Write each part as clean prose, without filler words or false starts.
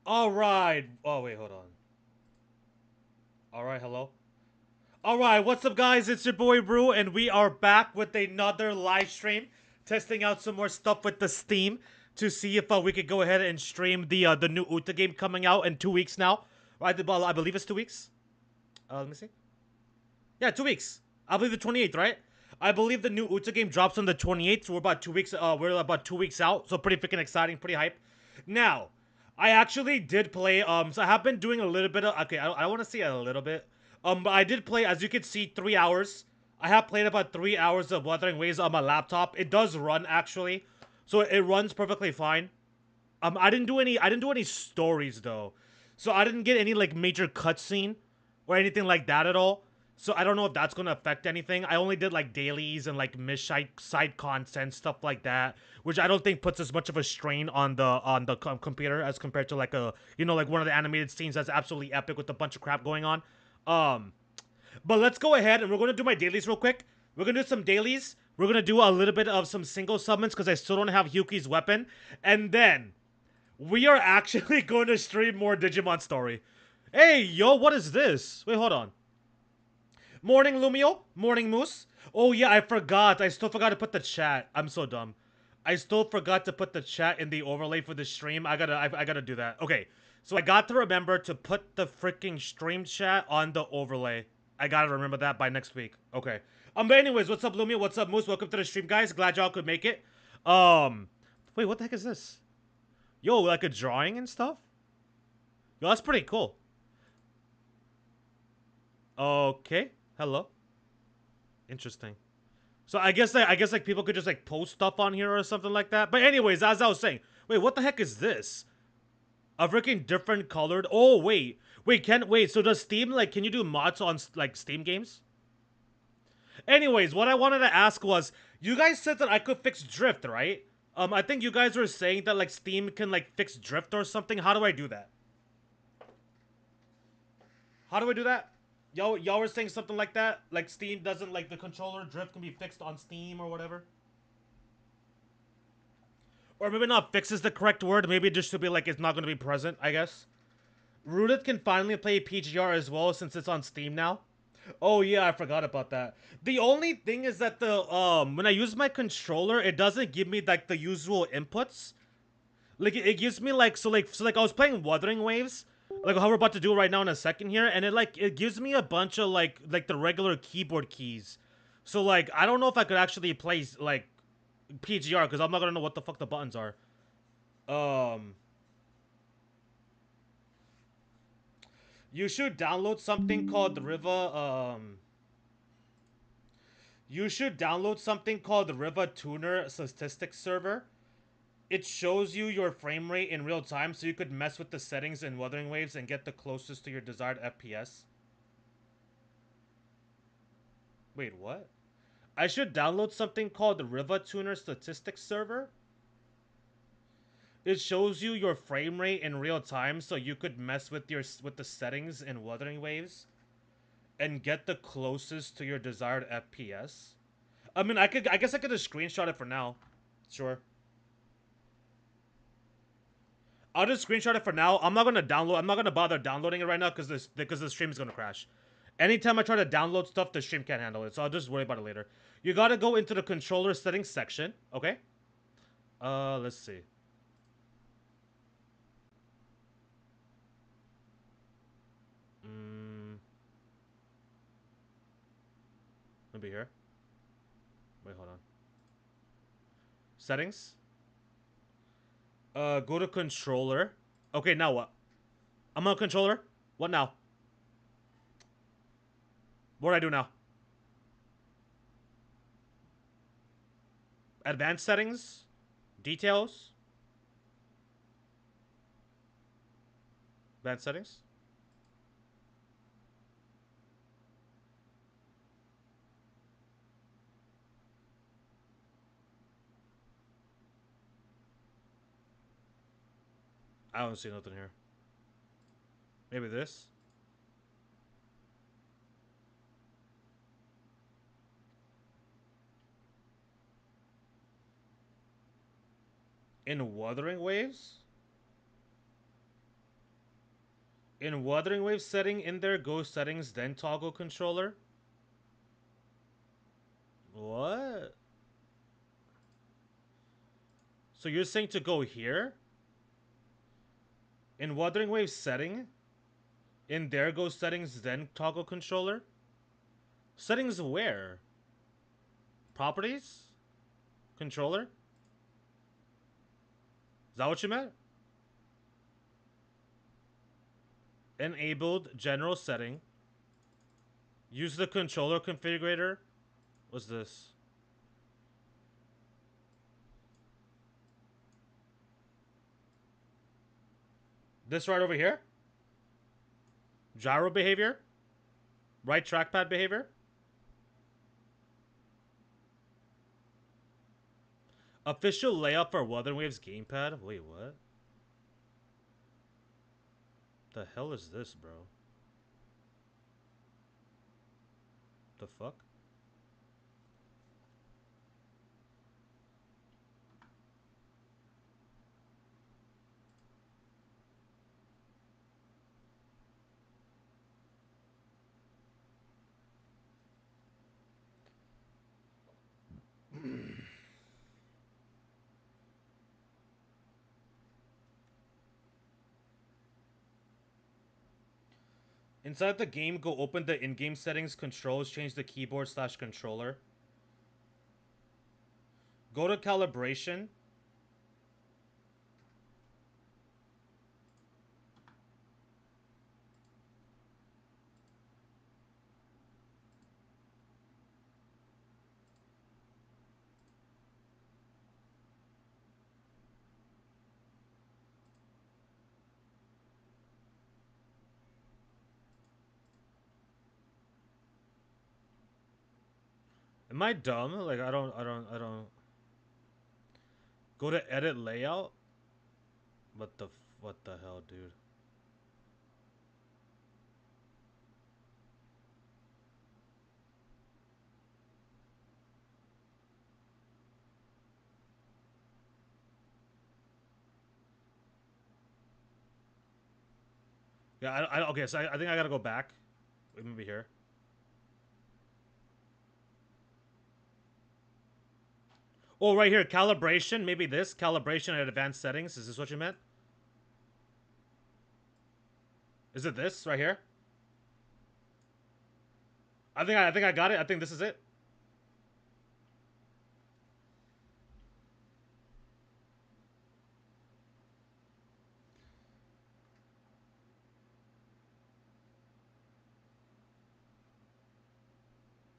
All right. Oh, wait, hold on. All right, hello. All right, what's up, guys? It's your boy Brew, and we are back with another live stream, testing out some more stuff with the Steam to see if we could go ahead and stream the new Uta game coming out in 2 weeks now. Right, well, I believe it's 2 weeks. Let me see. Yeah, 2 weeks. I believe the 28th, right? I believe the new Uta game drops on the 28th, so we're about 2 weeks. We're about 2 weeks out, so pretty freaking exciting, pretty hype. Now, I actually did play. So I have been doing a little bit of. Okay, I want to say a little bit. But I did play, as you can see, 3 hours. I have played about 3 hours of Wuthering Waves on my laptop. It does run actually, so it runs perfectly fine. I didn't do any. I didn't do any stories though, so I didn't get any like major cutscene or anything like that at all. So I don't know if that's gonna affect anything. I only did like dailies and like side content stuff like that, which I don't think puts as much of a strain on the computer as compared to like a like one of the animated scenes that's absolutely epic with a bunch of crap going on. Um, but let's go ahead and we're gonna do my dailies real quick. We're gonna do some dailies. We're gonna do a little bit of some single summons because I still don't have Hyuki's weapon, and then we are actually going to stream more Digimon story. Hey, yo, what is this? Wait, hold on. Morning, Lumio. Morning, Moose. Oh, yeah, I forgot. I still forgot to put the chat. I'm so dumb. I still forgot to put the chat in the overlay for the stream. I gotta do that. Okay, so I got to remember to put the freaking stream chat on the overlay. I gotta remember that by next week. Okay. But anyways, what's up, Lumio? What's up, Moose? Welcome to the stream, guys. Glad y'all could make it. Wait, what the heck is this? Yo, like a drawing and stuff? Yo, that's pretty cool. Okay. Hello. Interesting. So I guess like people could just like post stuff on here or something like that. But anyways, as I was saying, wait, what the heck is this? A freaking different colored. Oh wait, can wait. So does Steam like can you do mods on like Steam games? Anyways, what I wanted to ask was, you guys said that I could fix drift, right? I think you guys were saying that like Steam can like fix drift or something. How do I do that? How do I do that? Y'all were saying something like that? Like Steam doesn't like the controller drift can be fixed on Steam or whatever? Or maybe not fix is the correct word. Maybe it just should be like it's not going to be present, I guess. Rooted can finally play PGR as well since it's on Steam now. Oh yeah, I forgot about that. The only thing is that the when I use my controller, it doesn't give me like the usual inputs. Like it gives me like I was playing Wuthering Waves, like how we're about to do right now in a second here, and it gives me a bunch of like the regular keyboard keys. So like I don't know if I could actually play like PGR because I'm not gonna know what the fuck the buttons are. Um, you should download something called the Riva. You should download something called the Riva Tuner Statistics Server. It shows you your frame rate in real time, so you could mess with the settings in Wuthering Waves and get the closest to your desired FPS. Wait, what? I should download something called the Riva Tuner Statistics Server. It shows you your frame rate in real time, so you could mess with the settings in Wuthering Waves and get the closest to your desired FPS. I mean, I guess I could just screenshot it for now. Sure. I'll just screenshot it for now. I'm not gonna download. I'm not gonna bother downloading it right now because the stream is gonna crash. Anytime I try to download stuff, the stream can't handle it. So I'll just worry about it later. You gotta go into the controller settings section. Okay. Let's see. Mm, maybe here. Wait, hold on. Settings. Go to controller. Okay, now what? I'm on controller. What now? What do I do now? Advanced settings. Details. Advanced settings. I don't see nothing here. Maybe this. In Wuthering Waves? In Wuthering Wave setting, in there, go settings, then toggle controller. What? So you're saying to go here? In Wuthering Wave setting? In there, go settings, then toggle controller? Settings where? Properties? Controller? Is that what you meant? Enabled general setting. Use the controller configurator. What's this? This right over here? Gyro behavior? Right trackpad behavior? Official layout for Wuthering Wave's gamepad? Wait, what? The hell is this, bro? The fuck? Inside the game, go open the in-game settings, controls, change the keyboard slash controller. Go to calibration. Am I dumb? Like, I don't. Go to edit layout? What the hell, dude? Yeah, okay, so I think I gotta go back. Wait, maybe here. Oh, right here, calibration. Maybe this calibration at advanced settings. Is this what you meant? Is it this right here? I think I got it. I think this is it.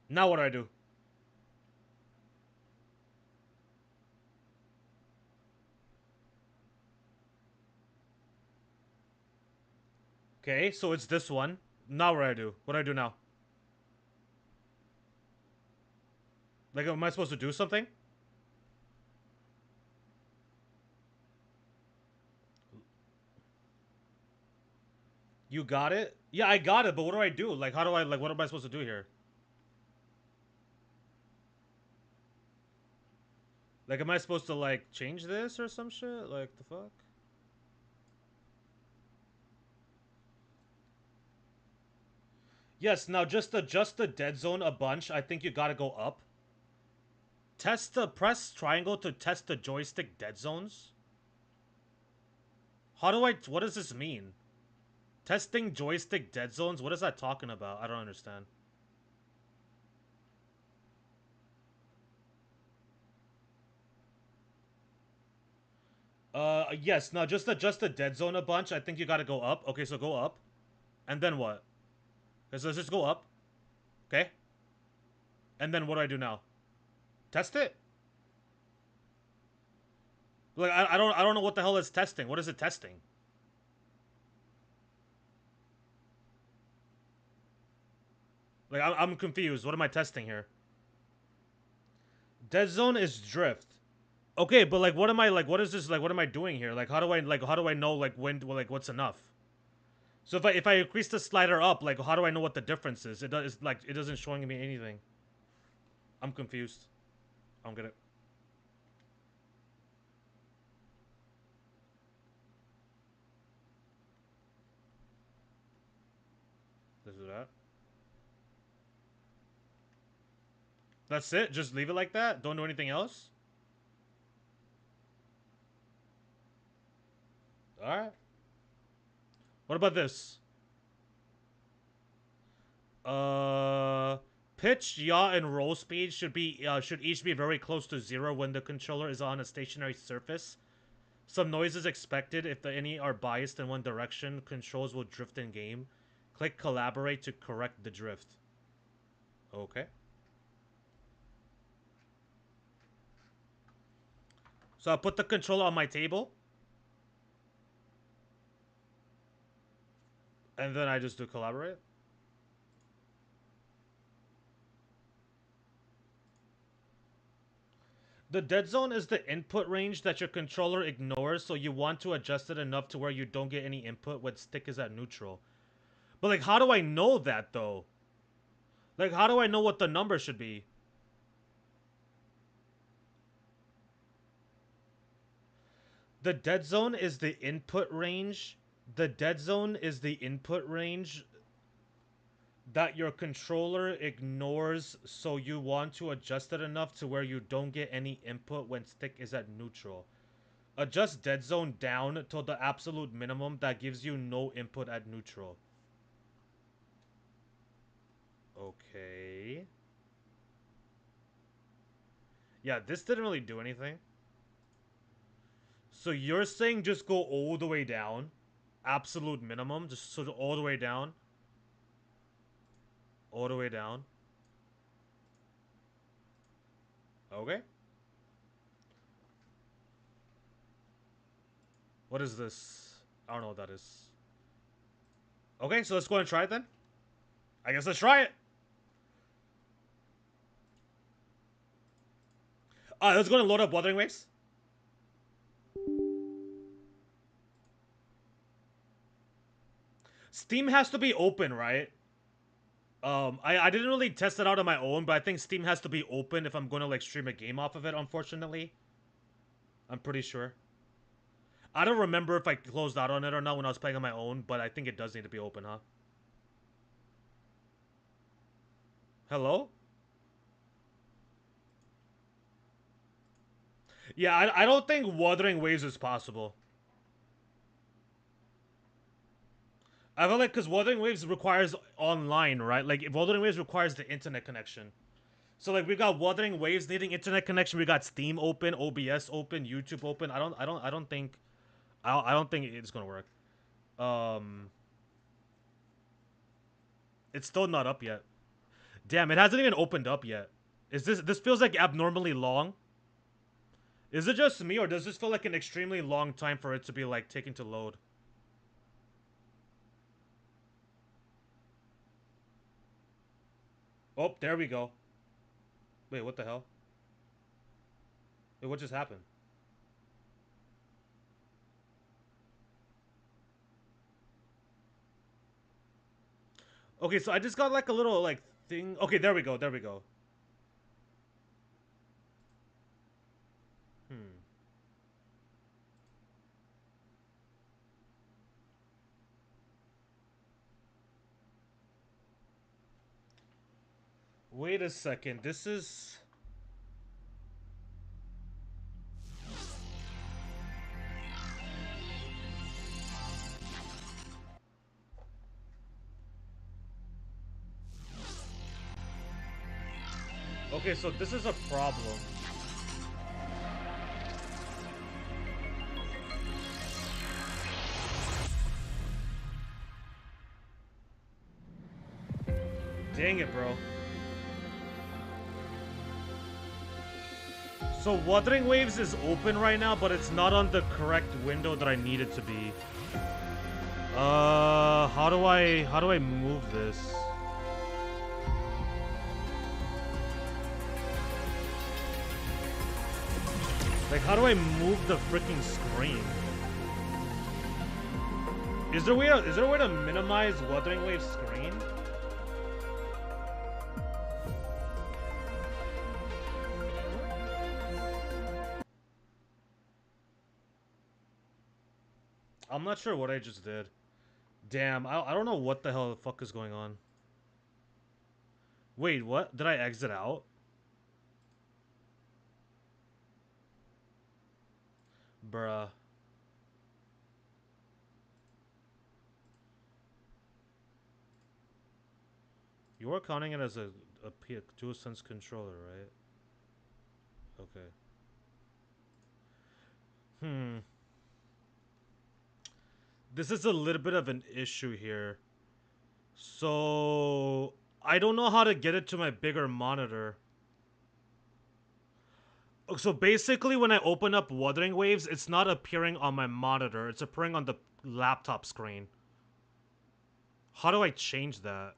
Now what do I do? Okay, so it's this one. Now what do I do? What do I do now? Like, am I supposed to do something? You got it? Yeah, I got it, but what do I do? Like, how do I, like, what am I supposed to do here? Like, am I supposed to, like, change this or some shit? Like, the fuck? Yes, now just adjust the dead zone a bunch. I think you gotta go up. Press triangle to test the joystick dead zones? What does this mean? Testing joystick dead zones? What is that talking about? I don't understand. Yes, now just adjust the dead zone a bunch. I think you gotta go up. Okay, so go up. And then what? Okay, so let's just go up. Okay? And then what do I do now? Test it? Like, I don't know what the hell it's testing. What is it testing? Like, I'm confused. What am I testing here? Dead zone is drift. Okay, but like, what am I, like, what is this, like, what am I doing here? Like, how do I know, like, when, like, what's enough? So if I increase the slider up, like, how do I know what the difference is? It does, like, it doesn't showing me anything. I'm confused. I don't get it. do that. That's it? Just leave it like that? Don't do anything else? Alright. What about this? Pitch, yaw, and roll speed should each be very close to 0 when the controller is on a stationary surface. Some noise is expected if any are biased in one direction. Controls will drift in game. Click collaborate to correct the drift. Okay. So I'll put the controller on my table. And then I just do collaborate. The dead zone is the input range that your controller ignores, so you want to adjust it enough to where you don't get any input when stick is at neutral. But, like, how do I know that, though? Like, how do I know what the number should be? The dead zone is the input range. The dead zone is the input range that your controller ignores, so you want to adjust it enough to where you don't get any input when stick is at neutral. Adjust dead zone down to the absolute minimum that gives you no input at neutral. Okay. Yeah, this didn't really do anything. So you're saying just go all the way down? Absolute minimum? Just so all the way down? All the way down? Okay. What is this? I don't know what that is. Okay, so let's go and try it then. I guess let's try it. Let's go and load up Wuthering Waves. Steam has to be open, right? I didn't really test it out on my own, but I think Steam has to be open if I'm going to, like, stream a game off of it, unfortunately. I'm pretty sure. I don't remember if I closed out on it or not when I was playing on my own, but I think it does need to be open, huh? Hello? Yeah, I don't think Wuthering Waves is possible. I feel like because Wuthering Waves requires online, right? Like, Wuthering Waves requires the internet connection. So, like, we got Wuthering Waves needing internet connection. We got Steam open, OBS open, YouTube open. I don't think it's gonna work. It's still not up yet. Damn, it hasn't even opened up yet. This feels like abnormally long? Is it just me, or does this feel like an extremely long time for it to be, like, taking to load? Oh, there we go. Wait, what the hell? Wait, what just happened? Okay, so I just got, like, a little, like, thing. Okay, there we go, there we go. Hmm. Wait a second, this is... Okay, so this is a problem. Dang it, bro. So Wuthering Waves is open right now, but it's not on the correct window that I need it to be. How do I move this? Like, how do I move the freaking screen? Is there a way to minimize Wuthering Waves screen? I'm not sure what I just did. Damn, I don't know what the hell the fuck is going on. Wait, what? Did I exit out? Bruh. You are counting it as a DualSense controller, right? Okay. Hmm. This is a little bit of an issue here. So I don't know how to get it to my bigger monitor. So basically when I open up Wuthering Waves, it's not appearing on my monitor. It's appearing on the laptop screen. How do I change that?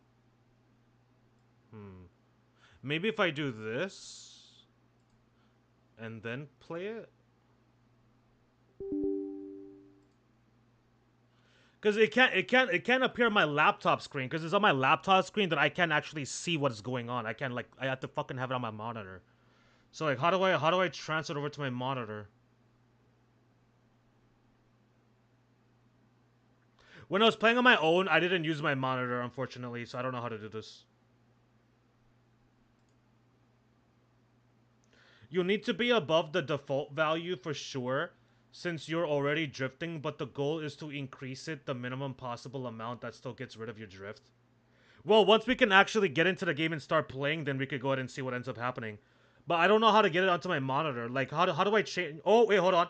Maybe if I do this and then play it? Because it can't appear on my laptop screen because it's on my laptop screen that I can't actually see what's going on. I can't, like, I have to fucking have it on my monitor. So like how do I transfer it over to my monitor? When I was playing on my own, I didn't use my monitor, unfortunately, so I don't know how to do this. You'll need to be above the default value for sure, since you're already drifting, but the goal is to increase it the minimum possible amount that still gets rid of your drift. Well, once we can actually get into the game and start playing, then we could go ahead and see what ends up happening. But I don't know how to get it onto my monitor. Like, how do I change? Oh, wait, hold on.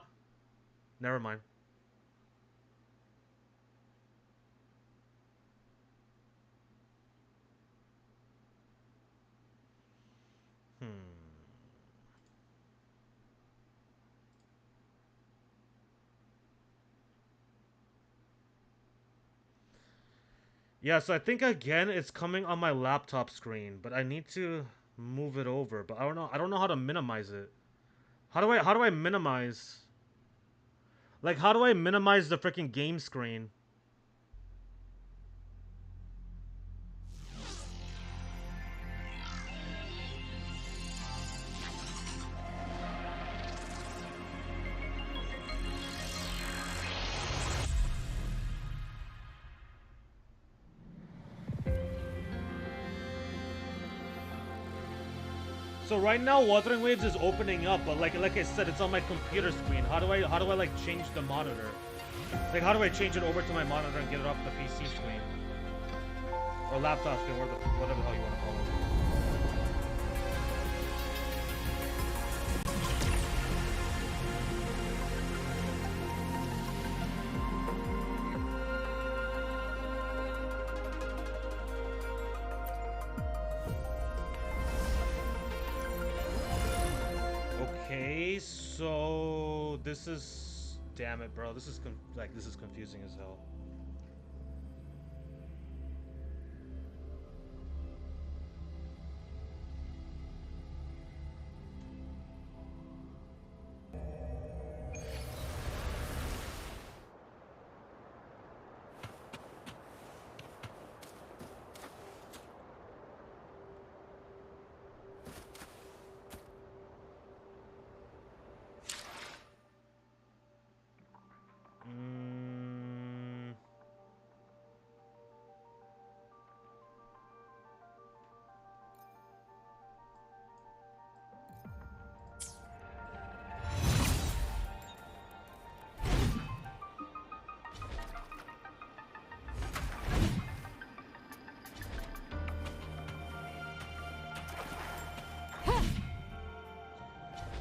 Never mind. Yeah, so I think again it's coming on my laptop screen, but I need to move it over. But I don't know. I don't know how to minimize it. How do I minimize? Like, how do I minimize the freaking game screen? So right now, Wuthering Waves is opening up, but like I said, it's on my computer screen. How do I like change the monitor? Like, how do I change it over to my monitor and get it off the PC screen or laptop screen, or whatever the hell you want to call it? Okay, so this is, damn it, bro. This is confusing as hell.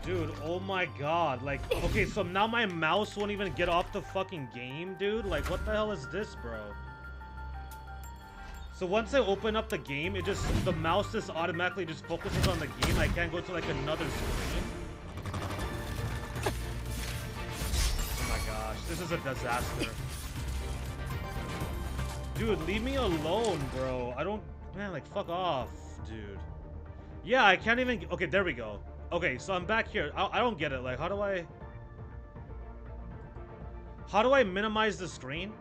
Dude, oh my god, like, okay, so now my mouse won't even get off the fucking game, dude? Like, what the hell is this, bro? So once I open up the game, the mouse just automatically just focuses on the game. I can't go to, like, another screen. Oh my gosh, this is a disaster. Dude, leave me alone, bro. I don't, man, like, fuck off, dude. Yeah, I can't even, okay, there we go. Okay, so I'm back here. I don't get it. Like, how do I minimize the screen?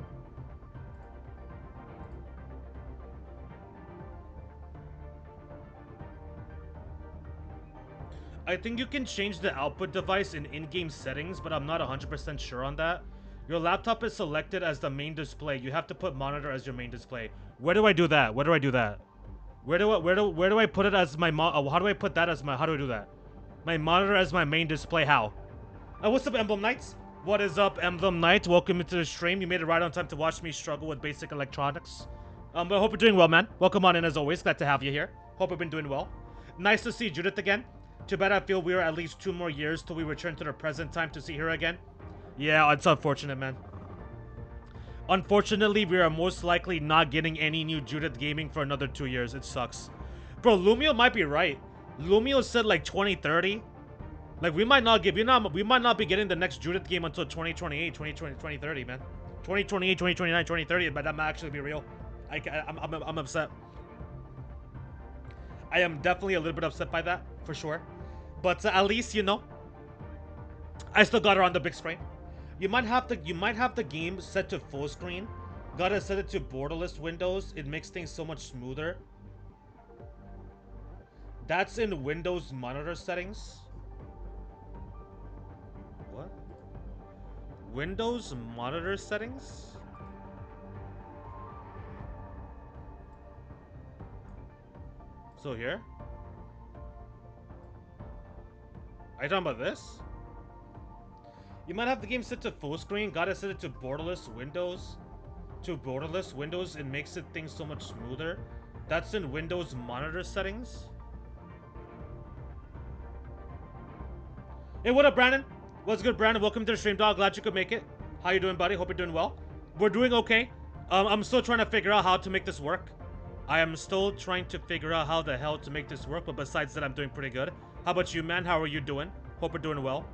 I think you can change the output device in in-game settings, but I'm not 100% sure on that. Your laptop is selected as the main display. You have to put monitor as your main display. Where do I do that? Where do I do that? Where do I put it as my how do I put that as my, how do I do that? My monitor as my main display, how? What's up, Emblem Knights? What is up, Emblem Knight? Welcome into the stream. You made it right on time to watch me struggle with basic electronics. But I hope you're doing well, man. Welcome on in as always. Glad to have you here. Hope you've been doing well. Nice to see Judith again. Too bad I feel we are at least 2 more years till we return to the present time to see her again. Yeah, it's unfortunate, man. Unfortunately, we are most likely not getting any new Judith gaming for another 2 years. It sucks. Bro, Lumio might be right. Lumio said like 2030. Like, we might not be getting the next Judith game until 2028, 2030, man. 2028, 2029, 2030, but that might actually be real. I'm upset. I am definitely a little bit upset by that, for sure. But at least, you know, I still got her on the big screen. You might have the game set to full screen. Gotta set it to borderless windows. It makes things so much smoother. That's in Windows monitor settings. What? Windows monitor settings? So here? Are you talking about this? You might have the game set to full screen. Gotta set it to borderless windows. It makes things so much smoother. That's in Windows monitor settings. Hey, what up, Brandon? What's good, Brandon? Welcome to the stream, dog. Glad you could make it. How you doing, buddy? Hope you're doing well. We're doing okay. I'm still trying to figure out how to make this work. I am still trying to figure out how the hell to make this work, but besides that, I'm doing pretty good. How about you, man? How are you doing? Hope you're doing well.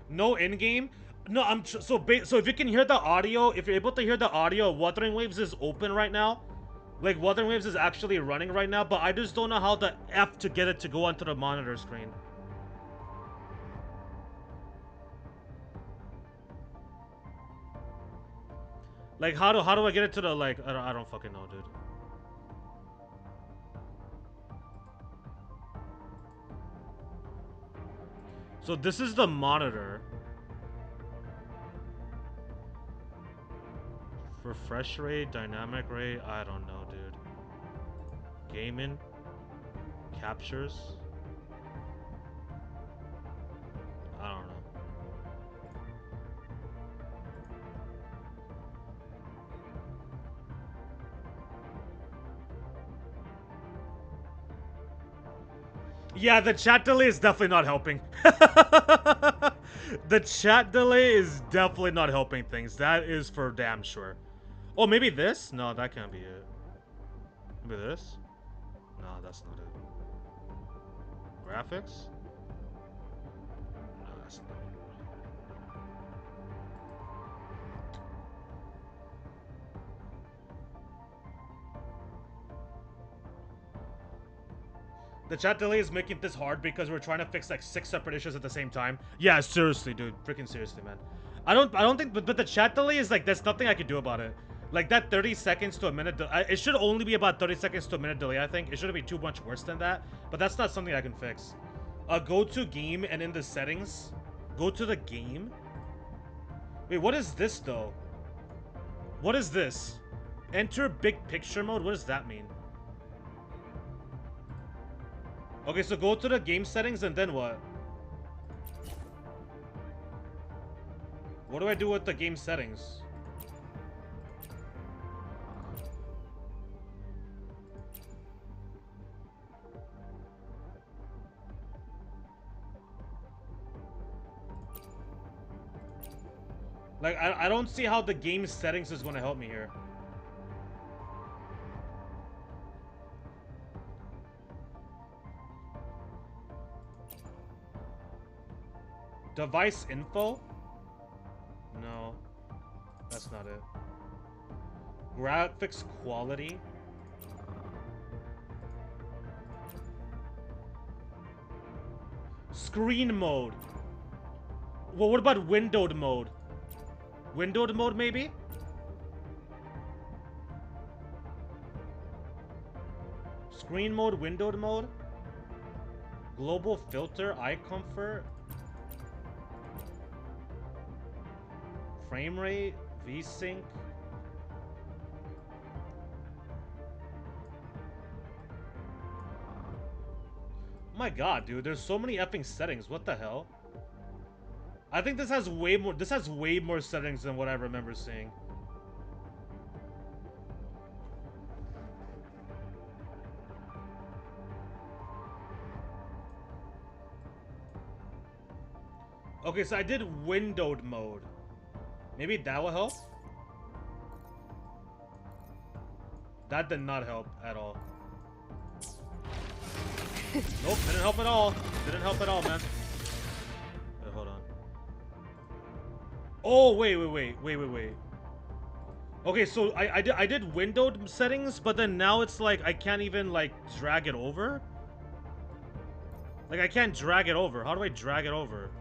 No in-game? No, so if you can hear the audio, if you're able to hear the audio, Wuthering Waves is open right now. Like, Wuthering Waves is actually running right now, but I just don't know how the F to get it to go onto the monitor screen. Like, how do I get it to the, like, I don't fucking know, dude. So this is the monitor. Refresh rate, dynamic rate, I don't know, dude. Gaming, captures. I don't know. Yeah, the chat delay is definitely not helping. The chat delay is definitely not helping things. That is for damn sure. Oh, maybe this? No, that can't be it. Maybe this? No, that's not it. Graphics? No, that's not it. The chat delay is making this hard because we're trying to fix like 6 separate issues at the same time. Yeah, seriously, dude. Freaking seriously, man. I don't think, but the chat delay is like, there's nothing I can do about it. Like that 30 seconds to a minute, it should only be about 30 seconds to a minute delay, I think. It shouldn't be too much worse than that, but that's not something I can fix. Go to game and in the settings, go to the game. Wait, what is this though? What is this? Enter big picture mode? What does that mean? Okay, so go to the game settings and then what? What do I do with the game settings? Like, I don't see how the game settings is going to help me here. Device info? No. That's not it. Graphics quality? Screen mode. Well, what about windowed mode? Windowed mode, maybe? Screen mode, windowed mode? Global filter, eye comfort, frame rate, VSync. Oh my god, dude, there's so many effing settings. What the hell? I think this has way more settings than what I remember seeing. Okay, so I did windowed mode. Maybe that will help? That did not help at all. Nope, didn't help at all. Didn't help at all, man. Wait, hold on. Oh, wait. Okay, so I did windowed settings, but then now it's like I can't even like drag it over. Like I can't drag it over. How do I drag it over?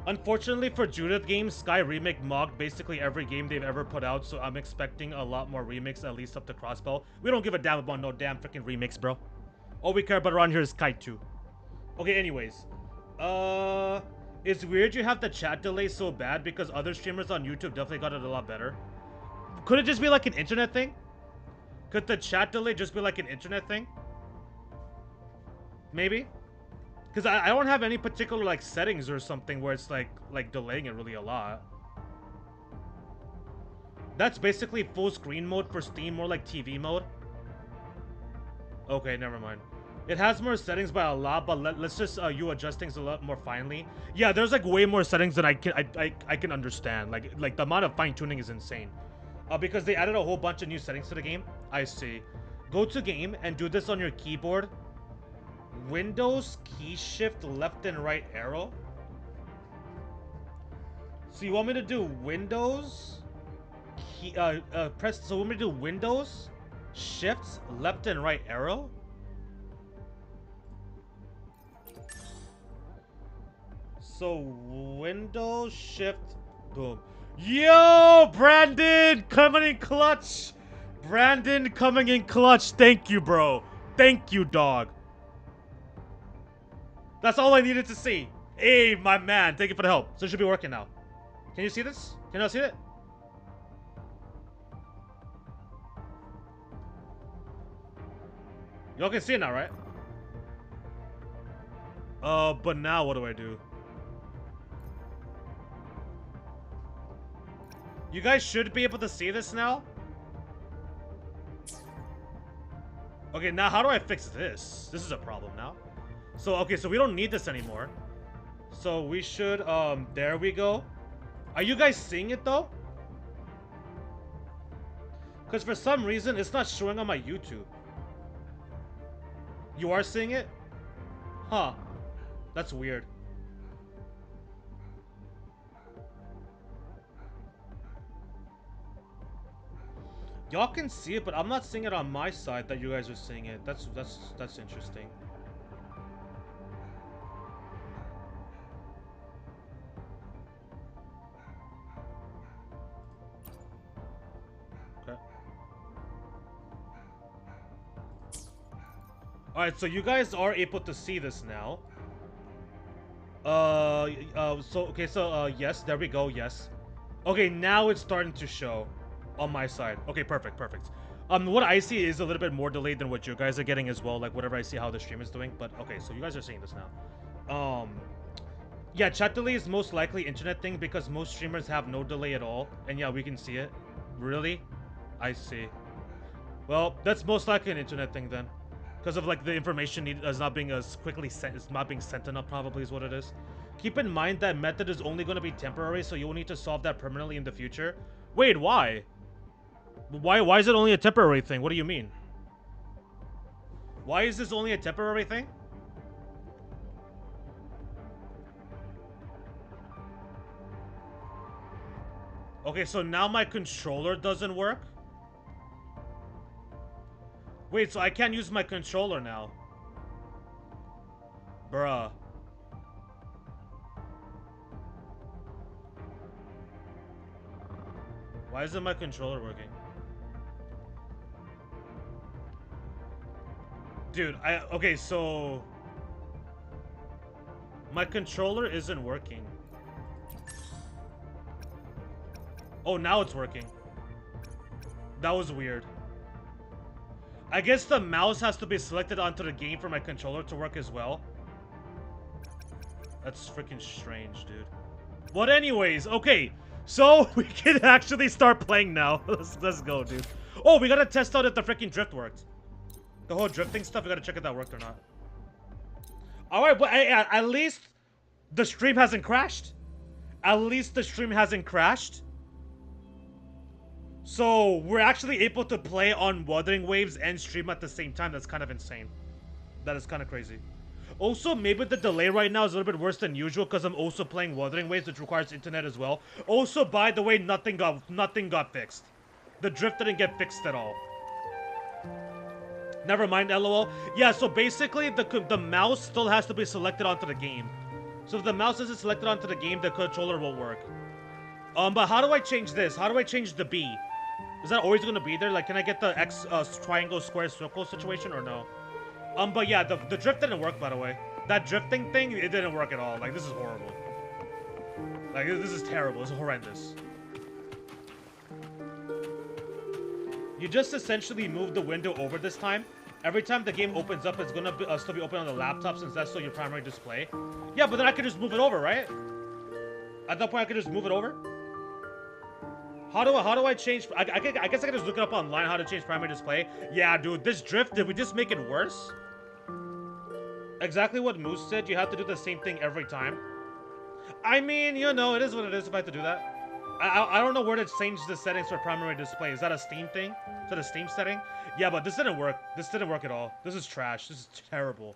Unfortunately for Judith Games, Sky Remake mocked basically every game they've ever put out, so I'm expecting a lot more remakes, at least up to Crossbow. We don't give a damn about no damn freaking remakes, bro. All we care about around here is Kite 2. Okay, anyways. It's weird you have the chat delay so bad because other streamers on YouTube definitely got it a lot better. Could it just be like an internet thing? Could the chat delay just be like an internet thing? Maybe? Because I don't have any particular like settings or something where it's like delaying it really a lot. That's basically full screen mode for Steam, more like TV mode. Okay, never mind. It has more settings by a lot, but let's just you adjust things a lot more finely. Yeah, there's like way more settings than I can understand. Like the amount of fine tuning is insane. Because they added a whole bunch of new settings to the game. I see. Go to game and do this on your keyboard. Windows key shift left and right arrow. So you want me to do Windows key press, so you want me to do Windows shifts left and right arrow? So Windows shift boom. Yo, Brandon coming in clutch. Brandon coming in clutch. Thank you, bro. Thank you, dog. That's all I needed to see. Hey, my man. Thank you for the help. So it should be working now. Can you see this? Can you see it? Y'all can see it now, right? But now what do I do? You guys should be able to see this now. Okay, now how do I fix this? This is a problem now. So, okay, so we don't need this anymore. So we should, there we go. Are you guys seeing it though? Because for some reason, it's not showing on my YouTube. You are seeing it? Huh. That's weird. Y'all can see it, but I'm not seeing it on my side that you guys are seeing it. That's interesting. Okay. Alright, so you guys are able to see this now. Yes, there we go, yes. Okay, now it's starting to show on my side. Okay, perfect. What I see is a little bit more delayed than what you guys are getting as well, like whatever I see how the stream is doing, but okay, so you guys are seeing this now. Yeah, chat delay is most likely internet thing because most streamers have no delay at all, and yeah, we can see it. Really? I see. Well, that's most likely an internet thing then. Because of like the information is not being as quickly sent, it's not being sent enough probably is what it is. Keep in mind that method is only going to be temporary, so you'll need to solve that permanently in the future. Wait, why? Why is it only a temporary thing? What do you mean? Why is this only a temporary thing? Okay, so now my controller doesn't work? Wait, so I can't use my controller now? Bruh. Why isn't my controller working? Dude, okay, so my controller isn't working. Oh, now it's working. That was weird. I guess the mouse has to be selected onto the game for my controller to work as well. That's freaking strange, dude. But anyways, okay. So, we can actually start playing now. Let's go, dude. Oh, we gotta test out if the freaking drift worked. The whole drifting stuff, we gotta check if that worked or not. Alright, but at least the stream hasn't crashed. At least the stream hasn't crashed. So, we're actually able to play on Wuthering Waves and stream at the same time. That's kind of insane. That is kind of crazy. Also, maybe the delay right now is a little bit worse than usual because I'm also playing Wuthering Waves, which requires internet as well. Also, by the way, nothing got fixed. The drift didn't get fixed at all. Never mind, LOL. Yeah, so basically, the mouse still has to be selected onto the game. So if the mouse isn't selected onto the game, the controller won't work. But how do I change this? How do I change the B? Is that always gonna be there? Like, can I get the X, triangle, square, circle situation, or no? But yeah, the drift didn't work, by the way. That drifting thing, it didn't work at all. Like, this is horrible. Like, this is terrible. This is horrendous. You just essentially move the window over this time. Every time the game opens up, it's gonna still be open on the laptop since that's still your primary display. Yeah, but then I could just move it over, right? At that point, I could just move it over. How do I change? I guess I can just look it up online how to change primary display. Yeah, dude, this drift, did we just make it worse? Exactly what Moose said. You have to do the same thing every time. I mean, you know, it is what it is if I have to do that. I don't know where to change the settings for primary display. Is that a Steam thing? Is that a Steam setting? Yeah, but this didn't work. This didn't work at all. This is trash. This is terrible.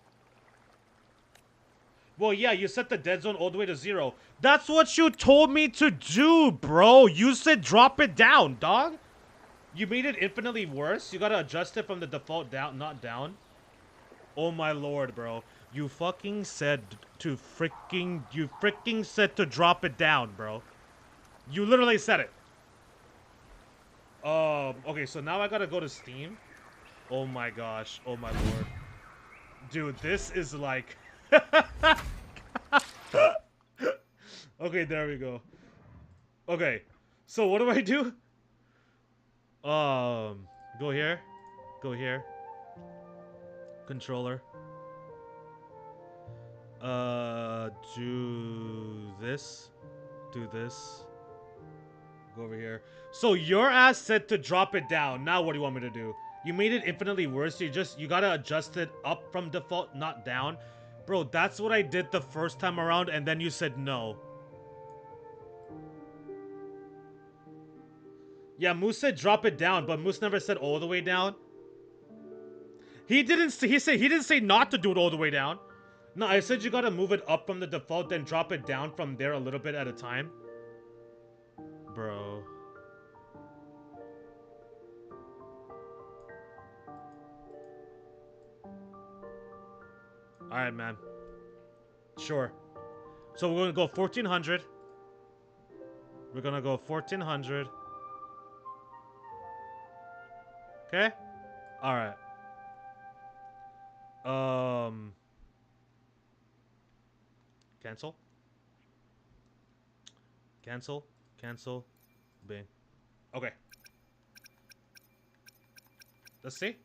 Well, yeah, you set the dead zone all the way to 0. That's what you told me to do, bro. You said drop it down, dog. You made it infinitely worse. You gotta adjust it from the default down, not down. Oh my lord, bro. You fucking said to freaking... You freaking said to drop it down, bro. You literally said it. Okay, so now I gotta go to Steam. Oh my gosh. Oh my lord. Dude, this is like... Okay, there we go. Okay, so what do I do? Go here. Go here. Controller. Do this. Do this. Go over here. So your ass said to drop it down. Now what do you want me to do? You made it infinitely worse. You gotta adjust it up from default, not down. Bro, that's what I did the first time around, and then you said no. Yeah, Moose said drop it down, but Moose never said all the way down. He didn't say not to do it all the way down. No, I said you gotta move it up from the default, then drop it down from there a little bit at a time. Bro. Alright, man. Sure. So we're gonna go 1400. We're gonna go 1400. Okay? Alright. Cancel. Cancel. Cancel. Bing. Okay. Let's see.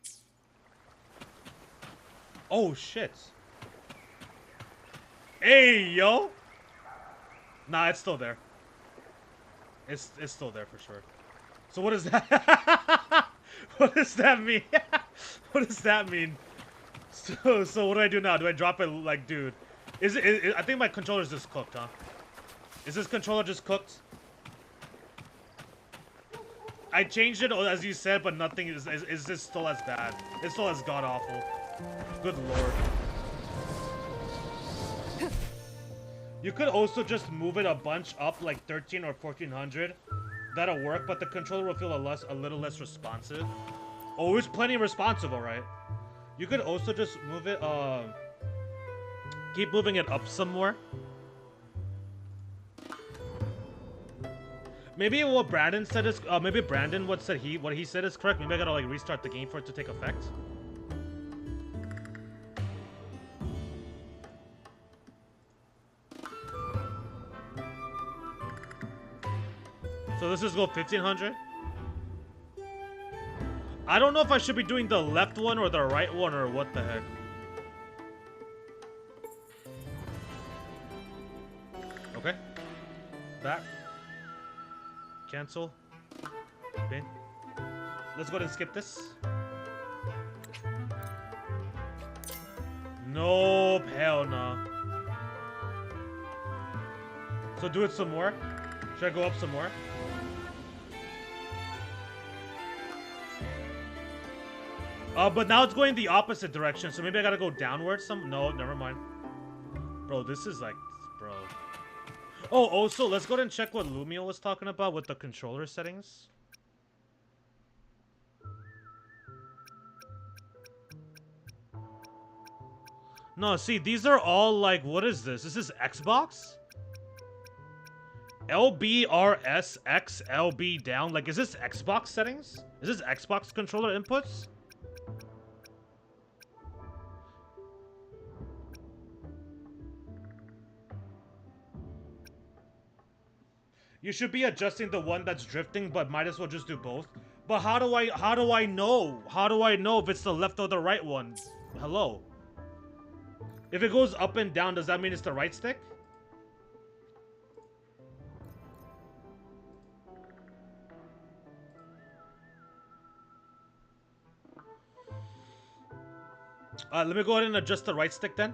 Oh, shit. Hey, yo! Nah, it's still there. It's still there for sure. So what does that... What does that mean? What does that mean? So what do I do now? Do I drop it like, dude? Is it I think my controller's just cooked, huh? Is this controller just cooked? I changed it as you said, but nothing is this still as bad. It's still as god-awful. Good lord. You could also just move it a bunch up, like 13 or 1400. That'll work, but the controller will feel a little less responsive. Oh, it's plenty responsive, alright. You could also just move it, keep moving it up some more. Maybe what Brandon said is maybe Brandon what he said is correct. Maybe I gotta like restart the game for it to take effect. So this is go 1500. I don't know if I should be doing the left one or the right one or what the heck. Okay. Back. Cancel. Okay. Let's go ahead and skip this. Nope. Hell no. So do it some more. Should I go up some more? But now it's going the opposite direction, so maybe I gotta go downwards some. No, never mind. Bro, this is like, bro. Oh, also, let's go ahead and check what Lumio was talking about with the controller settings. No, see, these are all like, what is this? This is Xbox? LBRSX LB down. Like, is this Xbox settings? Is this Xbox controller inputs? You should be adjusting the one that's drifting, but might as well just do both. But how do I know? How do I know if it's the left or the right one? Hello? If it goes up and down, does that mean it's the right stick? Let me go ahead and adjust the right stick then.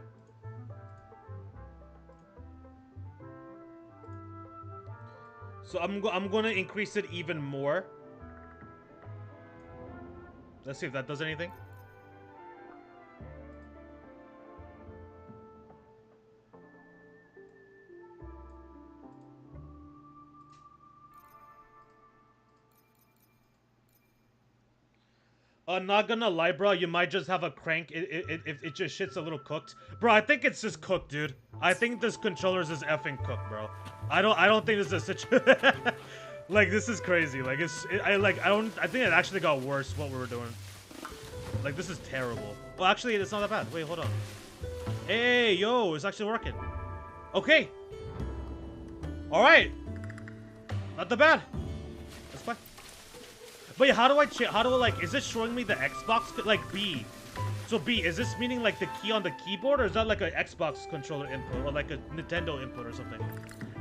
So I'm going to increase it even more. Let's see if that does anything. Not gonna lie, bro. You might just have a crank. It just shit's a little cooked, bro. I think it's just cooked, dude. I think this controller's is effing cooked, bro. I don't think this is a situation. Like, this is crazy. Like, I think it actually got worse what we were doing. Like, this is terrible. Well, actually, it's not that bad. Wait, hold on. Hey, yo, it's actually working. Okay. All right. Not that bad. That's fine. Wait, how do I like, is it showing me the Xbox, like, B? So B, is this meaning like the key on the keyboard, or is that like an Xbox controller input, or like a Nintendo input or something?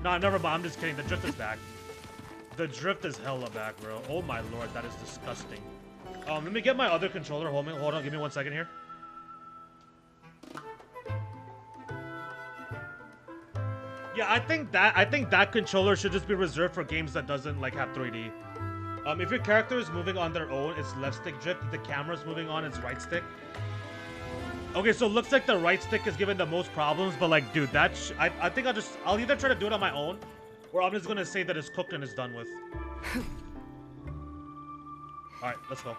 Nah, never mind, I'm just kidding, the drift is back. The drift is hella back, bro. Oh my lord, that is disgusting. Let me get my other controller, hold on, give me 1 second here. Yeah, I think that controller should just be reserved for games that doesn't like have 3D. If your character is moving on their own, it's left stick drift. If the camera's moving on, it's right stick. Okay, so it looks like the right stick is giving the most problems, but like, dude, I think I'll either try to do it on my own, or I'm just gonna say that it's cooked and it's done with. Alright, let's go.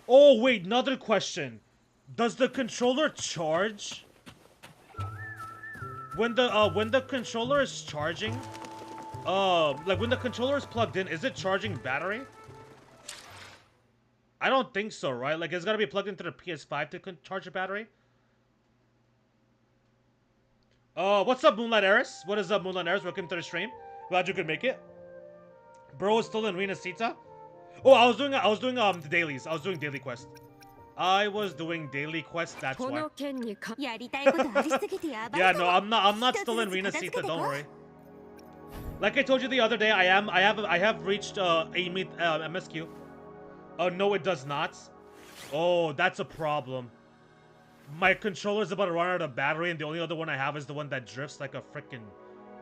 Oh, wait, another question. Does the controller charge? When the controller is charging, like when the controller is plugged in, is it charging battery? I don't think so, right? Like, it's gotta be plugged into the PS5 to charge a battery. What's up, Moonlight Eris? What is up, Moonlight Eris? Welcome to the stream. Glad you could make it. Bro is still in Renacita. Oh, I was doing the dailies. I was doing daily quest. I was doing daily quest. That's why. Yeah, no, I'm not still in Renacita. Don't worry. Like I told you the other day, I have reached MSQ. Oh no, it does not. Oh, that's a problem. My controller's about to run out of battery, and the only other one I have is the one that drifts like a freaking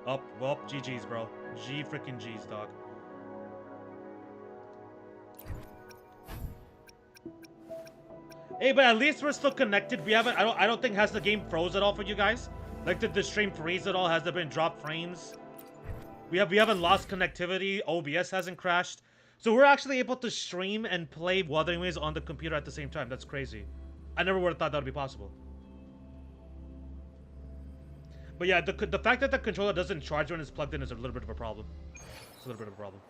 up. Well, GG's, bro. G freaking G's, dog. Hey, but at least we're still connected. We haven't. I don't think has the game froze at all for you guys. Like, did the stream freeze at all? Has there been drop frames? We haven't lost connectivity. OBS hasn't crashed. So we're actually able to stream and play Wuthering Waves on the computer at the same time. That's crazy. I never would have thought that would be possible. But yeah, the fact that the controller doesn't charge when it's plugged in is a little bit of a problem. It's a little bit of a problem.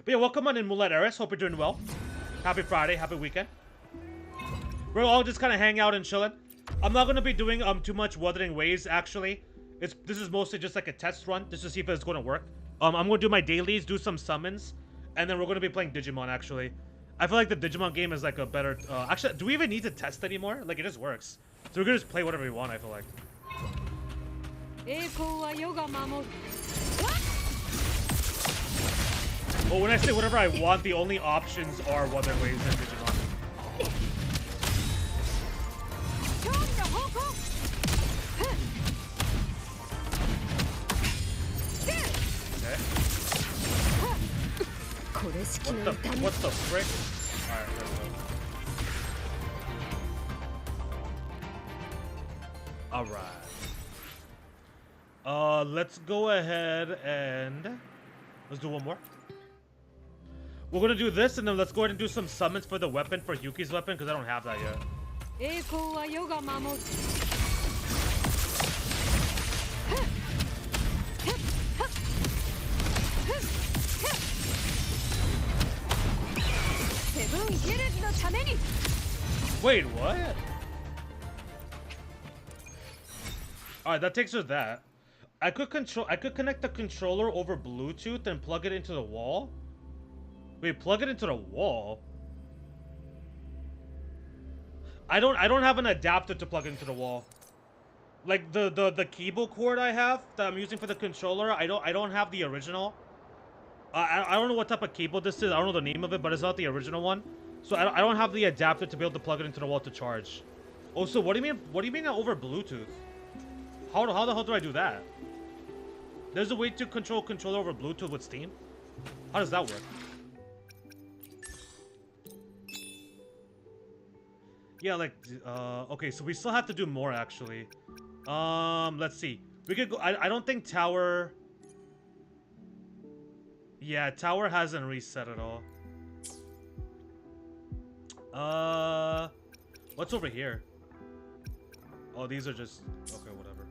But yeah, welcome on in, Mulet Eris. Hope you're doing well. Happy Friday, happy weekend. We're all just kind of hanging out and chilling. I'm not gonna be doing too much Wuthering Waves actually. This is mostly just like a test run, just to see if it's gonna work. I'm gonna do my dailies, do some summons, and then we're gonna be playing Digimon actually. I feel like the Digimon game is like a better. Actually, do we even need to test anymore? Like it just works. So we're gonna just play whatever we want. I feel like. Oh, when I say whatever I want, the only options are Wuthering Waves and Digimon. Okay. What the frick? Alright, let's go. Alright. Let's go ahead and let's do one more. We're gonna do this and then let's go ahead and do some summons for the weapon, for Yuki's weapon, because I don't have that yet. Wait, what? Alright, that takes her that. I could connect the controller over Bluetooth and plug it into the wall. Wait, plug it into the wall? I don't have an adapter to plug into the wall. Like the cable cord I have that I'm using for the controller, I don't have the original. I don't know what type of cable this is. I don't know the name of it, but it's not the original one. So I don't have the adapter to be able to plug it into the wall to charge. Oh, so what do you mean? What do you mean over Bluetooth? How the hell do I do that? There's a way to control controller over Bluetooth with Steam. How does that work? Yeah, like okay, so we still have to do more actually. Let's see. We could go. I don't think tower. Yeah, tower hasn't reset at all. What's over here? Oh, these are just okay. Whatever.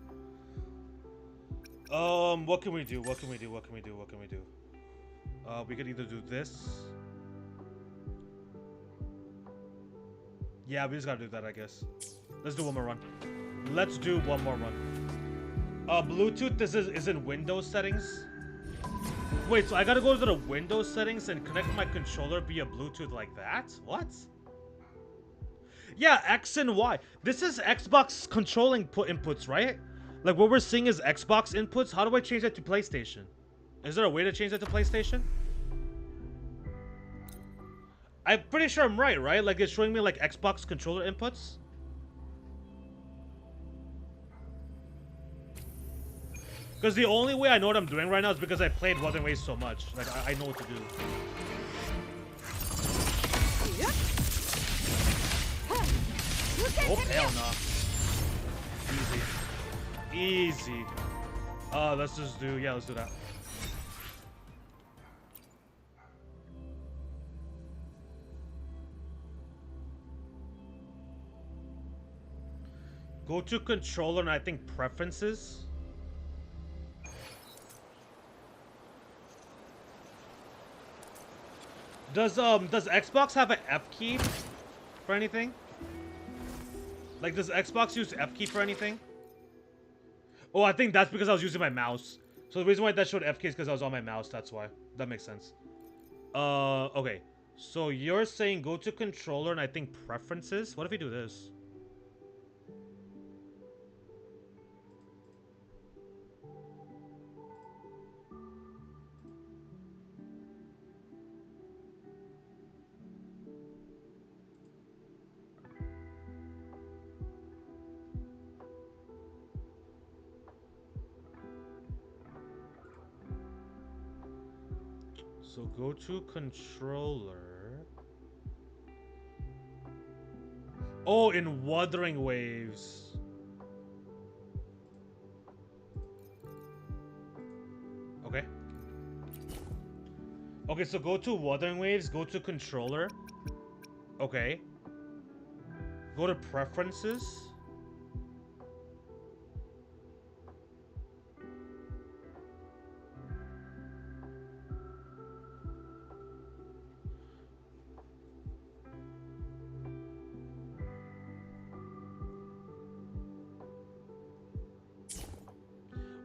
What can we do? What can we do? What can we do? What can we do? We could either do this. Yeah, we just gotta do that, I guess. Let's do one more run. Let's do one more run. Bluetooth, this is in Windows settings. Wait, so I gotta go to the Windows settings and connect my controller via Bluetooth like that? What? Yeah, X and Y. This is Xbox controlling inputs, right? Like what we're seeing is Xbox inputs. How do I change that to PlayStation? Is there a way to change that to PlayStation? I'm pretty sure I'm right? Like it's showing me like Xbox controller inputs. Because the only way I know what I'm doing right now is because I played Wuthering Waves so much. Like I know what to do. Oh hell no. Easy. Easy. Let's just do let's do that. Go to controller and I think preferences. Does Xbox have an F key for anything? Like does Xbox use F key for anything? Oh, I think that's because I was using my mouse. So the reason why that showed F key is because I was on my mouse, that's why. That makes sense. Okay. So you're saying go to controller and I think preferences? What if we do this? So go to controller. Oh, in Wuthering Waves. Okay. Okay, so go to Wuthering Waves, go to controller. Okay. Go to preferences.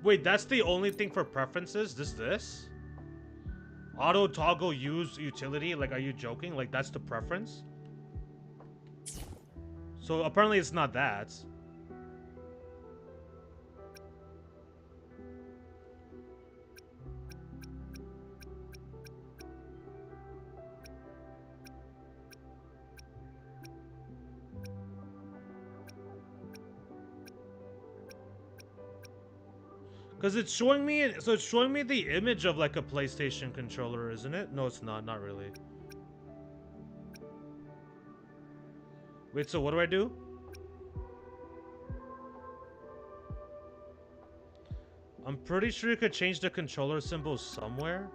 Wait, that's the only thing for preferences? This? Auto toggle use utility? Like, are you joking? Like, that's the preference? So apparently it's not that. Because it's showing me, so it's showing me the image of like a PlayStation controller, isn't it? No, it's not really. Wait, so what do I do? I'm pretty sure you could change the controller symbol somewhere.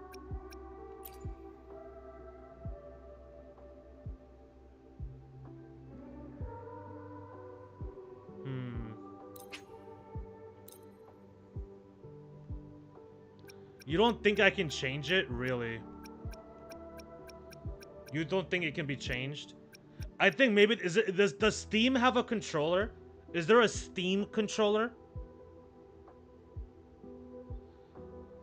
You don't think I can change it? Really? You don't think it can be changed? I think maybe, does Steam have a controller? Is there a Steam controller?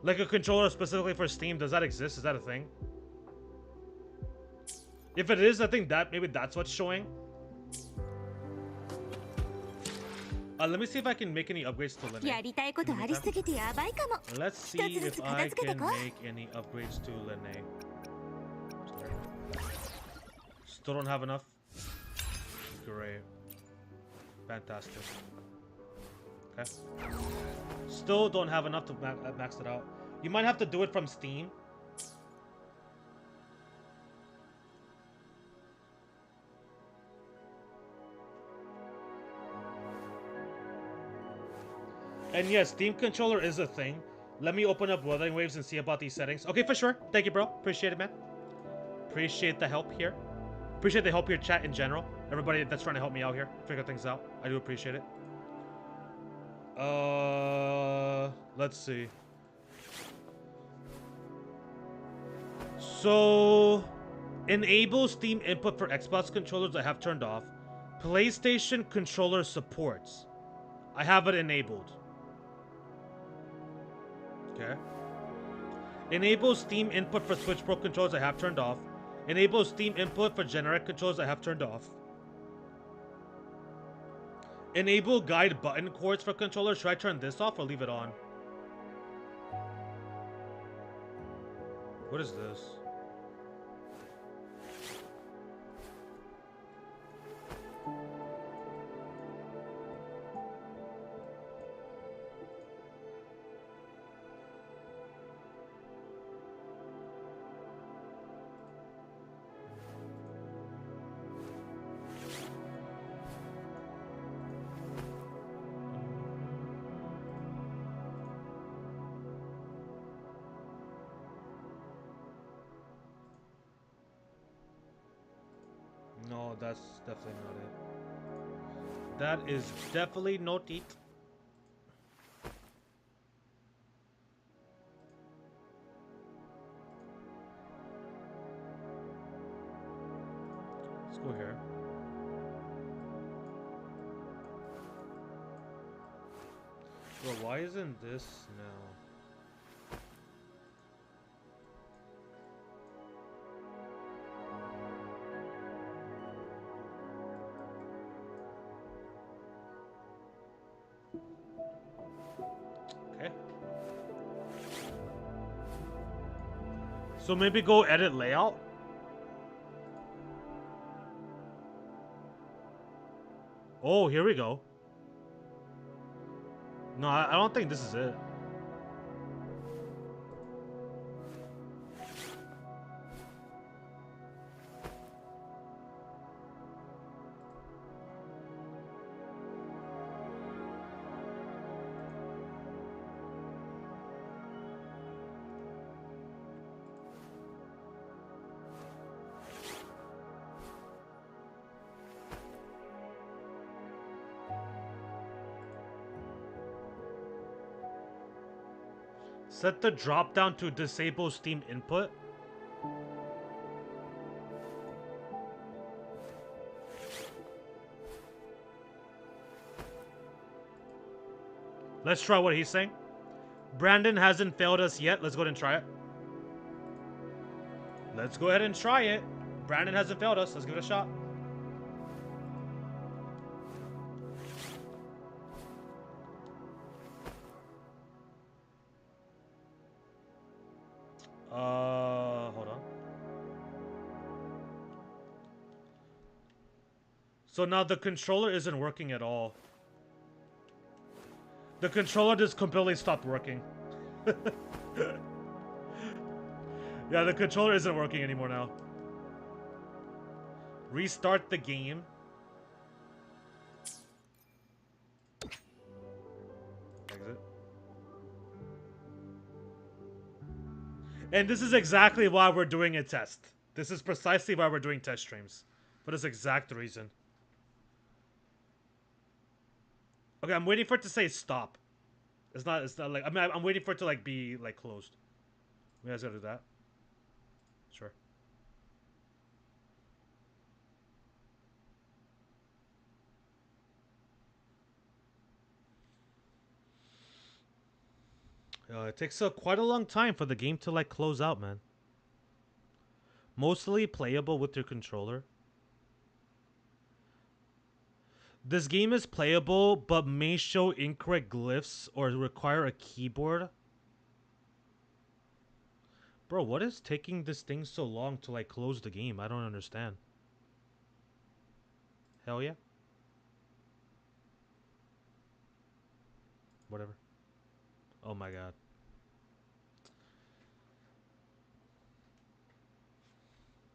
Like a controller specifically for Steam, does that exist? Is that a thing? If it is, I think that maybe that's what's showing. Let me see if I can make any upgrades to Lene. Let's see if I can make any upgrades to Lene. Still don't have enough? Great. Fantastic. Okay. Still don't have enough to max it out. You might have to do it from Steam. And yes, Steam controller is a thing. Let me open up Wuthering Waves and see about these settings. Okay, for sure. Thank you, bro. Appreciate it, man. Appreciate the help here. Appreciate the help here, chat in general. Everybody that's trying to help me out here, figure things out. I do appreciate it. Let's see. So, enable Steam input for Xbox controllers I have turned off. PlayStation controller supports. I have it enabled. Okay. Enable Steam input for Switch Pro controllers I have turned off. Enable Steam input for generic controllers I have turned off. Enable guide button cords for controllers. Should I turn this off or leave it on? What is this? No, that's definitely not it. That is definitely not it. Let's go here. Well, why isn't this now? So maybe go edit layout? Oh, here we go. No, I don't think this is it. Set the drop down to disable Steam input. Let's try what he's saying. Brandon hasn't failed us yet. Let's go ahead and try it. Let's go ahead and try it. Brandon hasn't failed us. Let's give it a shot. Hold on. So now the controller isn't working at all. The controller just completely stopped working. Yeah, the controller isn't working anymore now. Restart the game. Exit. And this is exactly why we're doing a test. This is precisely why we're doing test streams. For this exact reason. Okay, I'm waiting for it to say stop. It's not like, I mean, I'm waiting for it to like be like closed. You guys gotta do that. Sure. It takes quite a long time for the game to like close out, man. Mostly playable with your controller. This game is playable, but may show incorrect glyphs or require a keyboard. Bro, what is taking this thing so long to like close the game? I don't understand. Hell yeah. Whatever. Oh my god.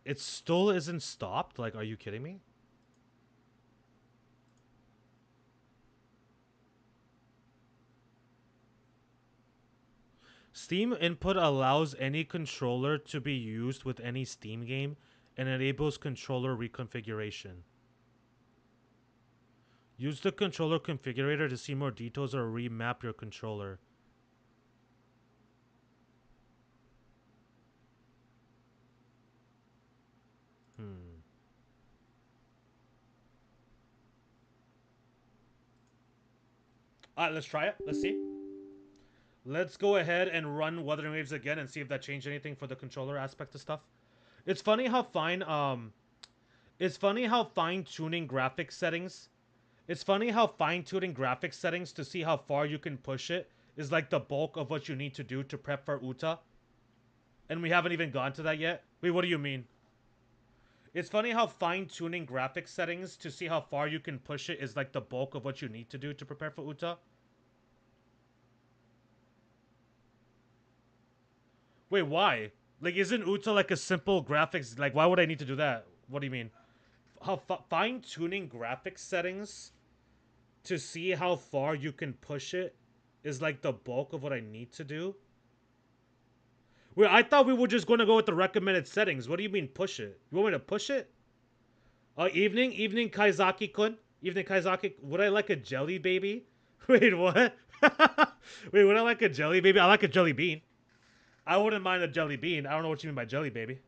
It still isn't stopped? Like, are you kidding me? Steam input allows any controller to be used with any Steam game and enables controller reconfiguration. Use the controller configurator to see more details or remap your controller. Alright, let's try it. Let's see. Let's go ahead and run Wuthering Waves again and see if that changed anything for the controller aspect of stuff. It's funny how fine fine-tuning graphics settings. It's funny how fine-tuning graphics settings to see how far you can push it is like the bulk of what you need to do to prep for Uta. And we haven't even gone to that yet. Wait, what do you mean? It's funny how fine-tuning graphics settings to see how far you can push it is like the bulk of what you need to do to prepare for Uta. Wait, why? Like, isn't Uta like a simple graphics? Like, why would I need to do that? What do you mean? How fine-tuning graphics settings to see how far you can push it is like the bulk of what I need to do? Wait, I thought we were just going to go with the recommended settings. What do you mean push it? You want me to push it? Evening Kaizaki-kun? Evening Kaizaki, would I like a jelly baby? Wait, what? Wait, would I like a jelly baby? I like a jelly bean. I wouldn't mind a jelly bean. I don't know what you mean by jelly baby.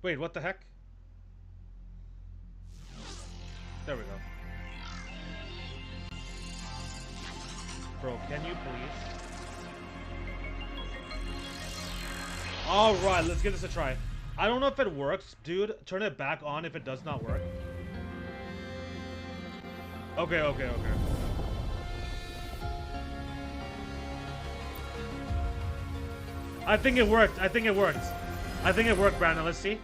Wait, what the heck? There we go. Bro, can you please? Alright, let's give this a try. I don't know if it works. Dude, turn it back on if it does not work. Okay. I think it worked. I think it worked, Brandon. Let's see.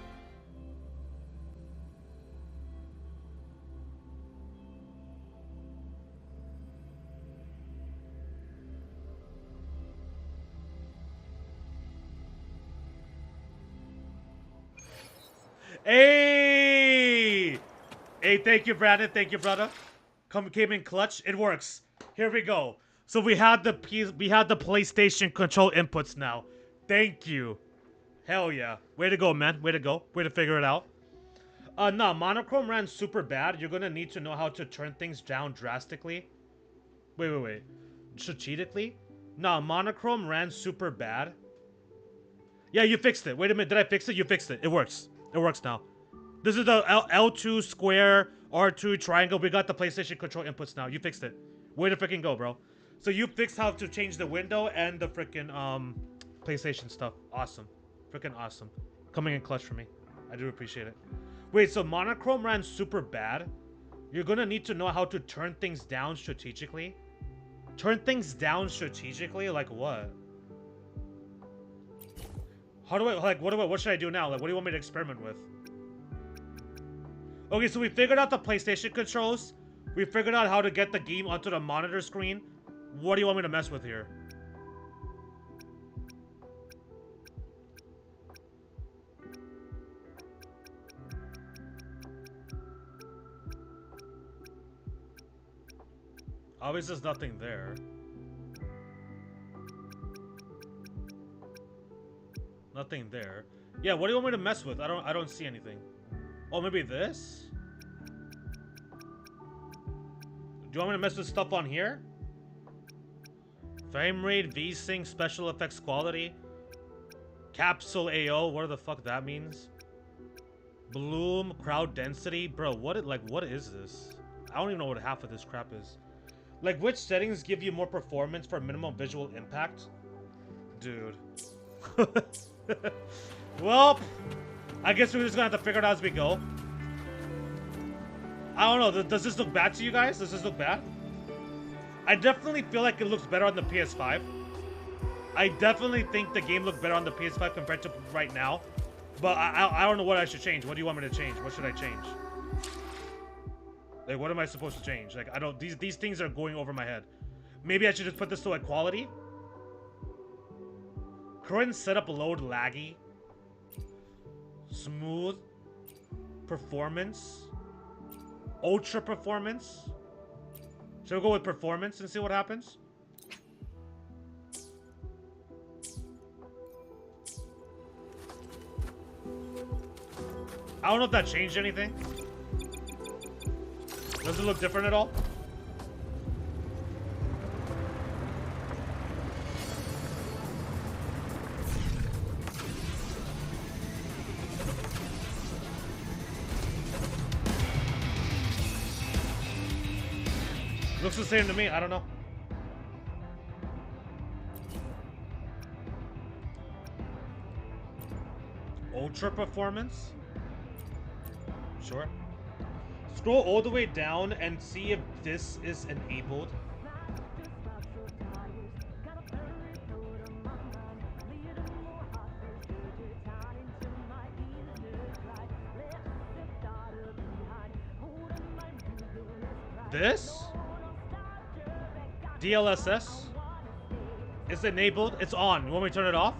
Hey! Hey, thank you, Brandon. Thank you, brother. Came in clutch. It works. Here we go. So we had the PlayStation control inputs now. Thank you. Hell yeah. Way to go, man. Way to go. Way to figure it out. No, monochrome ran super bad. You're gonna need to know how to turn things down drastically. Wait. Strategically? No, monochrome ran super bad. Yeah, you fixed it. Wait a minute. Did I fix it? You fixed it. It works. It works now. This is the L2 square, R2 triangle. We got the PlayStation control inputs now. You fixed it. Way to freaking go, bro. So you fixed how to change the window and the freaking PlayStation stuff. Awesome. Freaking awesome. Coming in clutch for me. I do appreciate it. Wait, so monochrome ran super bad? You're gonna need to know how to turn things down strategically? Turn things down strategically? Like what? How do I, like, what should I do now? Like, what do you want me to experiment with? Okay, so we figured out the PlayStation controls. We figured out how to get the game onto the monitor screen. What do you want me to mess with here? Obviously, there's nothing there. Nothing there. Yeah, what do you want me to mess with? I don't see anything. Oh, maybe this? Do you want me to mess with stuff on here? Frame rate, V-Sync, special effects quality. Capsule AO, whatever the fuck that means. Bloom, crowd density. Bro, what is this? I don't even know what half of this crap is. Like, which settings give you more performance for minimum visual impact? Dude. Well, I guess we're just gonna have to figure it out as we go. I don't know. Does this look bad to you guys? Does this look bad? I definitely feel like it looks better on the PS5. I definitely think the game looked better on the PS5 compared to right now. But I don't know what I should change. What do you want me to change? What should I change? Like, what am I supposed to change? Like, I don't... These things are going over my head. Maybe I should just put this to, like, quality? Current setup load laggy. Smooth. Performance. Ultra performance. Should we go with performance and see what happens? I don't know if that changed anything. Does it look different at all? Looks the same to me. I don't know. Ultra performance? Sure. Scroll all the way down and see if this is enabled. This? DLSS? It's enabled. It's on. You want me to turn it off?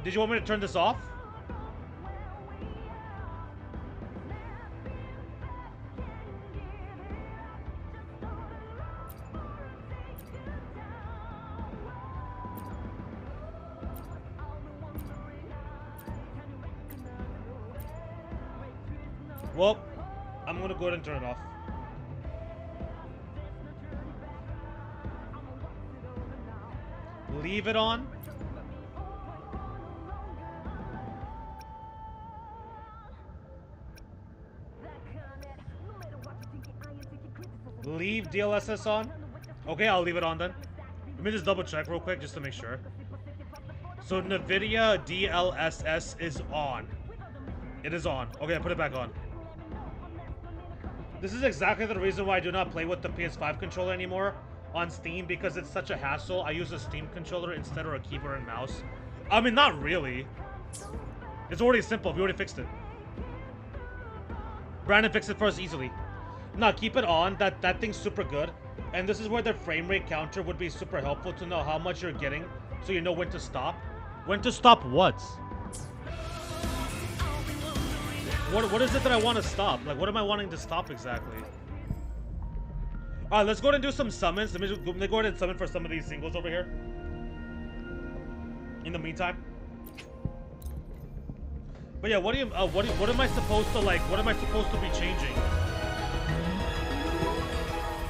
Did you want me to turn this off? Well, I'm gonna go ahead and turn it off. Leave it on. Leave DLSS on. Okay, I'll leave it on then. Let me just double check real quick just to make sure. So NVIDIA DLSS is on. It is on. Okay, I put it back on. This is exactly the reason why I do not play with the PS5 controller anymore on Steam, because it's such a hassle. I use a Steam controller instead of a keyboard and mouse. I mean, not really. It's already simple. We already fixed it. Brandon fixed it for us easily. No, keep it on. That thing's super good. And this is where the frame rate counter would be super helpful to know how much you're getting, so you know when to stop. When to stop what? What is it that I want to stop? Like, what am I wanting to stop exactly? Alright, let's go ahead and do some summons. Let me go ahead and summon for some of these singles over here. In the meantime. But yeah, what am I supposed to, like, what am I supposed to be changing?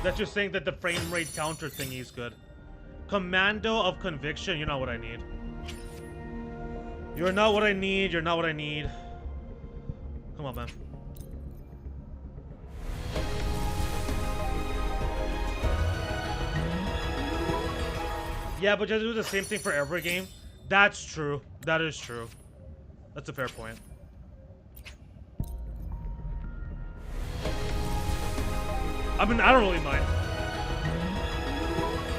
That you're saying that the frame rate counter thingy is good. Commando of conviction. You're not what I need. You're not what I need. You're not what I need. Come on, man. Yeah, but just do the same thing for every game. That's true. That is true. That's a fair point. I mean, I don't really mind.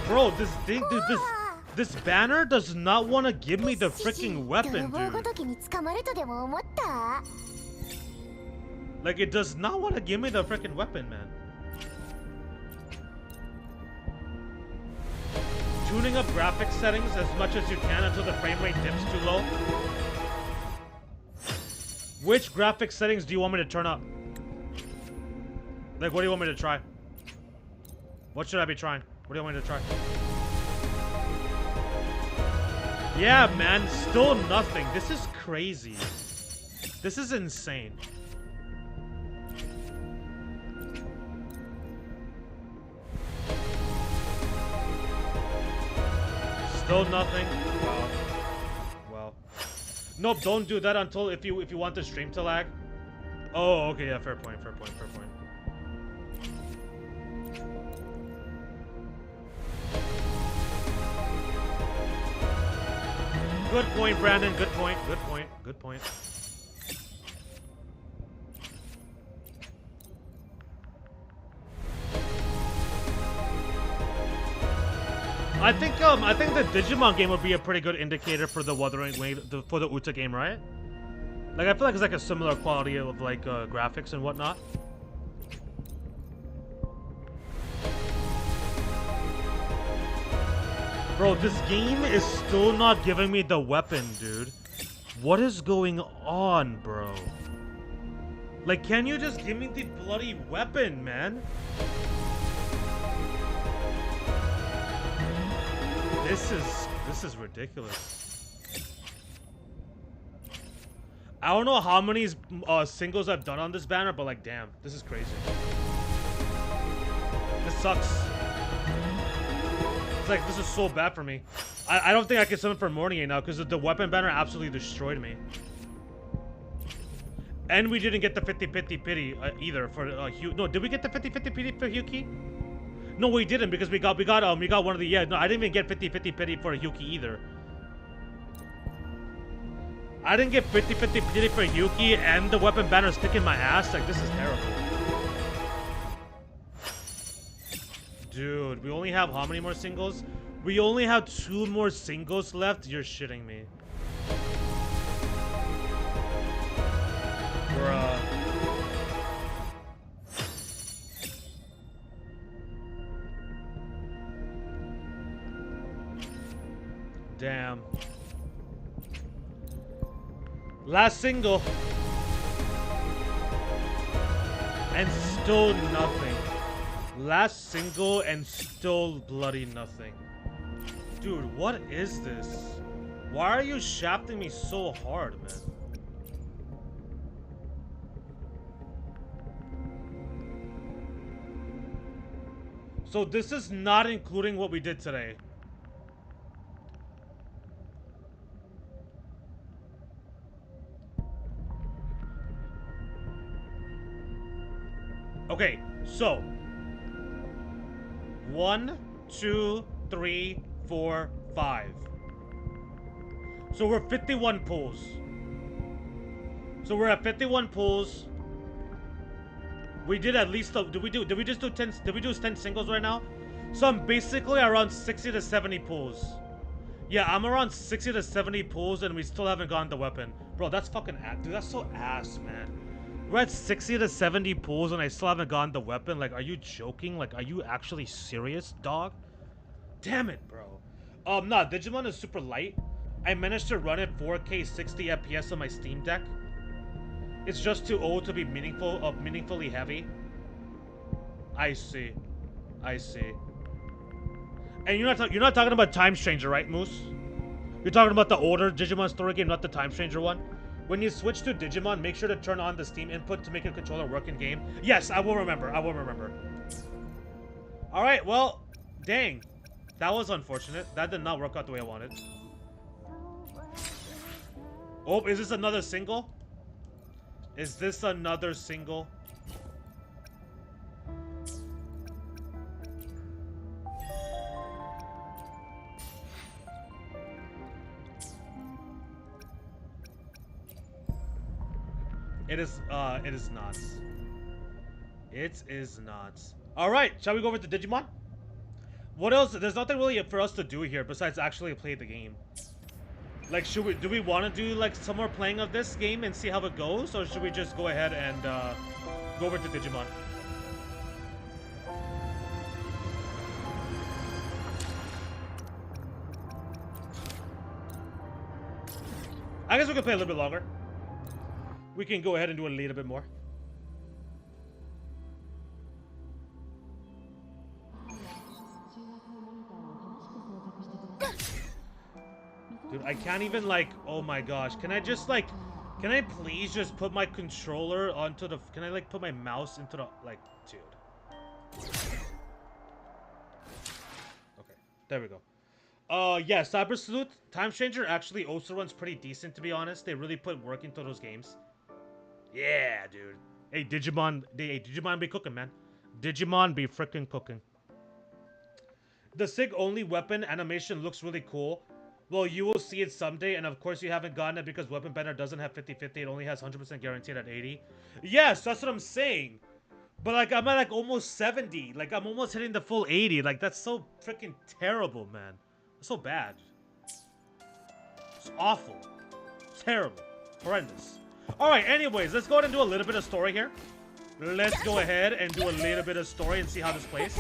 Bro, this thing, dude, this banner does not want to give me the freaking weapon, dude. Like, it does not want to give me the freaking weapon, man. Tuning up graphics settings as much as you can until the frame rate dips too low. Which graphics settings do you want me to turn up? Like, what do you want me to try? What should I be trying? What do you want me to try? Yeah, man, still nothing. This is crazy. This is insane. Still nothing. Wow. Wow. Nope, don't do that until if you want the stream to lag. Oh, okay, yeah, fair point, fair point, fair point. Good point, Brandon. Good point. Good point. Good point. I think the Digimon game would be a pretty good indicator for the Wuthering Way for the Uta game, right? Like, I feel like it's like a similar quality of like graphics and whatnot. Bro, this game is still not giving me the weapon, dude. What is going on, bro? Like, can you just give me the bloody weapon, man? This is ridiculous. I don't know how many singles I've done on this banner, but like, damn, this is crazy. This sucks. It's like, this is so bad for me. I don't think I can summon for Morning now because the weapon banner absolutely destroyed me. And we didn't get the 50-50 pity either for Hugh. No, did we get the 50-50 pity for Hyuki? No, we didn't because we got one of the no, I didn't even get 50-50 pity for Hyuki either. I didn't get 50-50 pity for Hyuki and the weapon banner sticking my ass. Like, this is terrible. Dude, we only have how many more singles? We only have 2 more singles left? You're shitting me. Bruh. Damn. Last single. And still nothing. Last single and still bloody nothing. Dude, what is this? Why are you shafting me so hard, man? So this is not including what we did today. Okay, so 1, 2, 3, 4, 5. So we're 51 pulls. So we're at 51 pulls. We did at least did we just do 10 singles right now? So I'm basically around 60 to 70 pulls. Yeah, I'm around 60 to 70 pulls and we still haven't gotten the weapon. Bro, that's fucking ass. Dude, that's so ass, man. We're at 60 to 70 pulls and I still haven't gotten the weapon. Like, are you joking? Like, are you actually serious, dog? Damn it, bro. Nah, Digimon is super light. I managed to run it 4K 60 FPS on my Steam Deck. It's just too old to be meaningfully heavy. I see. I see. And you're not talking about Time Stranger, right, Moose? You're talking about the older Digimon story game, not the Time Stranger one? When you switch to Digimon, make sure to turn on the Steam input to make your controller work in game. Yes, I will remember. I will remember. Alright, well, dang. That was unfortunate. That did not work out the way I wanted. Oh, is this another single? Is this another single? It is not. It is not. Alright, shall we go over to Digimon? What else? There's nothing really for us to do here besides actually play the game. Like, do we want to do like some more playing of this game and see how it goes? Or should we just go ahead and go over to Digimon? I guess we can play a little bit longer. We can go ahead and do a little bit more. Dude, I can't even like, oh my gosh. Can I just like, can I please just put my controller onto the, can I like put my mouse into the, like, dude. Okay, there we go. Yeah, Cyber Sleuth, Time Stranger actually also runs pretty decent, to be honest. They really put work into those games. Yeah, dude. Hey, Digimon be cooking, man. Digimon be freaking cooking. The SIG only weapon animation looks really cool. Well, you will see it someday, and of course you haven't gotten it because Weapon Bender doesn't have 50-50. It only has 100% guaranteed at 80. Yes, that's what I'm saying. But like, I'm at like almost 70. Like, I'm almost hitting the full 80. Like, that's so freaking terrible, man. It's so bad. It's awful. Terrible. Horrendous. Alright, anyways, let's go ahead and do a little bit of story here. Let's go ahead and do a little bit of story and see how this plays.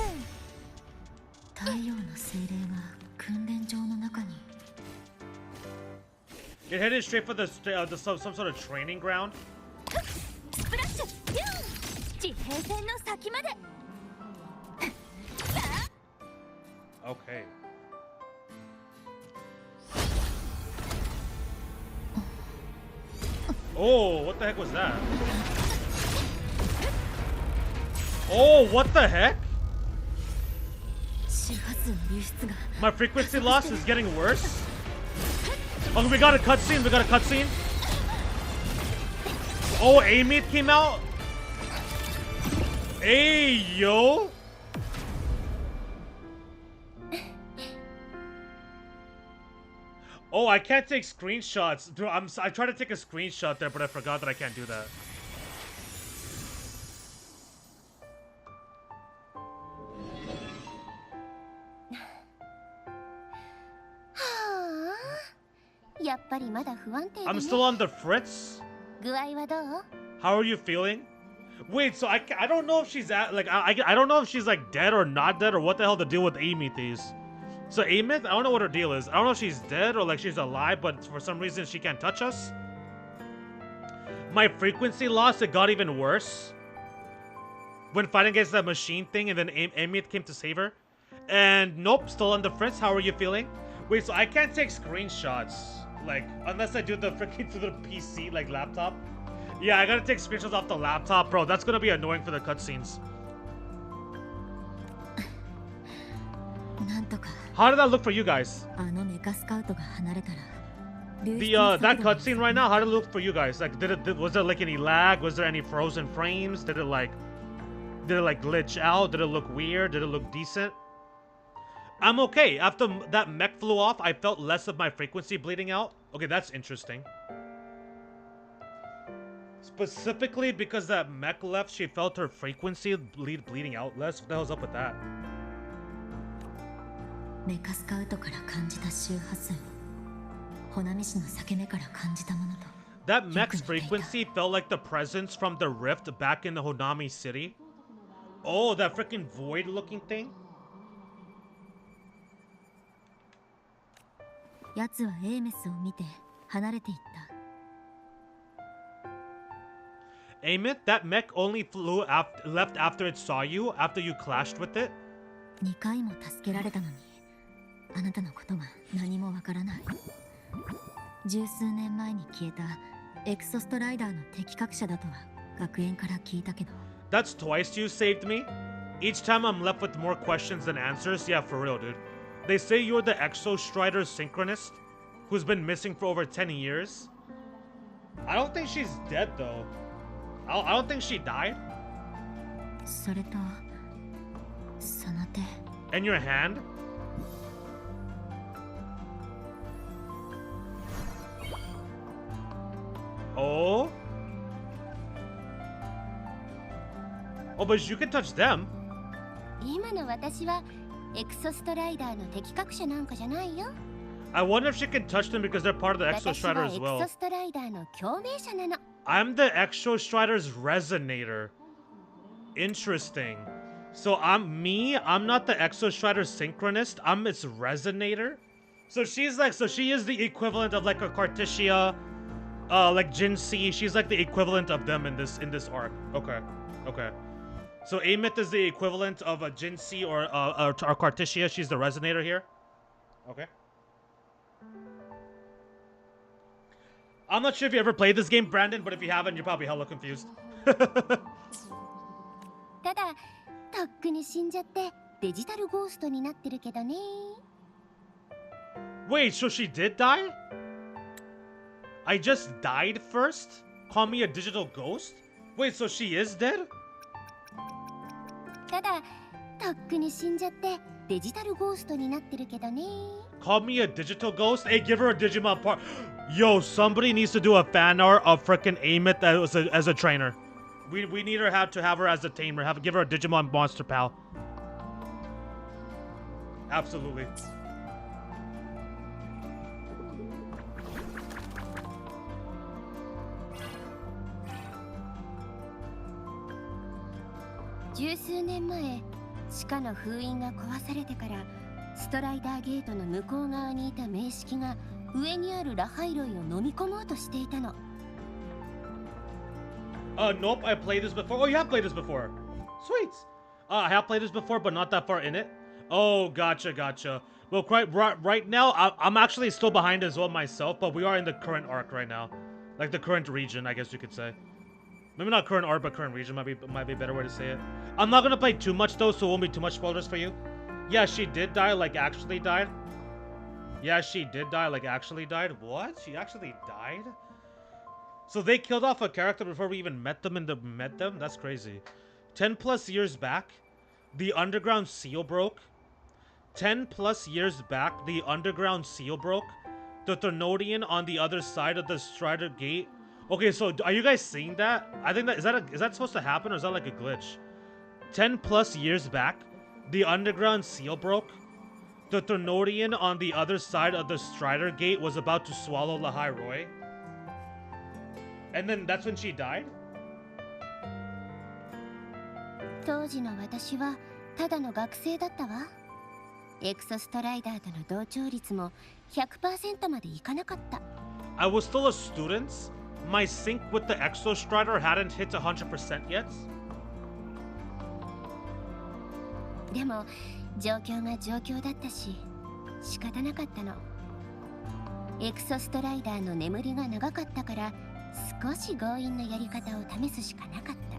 You're headed straight for the some sort of training ground. Okay. Oh, what the heck was that? Oh, what the heck? My frequency loss is getting worse. Oh, we got a cutscene. We got a cutscene. Oh, A-Meat came out. Hey, yo. Oh, I can't take screenshots. Dude, I tried to take a screenshot there, but I forgot that I can't do that. I'm still on the fritz. How are you feeling? Wait, so I don't know if she's at like I don't know if she's like dead or not dead or what the hell the deal with Amy is. So Amy, I don't know what her deal is. I don't know if she's dead or like she's alive, but for some reason she can't touch us. My frequency loss, it got even worse when fighting against that machine thing, and then Amy came to save her. And nope, still on the fritz. How are you feeling? Wait, so I can't take screenshots, like, unless I do the freaking to the PC, like, laptop. Yeah, I gotta take screenshots off the laptop, bro. That's gonna be annoying for the cutscenes. How did that look for you guys? That cutscene right now, how did it look for you guys? Like, was there like any lag? Was there any frozen frames? Did it like glitch out? Did it look weird? Did it look decent? I'm okay. After that mech flew off, I felt less of my frequency bleeding out. Okay, that's interesting. Specifically because that mech left, she felt her frequency bleeding out less. What the hell's up with that? That mech's frequency felt like the presence from the rift back in the Honami city. Oh, that freaking void looking thing? Amit, that mech only left after it saw you, after you clashed with it? That's twice you saved me? Each time I'm left with more questions than answers? Yeah, for real, dude. They say you're the Exo Strider synchronist who's been missing for over 10 years. I don't think she's dead though. I don't think she died. And your hand? Oh? Oh, but you can touch them. 今の私はエクソストライダーの適格者なんかじゃないよ。I wonder if she can touch them because they're part of the Exo Strider as well. エクソストライダーの共鳴者なの。I'm the Exo Strider's resonator. Interesting. So I'm not the Exo Strider synchronist. I'm its resonator. So she is the equivalent of like a Carticia, like Jinxie. She's like the equivalent of them in this arc. Okay. Okay. So Amith is the equivalent of a Jinxie or Carticia. She's the resonator here. Okay. I'm not sure if you ever played this game, Brandon, but if you haven't, you're probably hella confused. ただ、とっくに死んじゃってデジタルゴーストになってるけどね。Wait, so she did die? I just died first? Call me a digital ghost? Wait, so she is dead? ただ、とっくに死んじゃってデジタルゴーストになってるけどね。Call me a digital ghost? Hey, give her a Digimon part. Yo, somebody needs to do a fan art of frickin' Amith as a trainer. We need her to have her as a tamer. Give her a Digimon monster pal. Absolutely. $10数年前、地下の封印が壊されてから、ストライダーゲートの向こう側にいた名式が上にあるラハイロイを飲み込もうとしていたの。Nope, I played this before. Oh, you have played this before. Sweet. I have played this before, but not that far in it. Oh, gotcha. Well, right now, I'm actually still behind as well myself, but we are in the current arc right now. Like the current region, I guess you could say. Maybe not current arc, but current region might be a better way to say it. I'm not gonna play too much though, so it won't be too much spoilers for you. Yeah, she did die, like actually died. Yeah, she did die, like actually died. What? She actually died? So they killed off a character before we even met them That's crazy. 10 plus years back, the underground seal broke. 10 plus years back, the underground seal broke. The Thermodian on the other side of the Strider gate. Okay, so are you guys seeing that? I think that is that supposed to happen, or is that like a glitch? 10 plus years back, the underground seal broke. The Thermodian on the other side of the Strider gate was about to swallow Lahai Roy. And then that's when she died? 当時の私はただの学生だったわ。エクソストライダーとの同調率も 100% までいかなかった。I was still a student. My sync with the Exo Strider hadn't hit 100% yet. でも状況が状況だったし仕方なかったの。エクソストライダーの眠りが長かったから少し強引なやり方を試すしかなかった。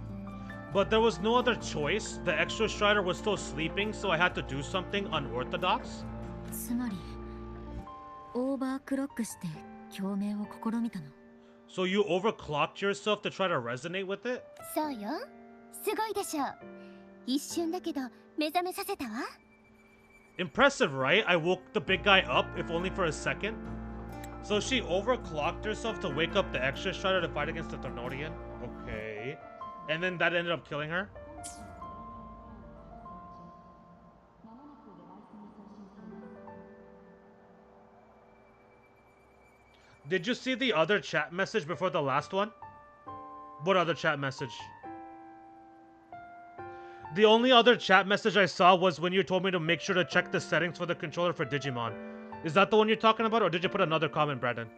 But there was no other choice. The Exo Strider was still sleeping, so I had to do something unorthodox. つまりオーバークロックして共鳴を試みたの。So you overclocked yourself to try to resonate with it? そうよ。すごいでしょ。一瞬だけど目覚めさせたわ。Impressive, right? I woke the big guy up, if only for a second. So she overclocked herself to wake up the Exo Strider to fight against the Thermodian? Okay. And then that ended up killing her? Did you see the other chat message before the last one? What other chat message? The only other chat message I saw was when you told me to make sure to check the settings for the controller for Digimon. Is that the one you're talking about, or did you put another comment, Brandon?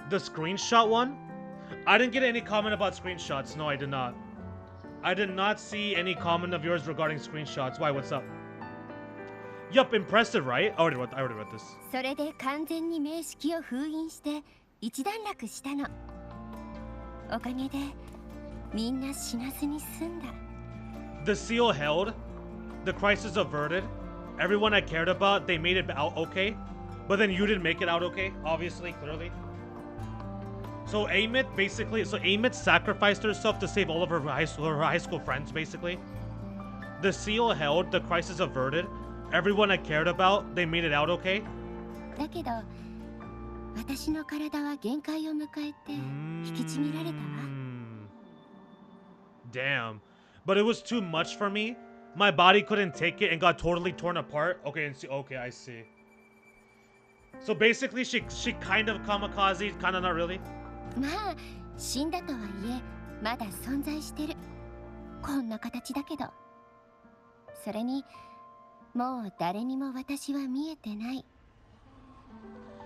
The screenshot one? I didn't get any comment about screenshots. No, I did not. I did not see any comment of yours regarding screenshots. Why, what's up? Yup, impressive, right? I already read this. それで完全に名式を封印して一段落したの。おかげでみんな死なずに済んだ。The seal held. The crisis averted. Everyone I cared about, they made it out okay. But then you didn't make it out okay, obviously, clearly. So Amit sacrificed herself to save all of her high school friends, basically. The seal held. The crisis averted. Everyone I cared about, they made it out okay. だけど私の体は限界を迎えて引きちぎられたわ。Damn. But it was too much for me. My body couldn't take it and got totally torn apart. Okay, okay, I see. So basically, she kind of kamikaze, kind of not really. まあ死んだとはいえまだ存在してる。こんな形だけど。それにもう誰にも私は見えてない。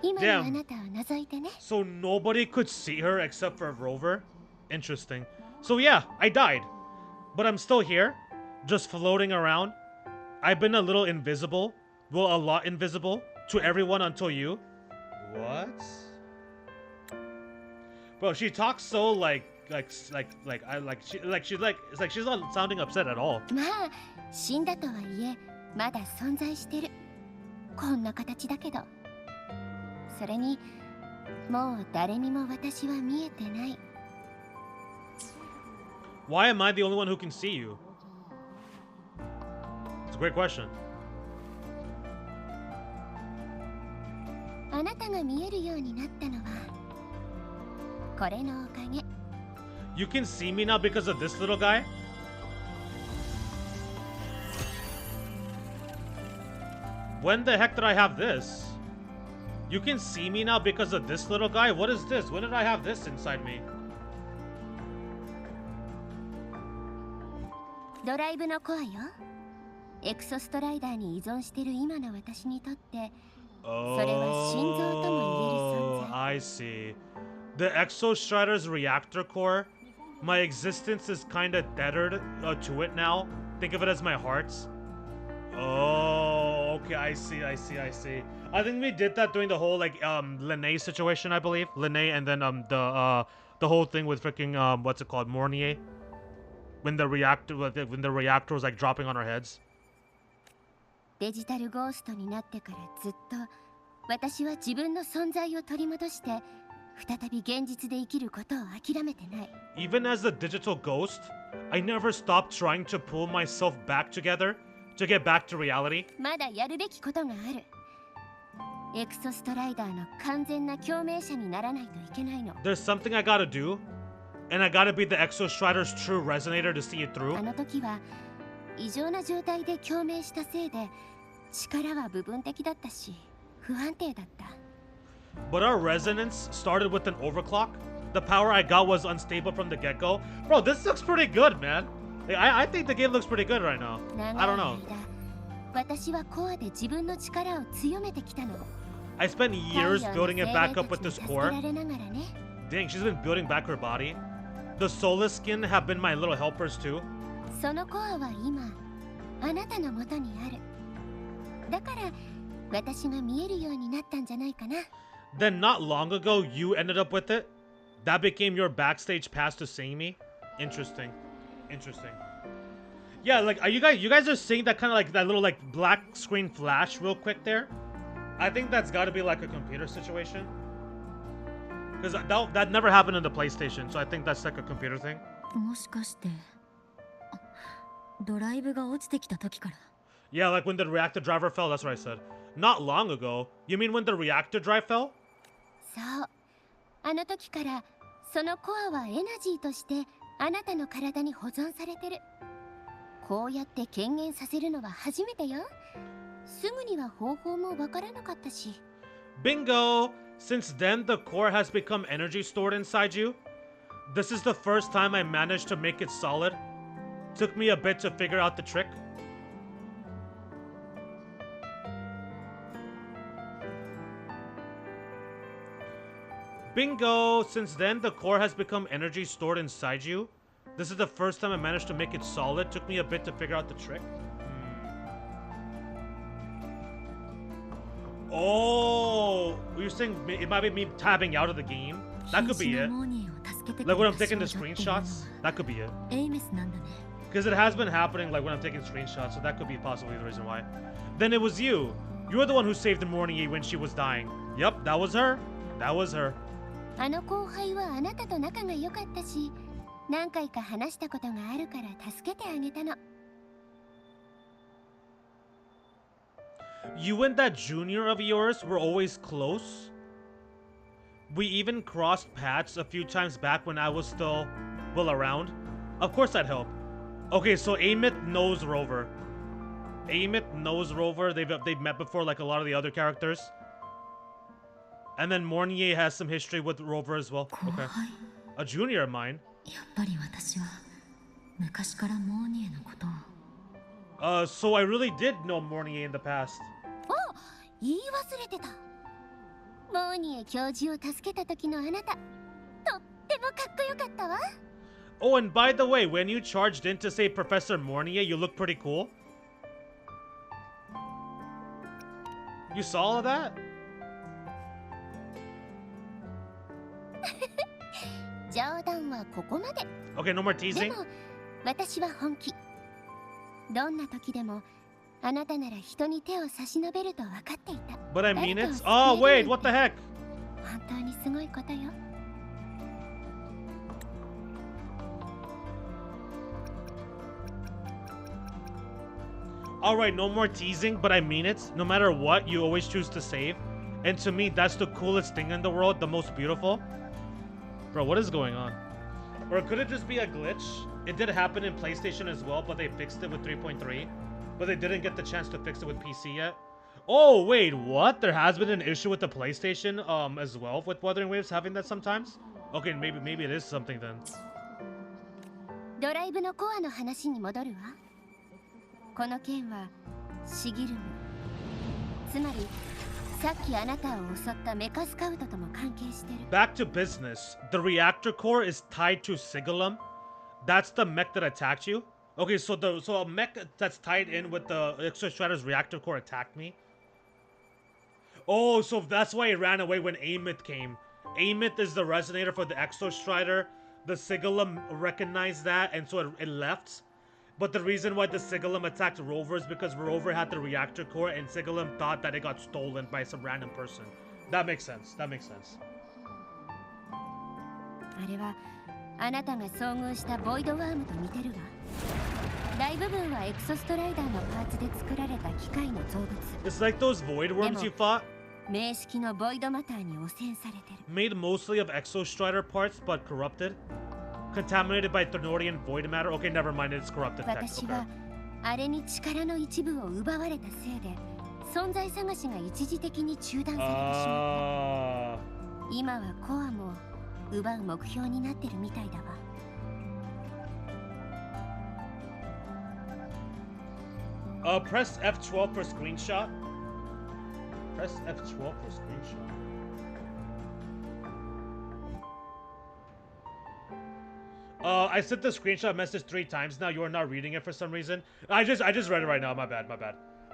今のあなたを除いてね。So nobody could see her except for Rover? Interesting. So yeah, I died. But I'm still here, just floating around. I've been a little invisible. Well, a lot invisible to everyone until you. What? Bro, she talks so she's not sounding upset at all. まあ死んだとはいえまだ存在してる。こんな形だけど。それにもう誰にも私は見えてない。Why am I the only one who can see you? It's a great question. あなたが見えるようになったのはこれのおかげ。You can see me now because of this little guy? When the heck did I have this? You can see me now because of this little guy? What is this? When did I have this inside me? ドライブのコアよ。エクソストライダーに依存してる今の私にとってそれは心臓とも言える存在。I see. The Exostrider's reactor core. My existence is kind of tethered to it now. Think of it as my heart's. Oh, okay. I see. I think we did that during the whole Lene situation, I believe. Lene and then the whole thing with freaking what's it called, Mornier. When the reactor was like dropping on our heads. デジタルゴーストになってからずっと私は自分の存在を取り戻して再び現実で生きることを諦めてない。Even as a digital ghost, I never stopped trying to pull myself back together to get back to reality. まだやるべきことがある。エクソストライダーの完全な共鳴者にならないといけないの。There's something I gotta do, and I gotta be the Exostrider's true resonator to see it through. あの時は異常な状態で共鳴したせいで力は部分的だったし不安定だった。But our resonance started with an overclock. The power I got was unstable from the get-go. Bro, this looks pretty good, man. I think the game looks pretty good right now. I don't know. 私はコアで自分の力を強めてきたの。I spent years building it back up with this core. Dang, she's been building back her body. The soulless skin have been my little helpers too. そのコアは今あなたの元にある。だから私が見えるようになったんじゃないかな。Then not long ago, you ended up with it. That became your backstage pass to seeing me. Interesting. Yeah, like you guys are seeing that kind of like that little like black screen flash real quick there. I think that's got to be like a computer situation. Because that never happened in the PlayStation, so I think that's like a computer thing. もしかしてドライブが落ちてきた時から。Yeah, like when the reactor driver fell, that's what I said. Not long ago. You mean when the reactor drive fell? そう。あの時からそのコアはエナジーとしてあなたの体に保存されてる。こうやって権限させるのは初めてよ。すぐには方法もわからなかったし。Bingo! Since then, the core has become energy stored inside you. This is the first time I managed to make it solid. Took me a bit to figure out the trick. Bingo! Since then, the core has become energy stored inside you. This is the first time I managed to make it solid. Took me a bit to figure out the trick. Oh, you're saying it might be me tabbing out of the game? That could be it. Like when I'm taking the screenshots? That could be it. Because it has been happening like when I'm taking screenshots, so that could be possibly the reason why. Then it was you. You were the one who saved the Morning when she was dying. Yep, that was her. That was her. あの後輩はあなたと仲が良かったし、何回か話したことがあるから助けてあげたの。You and that junior of yours were always close. We even crossed paths a few times back when I was still, well, around. Of course I'd help. Okay, so Amit knows Rover. Amit knows Rover. They've met before, like a lot of the other characters. And then Mornier has some history with Rover as well. Okay. A junior of mine. So I really did know Mornier in the past. 言い忘れてた。モーニエ教授を助けた時のあなた、とってもかっこよかったわ。Oh, and by the way, when you charged in to say Professor Mornier, you look pretty cool. You saw all of that? 冗談はここまで。 Okay, no more teasing. でも、私は本気。どんな時でも、あなたなら人に手を差し伸べると分かっていた。But I mean it. Oh, wait, what the heck? 本当にすごいことよ。Alright, no more teasing, but I mean it. No matter what, you always choose to save. And to me, that's the coolest thing in the world, the most beautiful. Bro, what is going on? Or could it just be a glitch? It did happen in PlayStation as well, but they fixed it with 3.3. But they didn't get the chance to fix it with PC yet. Oh, wait, what? There has been an issue with the PlayStation as well, with Wuthering Waves having that sometimes? Okay, maybe it is something then. ドライブのコアの話に戻るわ。この件はシギルム、つまりさっきあなたを襲ったメカスカウトとも関係してる。Back to business. The reactor core is tied to Sigilum. That's the mech that attacked you. Okay, so a mech that's tied in with the Exostrator's reactor core attacked me. Oh, so that's why it ran away when Amit came. Amit is the resonator for the Exostrator. The Sigilum recognized that, and so it left. But the reason why the Sigilum attacked Rover is because Rover had the reactor core, and Sigilum thought that it got stolen by some random person. That makes sense. That makes sense. あれはあなたが遭遇したボイドワームと似てるわ。大部分はエクソストライダーのパーツで作られた機械の造物。It's like those void worms you fought. 名式のボイドマターに汚染されてる。Made mostly of Exostrider parts, but corrupted. Contaminated by Thenorian void matter. Okay, never mind. It's corrupted tech. 私はあれに力の一部を奪われたせいで、存在探しが一時的に中断されてしまった。今はコアも奪う目標になってるみたいだわ。Press F12 for screenshot. Press F12 for screenshot. I sent the screenshot message 3 times now. You are not reading it for some reason. I just read it right now. My bad.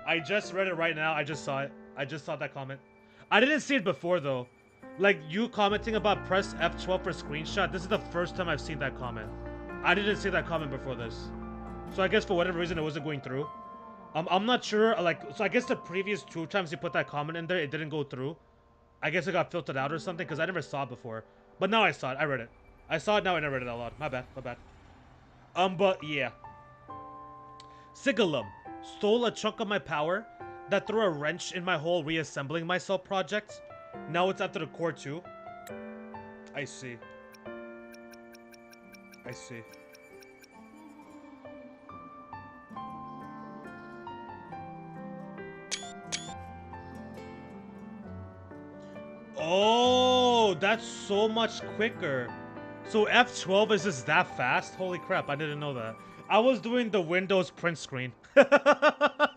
I just read it right now. I just saw it. I just saw that comment. I didn't see it before though. Like you commenting about press F12 for screenshot. This is the first time I've seen that comment. I didn't see that comment before this. So I guess for whatever reason it wasn't going through. I'm not sure, like, so I guess the previous 2 times you put that comment in there, it didn't go through. I guess it got filtered out or something, because I never saw it before. But now I saw it, I read it. I saw it now and I read it out loud. My bad. But yeah. Sigilum stole a chunk of my power that threw a wrench in my whole reassembling myself project. Now it's after the core too. I see. Oh, that's so much quicker. So F12 is just that fast? Holy crap, I didn't know that. I was doing the Windows print screen. I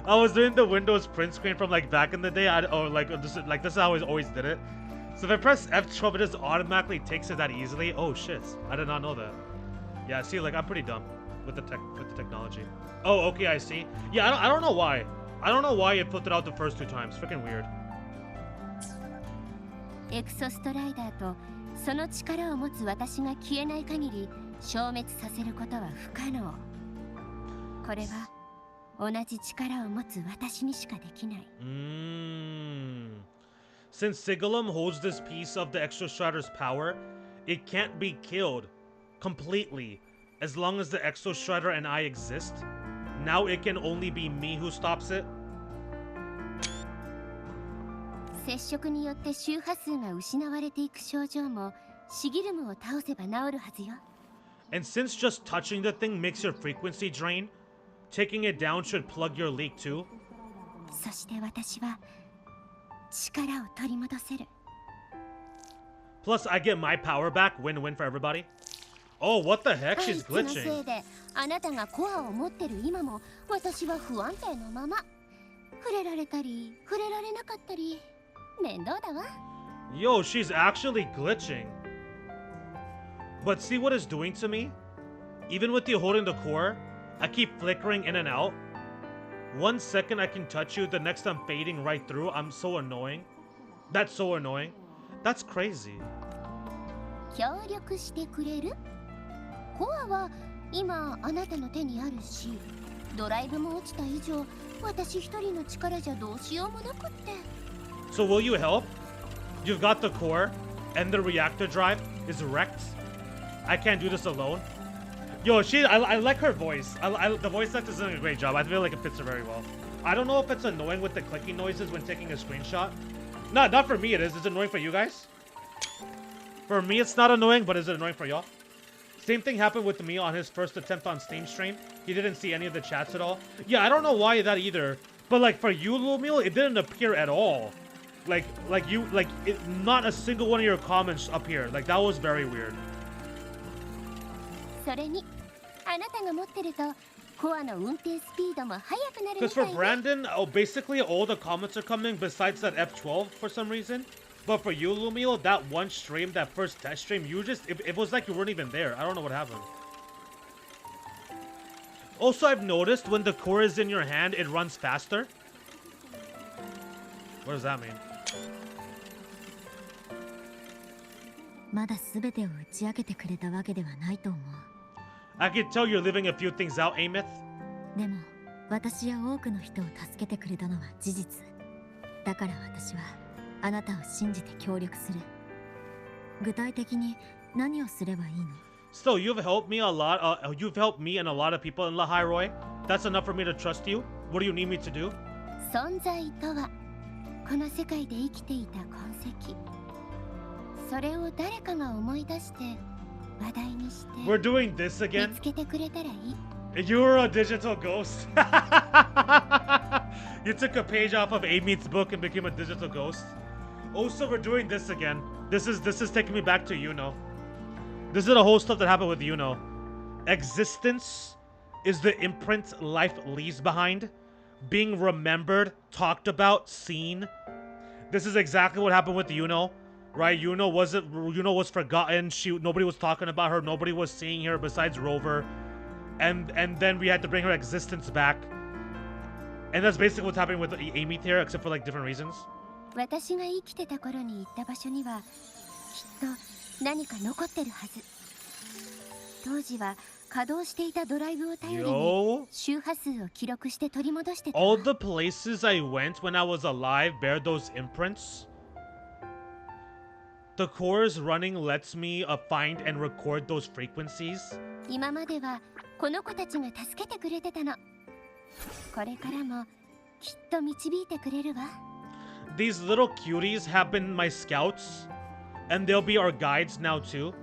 was doing the Windows print screen from like back in the day. This is how I always did it. So if I press F12, it just automatically takes it that easily. Oh shit, I did not know that. Yeah, see, like I'm pretty dumb with the technology. Oh, okay, I see. Yeah, I don't know why. I don't know why it put it out the first 2 times. Freaking weird. エクソストライダーとその力を持つ私が消えない限り消滅させることは不可能。これは同じ力を持つ私にしかできない。Since Sigilum holds this piece of the Extra Strider's power, it can't be killed completely as long as the Exo Strider and I exist. Now it can only be me who stops it. 接触によって周波数が失われていく症状もシギルムを倒せば治るはずよ。And since just touching the thing makes your frequency drain, taking it down should plug your leak too. そして私は力を取り戻せる。Plus, I get my power back. Win-win for everybody. Oh, what the heck? あい She's つのせ glitching. いであなたがコアを持ってる今も私は不安定のまま。触れられたり触れられなかったり面倒だわ。 Yo, she's actually glitching. But see what it's doing to me? Even with you holding the core, I keep flickering in and out. 1 second I can touch you, the next I'm fading right through. I'm so annoying. That's so annoying. That's crazy. 協力してくれる？コアは今あなたの手にあるし、ドライブも落ちた以上、私一人の力じゃどうしようもなくって。 So will you help? You've got the core, and the reactor drive is wrecked. I can't do this alone. Yo, I like her voice. The voice actor is doing a great job. I feel like it fits her very well. I don't know if it's annoying with the clicking noises when taking a screenshot. Not for me it is. Is it annoying for you guys? For me it's not annoying, but is it annoying for y'all? Same thing happened with me on his first attempt on Steam stream. He didn't see any of the chats at all. Yeah, I don't know why that either. But like for you, Lumil, it didn't appear at all. Not a single one of your comments appeared. Like that was very weird. それにあなたが持ってるとコアの運転スピードも速くなるみ Because た for いね。 Brandon, basically all the comments are coming besides that F12 for some reason. But for you, Lumil, that one stream, that first test stream, it was like you weren't even there. I don't know what happened. Also, I've noticed when the core is in your hand, it runs faster. What does that mean? まだ全てを打ち明けてくれたわけではないと思う。 I can tell you're leaving a few things out, Amith. でも私や多くの人を助けてくれたのは事実。だから私はあなたを信じて協力する。具体的に何をすればいいの？ So you've helped me a lot. You've helped me and a lot of people in La Roy. That's enough for me to trust you. What do you need me to do? 存在とはこの世界で生きていた痕跡。それを誰かが思い出して話題にして We're doing this 見 again. つけてくれたらいい。 You're a digital ghost. You took a page off of Amy's book and became a digital ghost. Also, we're doing this again. This is taking me back to Yuno. This is the whole stuff that happened with Yuno. Existence is the imprint life leaves behind. Being remembered, talked about, seen. This is exactly what happened with Yuno. Right? Yuno was forgotten. Nobody was talking about her. Nobody was seeing her besides Rover. And then we had to bring her existence back. And that's basically what's happening with Amy here, except for like different reasons. 私が生きてた頃に行った場所にはきっと何か残ってるはず。当時は稼働していたドライブを頼りに Yo, 周波数を記録して取り戻してたわ。 all the places I went when I was alive bear those imprints. The core's running lets me find and record those frequencies. 今まではこの子たちが助けてくれてたの。これからもきっと導いてくれるわ。 These little cuties have been my scouts, and they'll be our guides now too. .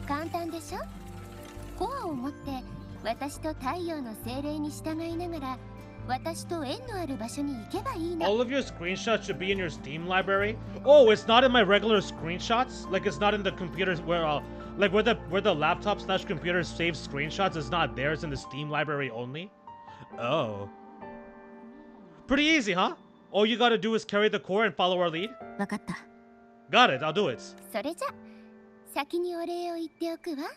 簡単でしょ？コアを持って私と太陽の精霊に従いながら私と縁のある場所に行けばいいの。 All of your screenshots should be in your Steam library. Oh, it's not in my regular screenshots? Like it's not in the computers where where the laptop / computer saves screenshots is not there, it's in the Steam library only? Oh. Pretty easy, huh? All you gotta do is carry the core and follow our lead? わかった。 Got it, I'll do it. それじゃ先にお礼を言っておくわ。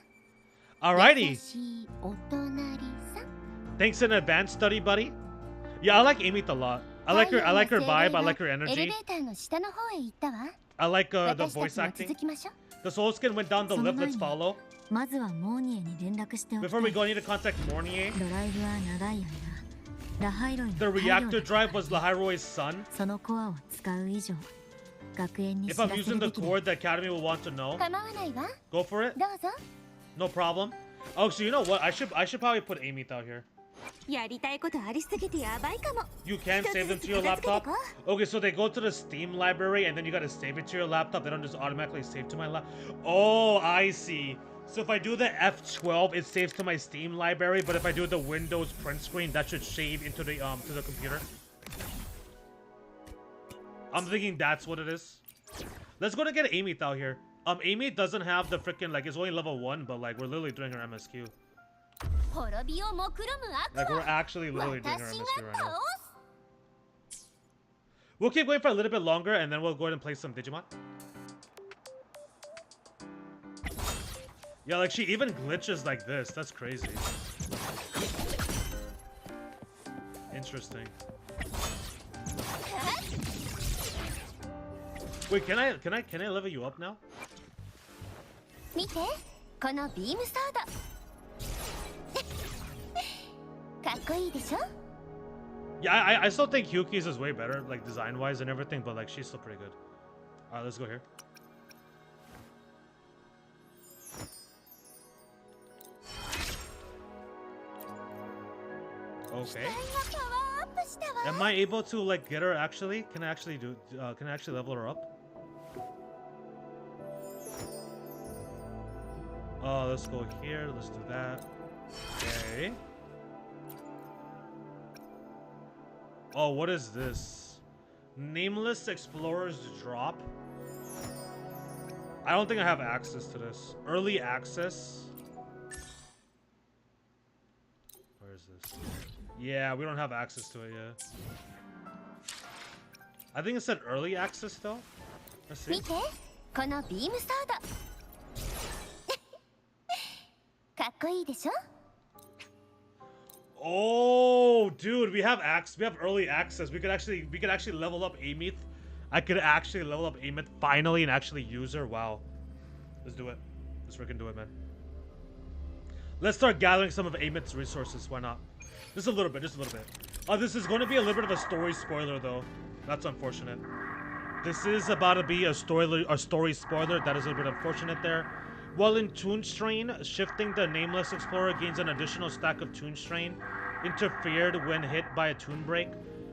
Alrighty. 優しいお隣さん。 Thanks in advance, study buddy. Yeah, I like Amy a lot. I like her vibe, I like her エレベ energy. ーターの下の方へ行ったわ。 I like the 私た voice ちも acting. 続きましょう。 The soul skin went down the その lift, 前 let's に follow. まずはモーニエに連絡しておきた Before we い。 go, I need to contact Mornier. ドライブは長い間ラハイロイの The 太陽 reactor だ drive was Lahiroy's son. そのコアを使う以上学園に知 If ら I'm せ using る the べきだ。 cord, the academy will want to know. 構わないわ。 Go for it. どうぞ。 No problem. Oh, so you know what? I should probably put Amy out here. やりたいことありすぎてやばいかも。 You can save them to your laptop. Okay, so they go to the Steam library and then you gotta save it to your laptop. They don't just automatically save to my lap. Oh, I see. So if I do the F12, it saves to my Steam library. But if I do the Windows print screen, that should save into the to the computer. I'm thinking that's what it is. Let's go to get Amy out here. Amy doesn't have the freaking like it's only level 1, but like we're literally doing her MSQ. 滅びを目論む悪 Like は we're actually literally doing her 私 MSQ が right 倒 now. す。 We'll keep going for a little bit longer and then we'll go ahead and play some Digimon. Yeah, like she even glitches like this. That's crazy. Interesting. Wait, can I level you up now? 見て、このビームソード。かっこいいでしょ。 Yeah, I still think Hyuki's is way better, like design-wise and everything, but like she's still pretty good. Alright, let's go here. Okay. パワーアップしたわ。 Am I able to like get her actually? Can I actually level her up? Oh, let's go here. Let's do that. Okay. Oh, what is this? Nameless Explorer's Drop? I don't think I have access to this. Early access? Where is this? Yeah, we don't have access to it yet. I think it said early access though. Let's see. 見て、このビームソード。かっこいいでしょ。 Oh, dude, we have early access. We could actually level up Amith. I could actually level up Amith finally and actually use her. Wow. Let's do it. Let's freaking do it, man. Let's start gathering some of Amith's resources. Why not? Just a little bit, just a little bit. Oh, this is going to be a little bit of a story spoiler though. That's unfortunate. This is about to be a story spoiler. That is a little bit unfortunate there. While in Toon Strain, shifting the Nameless Explorer gains an additional stack of Toon Strain, interfered when hit by a Toon Break.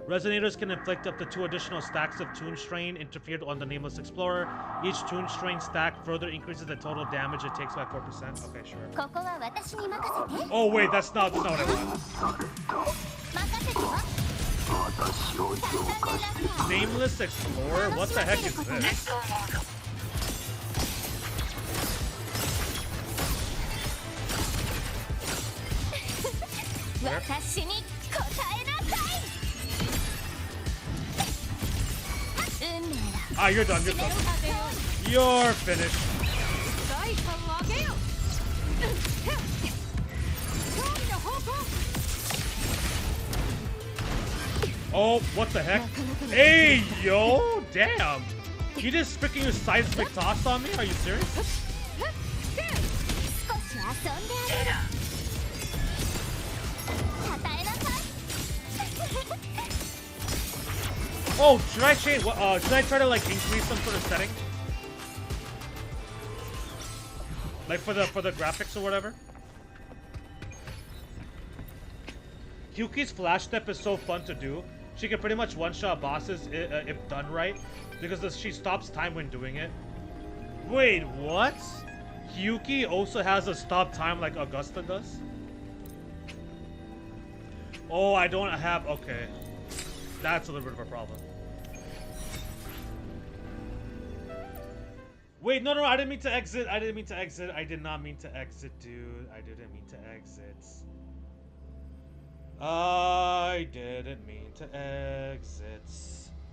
Resonators can inflict up to 2 additional stacks of Toon Strain interfered on the Nameless Explorer. Each Toon Strain stack further increases the total damage it takes by 4%. Okay, sure. ここは私に任せて。 Oh wait, that's not what I want. 任せてよ。 Nameless Explorer? What the heck is this? 私に答えなさい。運命だ。 Ah, you're done, you're done. You're finished. 第三を上げよ。勝利の方向。 Oh, what the heck? Hey, yo! Damn! You just freaking seismic toss on me? Are you serious? 少し遊んであげる。与えなさい。 Oh, should I change? Should I try to like increase some sort of setting? Like for the graphics or whatever? Hyuki's flash step is so fun to do. She can pretty much one-shot bosses if done right, because she stops time when doing it. Wait, what? Hyuki also has a stop time like Augusta does? Oh, I don't have... Okay. That's a little bit of a problem. Wait, no, I didn't mean to exit. I didn't mean to exit. I did not mean to exit, dude. I didn't mean to exit. I didn't mean to exit.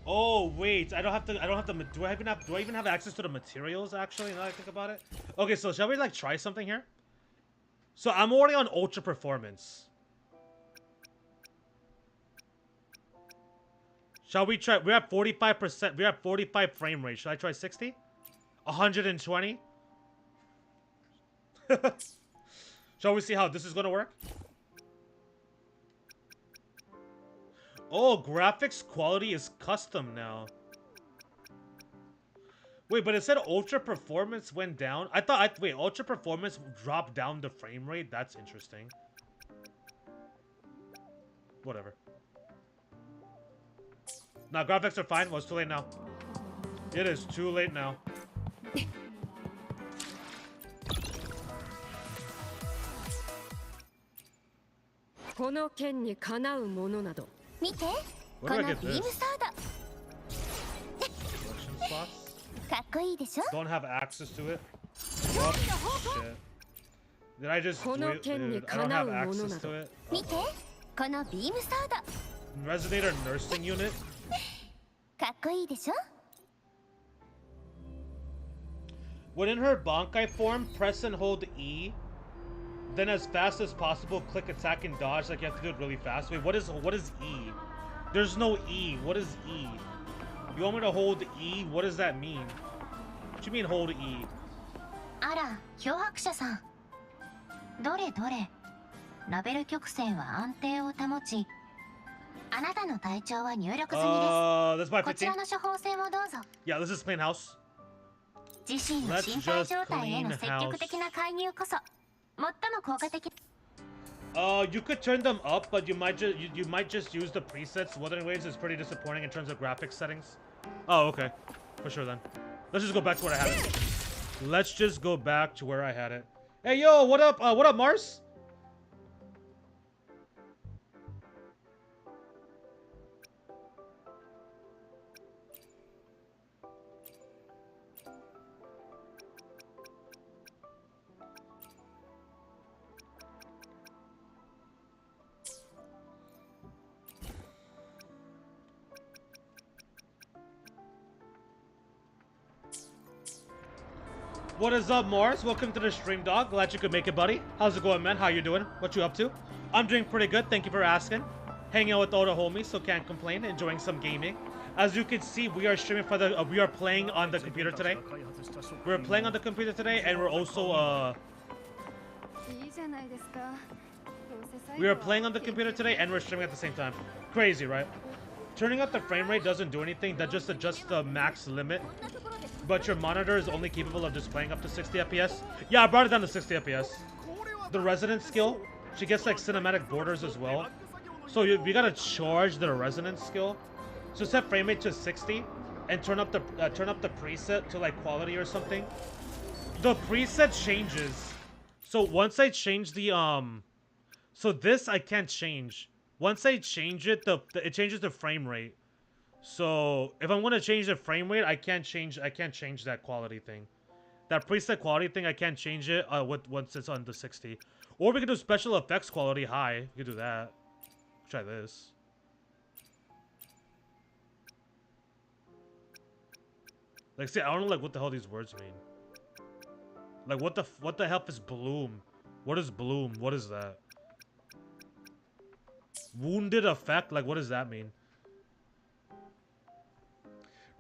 Oh wait, I don't have to. I don't have to. Do I even have? Do I even have access to the materials? Actually, now that I think about it. Okay, so shall we like try something here? So I'm already on ultra performance. Shall we try? We're at 45%. We're at 45 frame rate. Should I try 60? 120? Shall we see how this is gonna work? Oh, graphics quality is custom now. Wait, but it said ultra performance went down. Wait, ultra performance dropped down the frame rate. That's interesting. Whatever. Nah, graphics are fine. Well, it's too late now. It is too late now. この剣にかなうものなど見て、こ Where の do I ビ get ー this? ムソード Collection spots? かっこいいでしょ。 Don't have access to it. Oh, shit. Did I just do it? Dude, I don't have access to it. 見て、このビームソード Resonator nursing unit? かっこいいでしょ。 When in her Bankai form, press and hold E. Then as fast as possible, click attack and dodge. Like you have to do it really fast. Wait, what is E? There's no E. What is E? You want me to hold E? What does that mean? What you mean hold E? あら、漂白者さん。どれどれ。ラベル曲線は安定を保ち、あなたの体調は入力済みで This す。 by こち 15? らの処方箋をどうぞ。 Yeah, this is plain house. 自身の身体状態への積極的な介入こそ最も効果的。 You could turn them up, but you might just use the presets. Wuthering Waves is pretty disappointing in terms of graphics settings. Oh, okay. For sure then. Let's just go back to where I had it. Let's just go back to where I had it. Hey, yo, what up? What up, Mars? What is up, Morris? Welcome to the stream, dog. Glad you could make it, buddy. How's it going, man? How you doing? What you up to? I'm doing pretty good. Thank you for asking. Hanging out with all the homies, so can't complain. Enjoying some gaming. As you can see, we are streaming for the. We are playing on the computer today. We're playing on the computer today, and we're also we are playing on the computer today, and we're streaming at the same time. Crazy, right? Turning up the frame rate doesn't do anything. That just adjusts the max limit. But your monitor is only capable of displaying up to 60 FPS. Yeah, I brought it down to 60 FPS. The resonance skill, she gets like cinematic borders as well. So we gotta charge the resonance skill. So set frame rate to 60 and turn up the preset to like quality or something. The preset changes. So once I change the so this I can't change. Once I change it, it changes the frame rate. So if I want to change the frame rate, I can't change that quality thing. That preset quality thing, I can't change it once it's on the 60. Or we could do special effects quality high. We could do that. Try this. Like, see, I don't know like what the hell these words mean. Like what the hell is bloom? What is bloom? What is that? Wounded effect? Like what does that mean?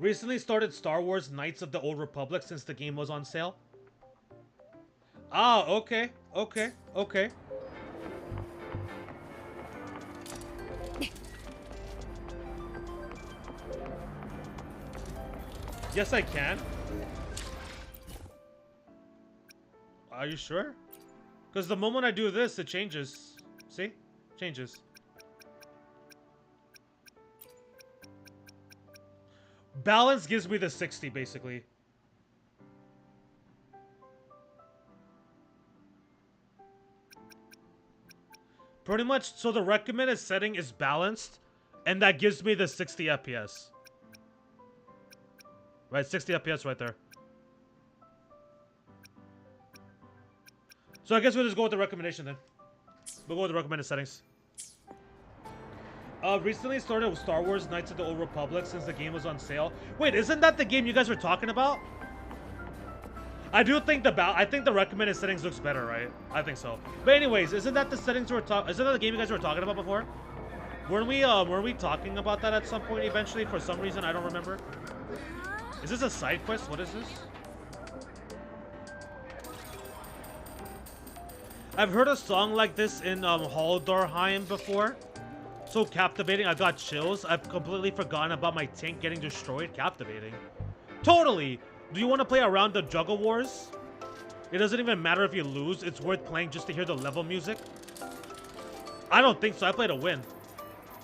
Recently started Star Wars Knights of the Old Republic since the game was on sale. Ah, okay. Okay. Okay. Yes, I can. Are you sure? Because the moment I do this, it changes. See? Changes. Balance gives me the 60, basically. Pretty much, so the recommended setting is balanced, and that gives me the 60 FPS. Right, 60 FPS right there. So I guess we'll just go with the recommendation then. We'll go with the recommended settings. Recently started Star Wars Knights of the Old Republic since the game was on sale. Wait, isn't that the game you guys were talking about? I do think I think the recommended settings looks better, right? I think so. But anyways, isn't that the settings isn't that the game you guys were talking about before? Weren't we talking about that at some point eventually for some reason I don't remember? Is this a side quest? What is this? I've heard a song like this in Haldorheim before. So captivating, I got chills. I've completely forgotten about my tank getting destroyed. Captivating. Totally! Do you want to play around the Juggle Wars? It doesn't even matter if you lose. It's worth playing just to hear the level music. I don't think so. I play to win.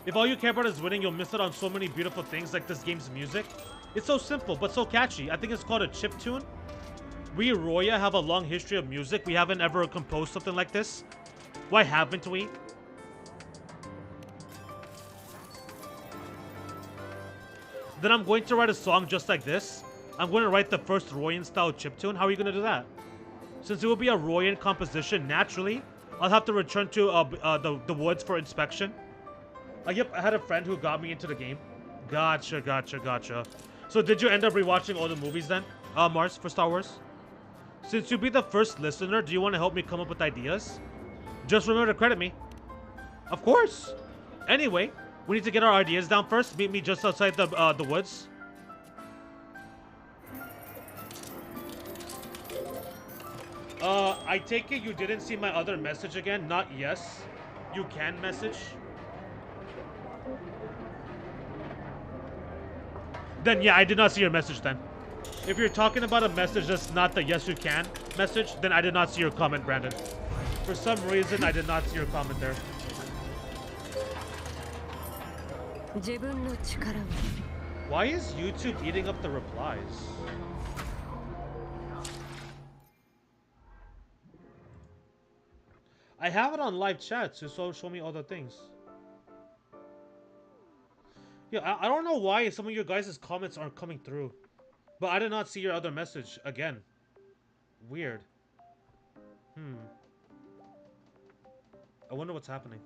If all you care about is winning, you'll miss out on so many beautiful things like this game's music. It's so simple, but so catchy. I think it's called a chiptune. We Roya have a long history of music. We haven't ever composed something like this. Why haven't we? Then I'm going to write a song just like this. I'm going to write the first Royan-style chiptune. How are you going to do that? Since it will be a Royan composition, naturally, I'll have to return to the woods for inspection. Yep, I had a friend who got me into the game. Gotcha. So did you end up rewatching all the movies then, Mars, for Star Wars? Since you'll be the first listener, do you want to help me come up with ideas? Just remember to credit me. Of course. Anyway, we need to get our ideas down first. Meet me just outside the woods. I take it you didn't see my other message again? Not yes. You can message. Then yeah, I did not see your message then. If you're talking about a message that's not the yes you can message, then I did not see your comment, Brandon. For some reason, I did not see your comment there. Why is YouTube eating up the replies? I have it on live chat, so show me all the things. Yeah, I don't know why some of your guys' comments aren't coming through. But I did not see your other message again. Weird. I wonder what's happening.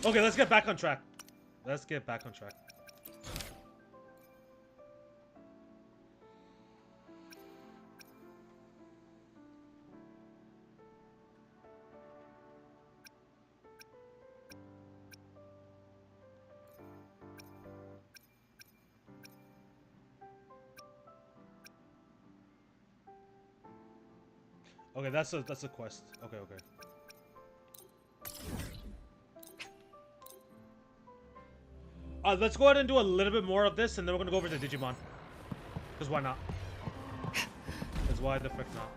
Okay, let's get back on track. Let's get back on track. Okay, that's a quest. Okay. Let's go ahead and do a little bit more of this, and then we're gonna go over to Digimon. Cause why not? Cause why the frick not?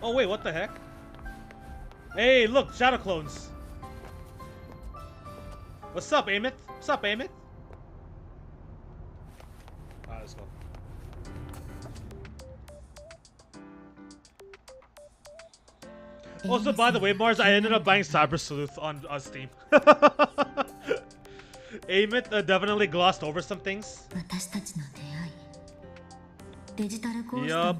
Oh wait, what the heck? Hey, look, Shadow Clones. What's up, Amith? What's up, Amith? Alright, let's go. Also, by the way, Mars, I ended up buying Cyber Sleuth on Steam. Amith definitely glossed over some things. Yup.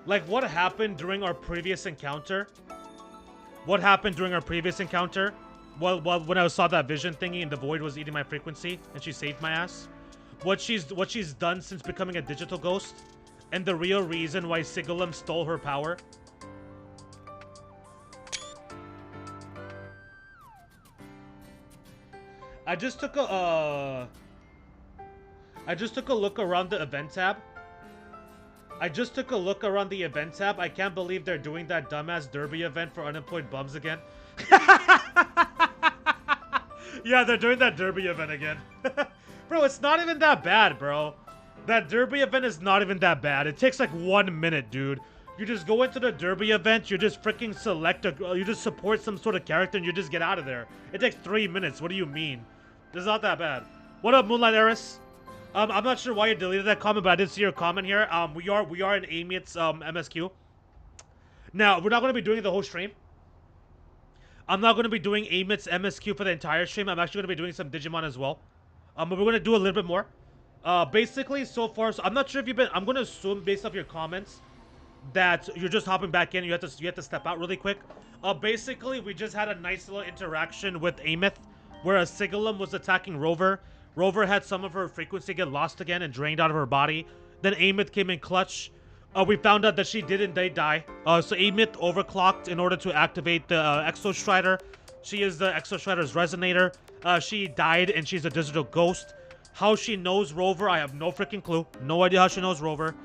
Like, what happened during our previous encounter? What happened during our previous encounter? Well, when I saw that vision thingy and the void was eating my frequency and she saved my ass. What she's done since becoming a digital ghost, and the real reason why Sigilum stole her power. I just took a look around the event tab. I can't believe they're doing that dumbass derby event for unemployed bums again. Yeah, they're doing that derby event again. Bro, it's not even that bad, bro. That derby event is not even that bad. It takes like 1 minute, dude. You just go into the derby event, you just freaking select you just support some sort of character and you just get out of there. It takes 3 minutes. What do you mean? It's not that bad. What up, Moonlight Eris? I'm not sure why you deleted that comment, but I did see your comment here. We are in Amy's MSQ. Now we're not going to be doing the whole stream. I'm not going to be doing Amit's MSQ for the entire stream. I'm actually going to be doing some Digimon as well. But we're going to do a little bit more. Basically, so far, so I'm not sure if you've been. I'm going to assume based off your comments that you're just hopping back in. You have to step out really quick. Basically, we just had a nice little interaction with Amith, where a Sigilum was attacking Rover. Rover had some of her frequency get lost again and drained out of her body. Then Amith came in clutch. We found out that she didn't die. So Amith overclocked in order to activate the Exostrider. She is the Exostrider's resonator. She died and she's a digital ghost. How she knows Rover, I have no freaking clue. No idea how she knows Rover.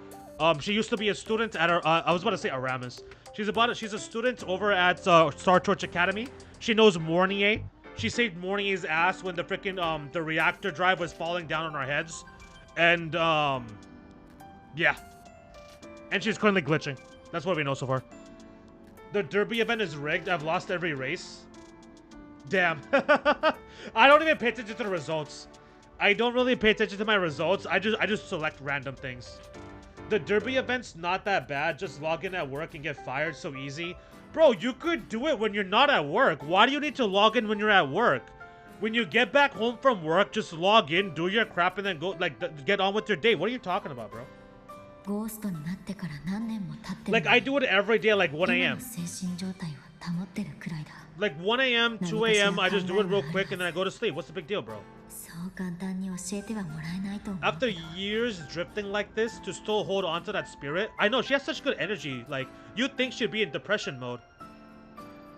She used to be a student at her, I was about to say Aramis. She's a student over at Star Torch Academy. She knows Mornier. She saved Mornier's ass when the freaking the reactor drive was falling down on our heads. And yeah. And she's currently glitching. That's what we know so far. The Derby event is rigged. I've lost every race. Damn. I don't even pay attention to the results. I don't really pay attention to my results. I just select random things. The Derby event's not that bad. Just log in at work and get fired so easy. Bro, you could do it when you're not at work. Why do you need to log in when you're at work? When you get back home from work, just log in, do your crap, and then go, like, get on with your day. What are you talking about, bro? Like, I do it every day, like 1 a.m. Like 1 a.m., 2 a.m., I just do it real quick and then I go to sleep. What's the big deal, bro? After years drifting like this, to still hold on to that spirit. I know, she has such good energy. Like, you'd think she'd be in depression mode.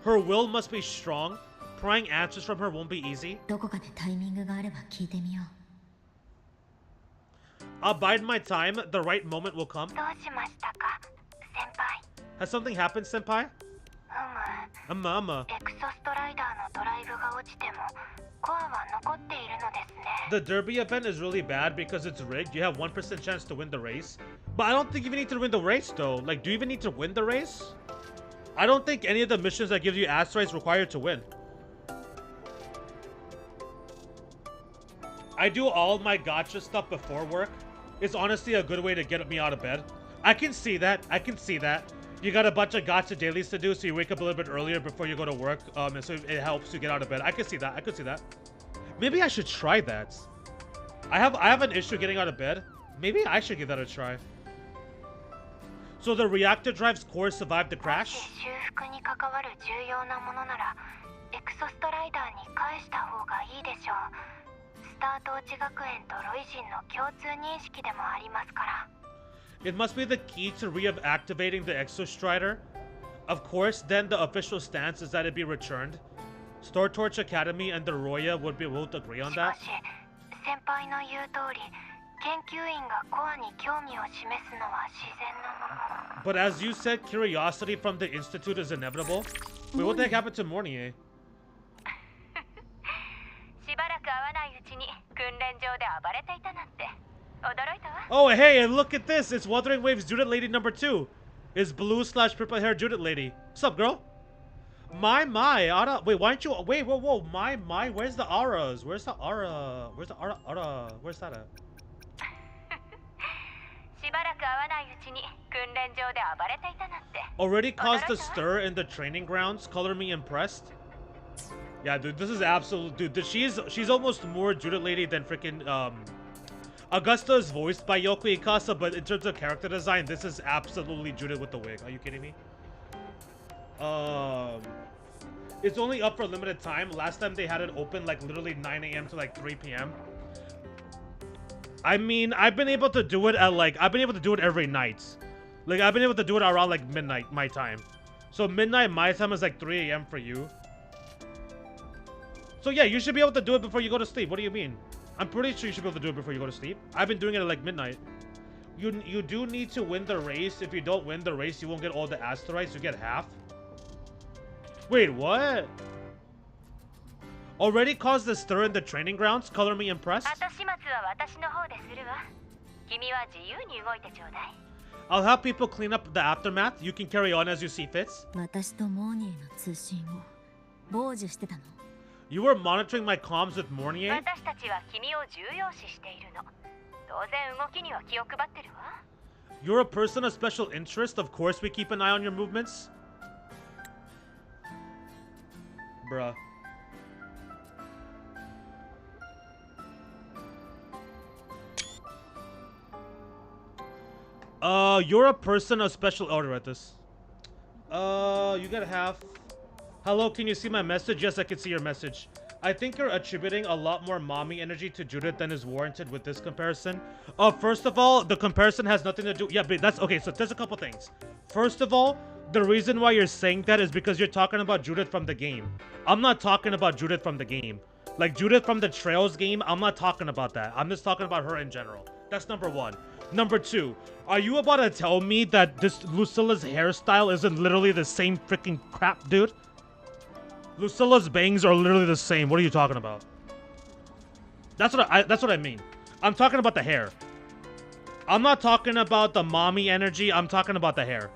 Her will must be strong. Prying answers from her won't be easy. I'll bide my time. The right moment will come. Has something happened, senpai? The Derby event is really bad because it's rigged. You have 1% chance to win the race. But I don't think you even need to win the race, though. Like, do you even need to win the race? I don't think any of the missions that gives you asteroids require to win. I do all my gacha stuff before work. It's honestly a good way to get me out of bed. I can see that. I can see that. You got a bunch of gacha dailies to do, so you wake up a little bit earlier before you go to work, and so it helps you get out of bed. I can see that. I could see that. Maybe I should try that. I have an issue getting out of bed. Maybe I should give that a try. So the reactor drive's core survived the crash? It must be the key to reactivating the Exostrider. Of course, then the official stance is that it be returned. Star Torch Academy and the Roya would agree on that. But as you said, curiosity from the Institute is inevitable. Wait, what the heck happened to Mornier? Oh, hey, and look at this. It's Wuthering Waves Judith Lady number 2. It's blue/purple hair Judith Lady. What's up, girl? My, Ara. Wait, why aren't you? Wait, whoa. My. Where's the auras? Where's the aura? Where's the aura? Where's that at? Already caused a stir in the training grounds. Color me impressed. Yeah, dude, this is absolute. Dude, she's almost more Judith Lady than freaking Augusta is voiced by Yoko Ikasa, but in terms of character design, this is absolutely Judith with the wig. Are you kidding me? It's only up for a limited time. Last time they had it open like literally 9 a.m. to like 3 p.m. I mean, I've been able to do it at like, I've been able to do it every night. Like, I've been able to do it around like midnight my time. So midnight my time is like 3 a.m. for you. So yeah, you should be able to do it before you go to sleep. What do you mean? I'm pretty sure you should be able to do it before you go to sleep. I've been doing it at like midnight. You do need to win the race. If you don't win the race, you won't get all the asteroids. You get half. Wait, what? Already caused a stir in the training grounds? Color me impressed? I'll help people clean up the aftermath. You can carry on as you see fits. You were monitoring my comms with Mornier? You're a person of special interest. Of course we keep an eye on your movements. Bruh. You're a person of special order at this. You gotta have. Hello, can you see my message? Yes, I can see your message. I think you're attributing a lot more mommy energy to Judith than is warranted with this comparison. First of all, the comparison has nothing to do. Yeah, but that's okay. So there's a couple things. First of all, the reason why you're saying that is because you're talking about Judith from the game. I'm not talking about Judith from the game. Like Judith from the Trails game, I'm not talking about that. I'm just talking about her in general. That's number one. Number two, are you about to tell me that this Lucilla's hairstyle isn't literally the same freaking crap, dude? Lucilla's bangs are literally the same. What are you talking about? That's what I mean. I'm talking about the hair. I'm not talking about the mommy energy. I'm talking about the hair.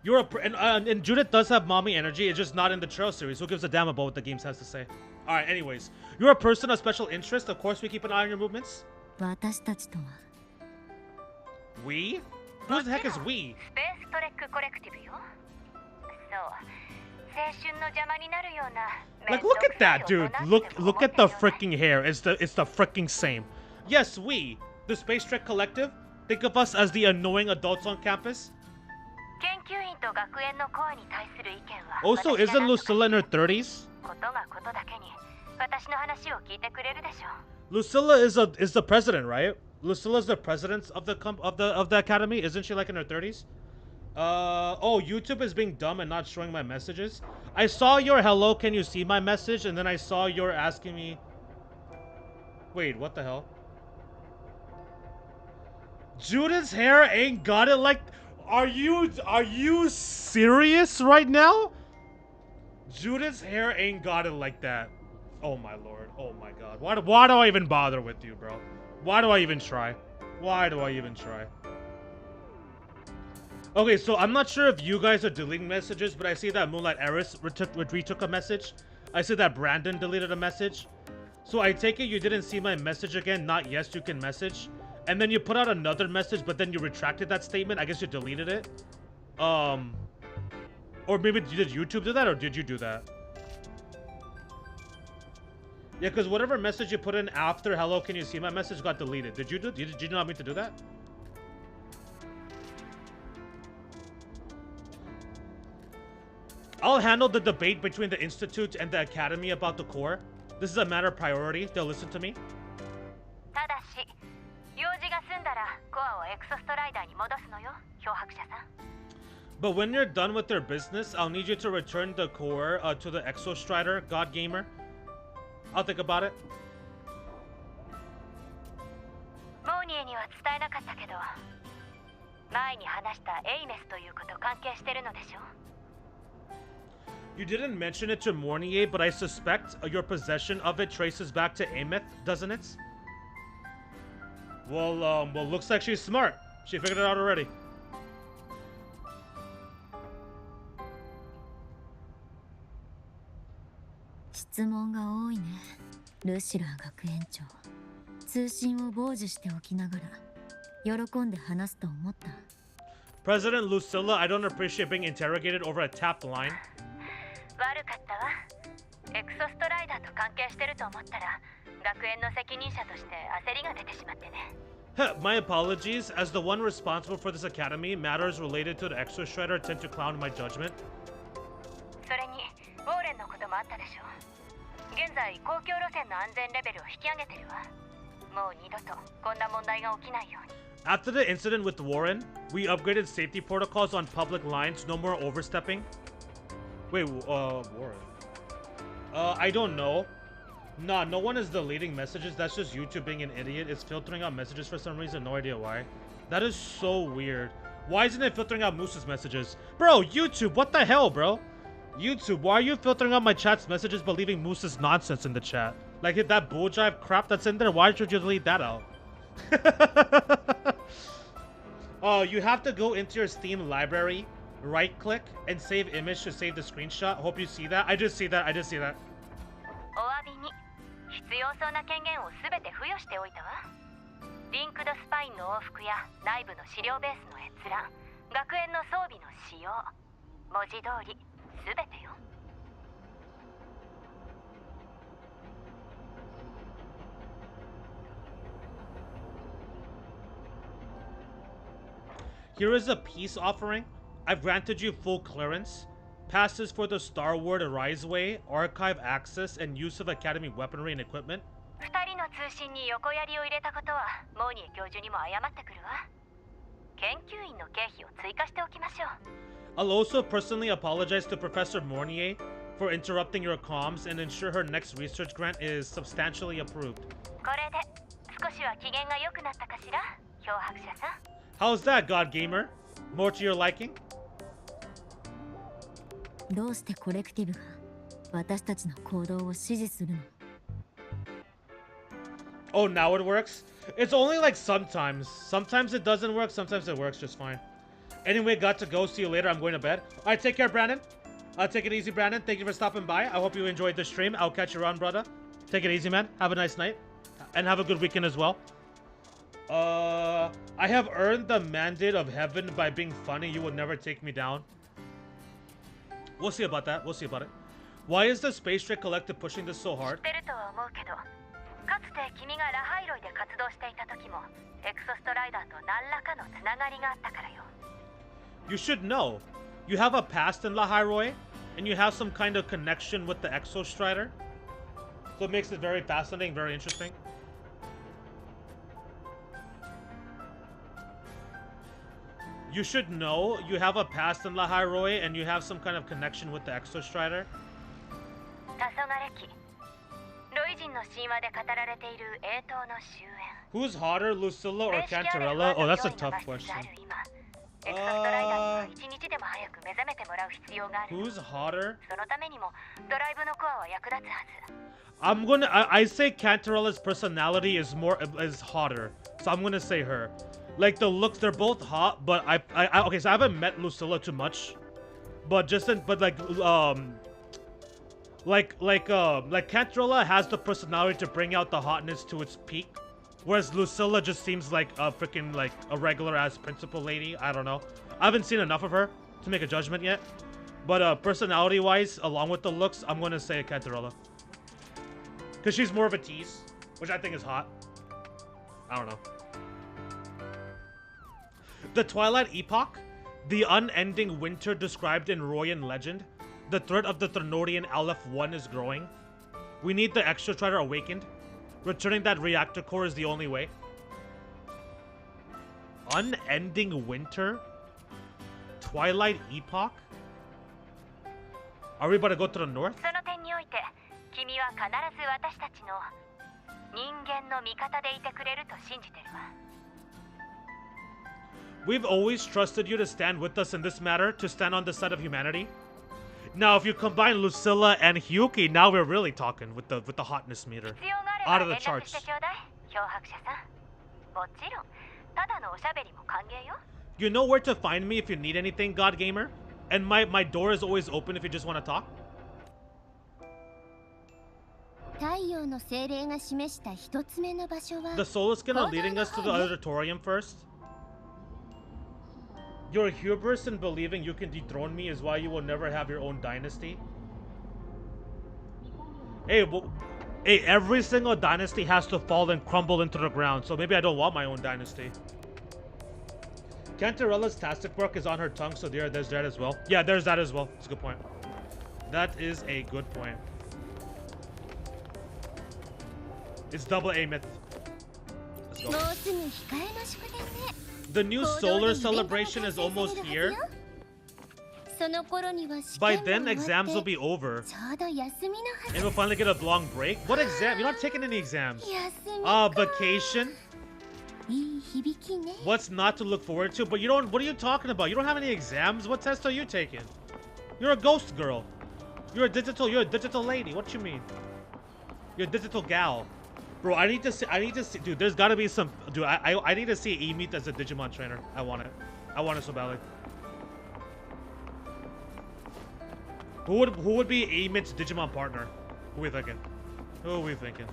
And Judith does have mommy energy. It's just not in the Trail series. Who gives a damn about what the games has to say? All right. Anyways, you're a person of special interest. Of course, we keep an eye on your movements. We? Who the heck is we? Like, look at that, dude. Look at the freaking hair. It's the freaking same. Yes, we, the Space Trek Collective. Think of us as the annoying adults on campus. Also, isn't Lucilla in her 30s? Lucilla is the president, right? Lucilla's the president of the academy. Isn't she like in her 30s? Oh, YouTube is being dumb and not showing my messages. I saw your hello, can you see my message? And then I saw your asking me. Wait, what the hell? Judith's hair ain't got it like. Are you serious right now? Judith's hair ain't got it like that. Oh my lord. Oh my god. Why do I even bother with you, bro? Why do I even try? Why do I even try? Okay, so I'm not sure if you guys are deleting messages, but I see that Moonlight Eris retook a message. I see that Brandon deleted a message. So I take it you didn't see my message again, not yes, you can message. And then you put out another message, but then you retracted that statement. I guess you deleted it. Or maybe did YouTube do that, or did you do that? Yeah, because whatever message you put in after hello, can you see my message got deleted. Did you not mean to do that? I'll handle the debate between the Institute and the Academy about the core. This is a matter of priority. They'll listen to me. But when you're done with their business, I'll need you to return the core to the Exostrider, God Gamer. I'll think about it. You didn't mention it to Mornier, but I suspect your possession of it traces back to Ameth, doesn't it? Well, looks like she's smart. She figured it out already. President Lucilla, I don't appreciate being interrogated over a tapped line. My apologies. As the one responsible for this academy, matters related to the Exostrider tend to cloud my judgment. After the incident with Warren, we upgraded safety protocols on public lines. No more overstepping. Wait, Warren. I don't know. Nah, no one is deleting messages. That's just YouTube being an idiot. It's filtering out messages for some reason. No idea why. That is so weird. Why isn't it filtering out Moose's messages? Bro, YouTube, what the hell, bro? YouTube, why are you filtering out my chat's messages but leaving Moose's nonsense in the chat? Like, if that bull jive crap that's in there, why should you delete that out? Oh, you have to go into your Steam library, right-click, and save image to save the screenshot. Hope you see that. I just see that. 必要そうな権限を全て付与しておいたわ。リンクドスパインの往復や内部の資料ベースの閲覧、学園の装備の使用、文字通り全てよ。Here is a peace offering. I've granted you full clearance, passes for the Star Ward Ariseway, archive access, and use of Academy weaponry and equipment. 2人の通信に横やりを入れたことはモーニエ教授にも謝ってくるわ。研究員の経費を追加しておきましょう。I'll also personally apologize to Professor Mornier for interrupting your comms and ensure her next research grant is substantially approved. これで少しは機嫌が良くなったかしら、漂白者さん。How's that, God Gamer? More to your liking? どうしてコレクティブが私たちの行動を指示するの？ Oh, now it works? It's only like sometimes. Sometimes it doesn't work, sometimes it works just fine. Anyway, got to go. See you later. I'm going to bed. Alright, take care, Brandon. Take it easy, Brandon. Thank you for stopping by. I hope you enjoyed the stream. I'll catch you around, brother. Take it easy, man. Have a nice night. And have a good weekend as well. I have earned the mandate of heaven by being funny. You will never take me down. We'll see about that. We'll see about it. Why is the Space Trade Collective pushing this so hard? 知ってるとは思うけど、かつて君がラハイロイで活動していた時もエクソストライダーと何らかのつながりがあったからよ。You should know. You have a past in La Hyrule, and you have some kind of connection with the Exo Strider. So it makes it very fascinating, very interesting. You should know you have a past in La Hyrule, and you have some kind of connection with the Exo Strider. 黄昏期、ロイ人の神話で語られている栄東の終焉。 Who's hotter, Lucilla or Cantarella? Oh, that's a tough question. エクソストライダーには一日でも早く目覚めてもらう必要がある。 Who's hotter? そのためにもドライブのコアは役立つはず。I say Cantarella's personality is hotter, so I'm gonna say her. Like the looks, they're both hot, but okay, so I haven't met Lucilla too much, but like Cantarella has the personality to bring out the hotness to its peak, whereas Lucilla just seems like a freaking like a regular ass principal lady. I don't know. I haven't seen enough of her to make a judgment yet, but personality wise, along with the looks, I'm gonna say Cantarella. Because she's more of a tease, which I think is hot. I don't know. The Twilight Epoch, the unending winter described in Royan legend, the threat of the Thrnorian Aleph 1 is growing. We need the Extra Strider awakened. Returning that reactor core is the only way. Unending winter? Twilight Epoch? Are we about to go to the north? その点において、君は必ず私たちの人間の味方でいてくれると信じてるわ。We've always trusted you to stand with us in this matter, to stand on the side of humanity. Now, if you combine Lucilla and Hyuki, now we're really talking with the hotness meter. 必要があれ Out ば of the 連絡 charts. してちょうだい、漂白者さん。もちろん、ただのおしゃべりも歓迎よ。You know where to find me if you need anything, God Gamer. And my door is always open if you just want to talk. 太陽の精霊が示した一つ目の場所は The Soul Skin are leading us to the auditorium first. Your hubris in believing you can dethrone me is why you will never have your own dynasty. Hey, every single dynasty has to fall and crumble into the ground, so maybe I don't want my own dynasty. Cantarella's Tastic Bark is on her tongue, so there's that as well. Yeah, there's that as well. That's a good point. That is a good point. It's double A myth. Let's go. もうすぐ控えの祝典ね。 The new solar celebration is almost here. その頃には試 By 験も then, 終わ exams っ will て be over. ちょうど休みのは And ず。 we'll finally get a long break. What exam? You're not taking any exams. 休みか。 Vacation? いい響きね。 What's not to look forward to? But you don't. What are you talking about? You don't have any exams. What test are you taking? You're a ghost girl. You're a digital lady. What you mean? You're a digital gal. Bro, I need to see, dude, there's gotta be some, dude, I need to see Amy as a Digimon trainer. I want it so badly. Who would be Amy's Digimon partner? Who are we thinking?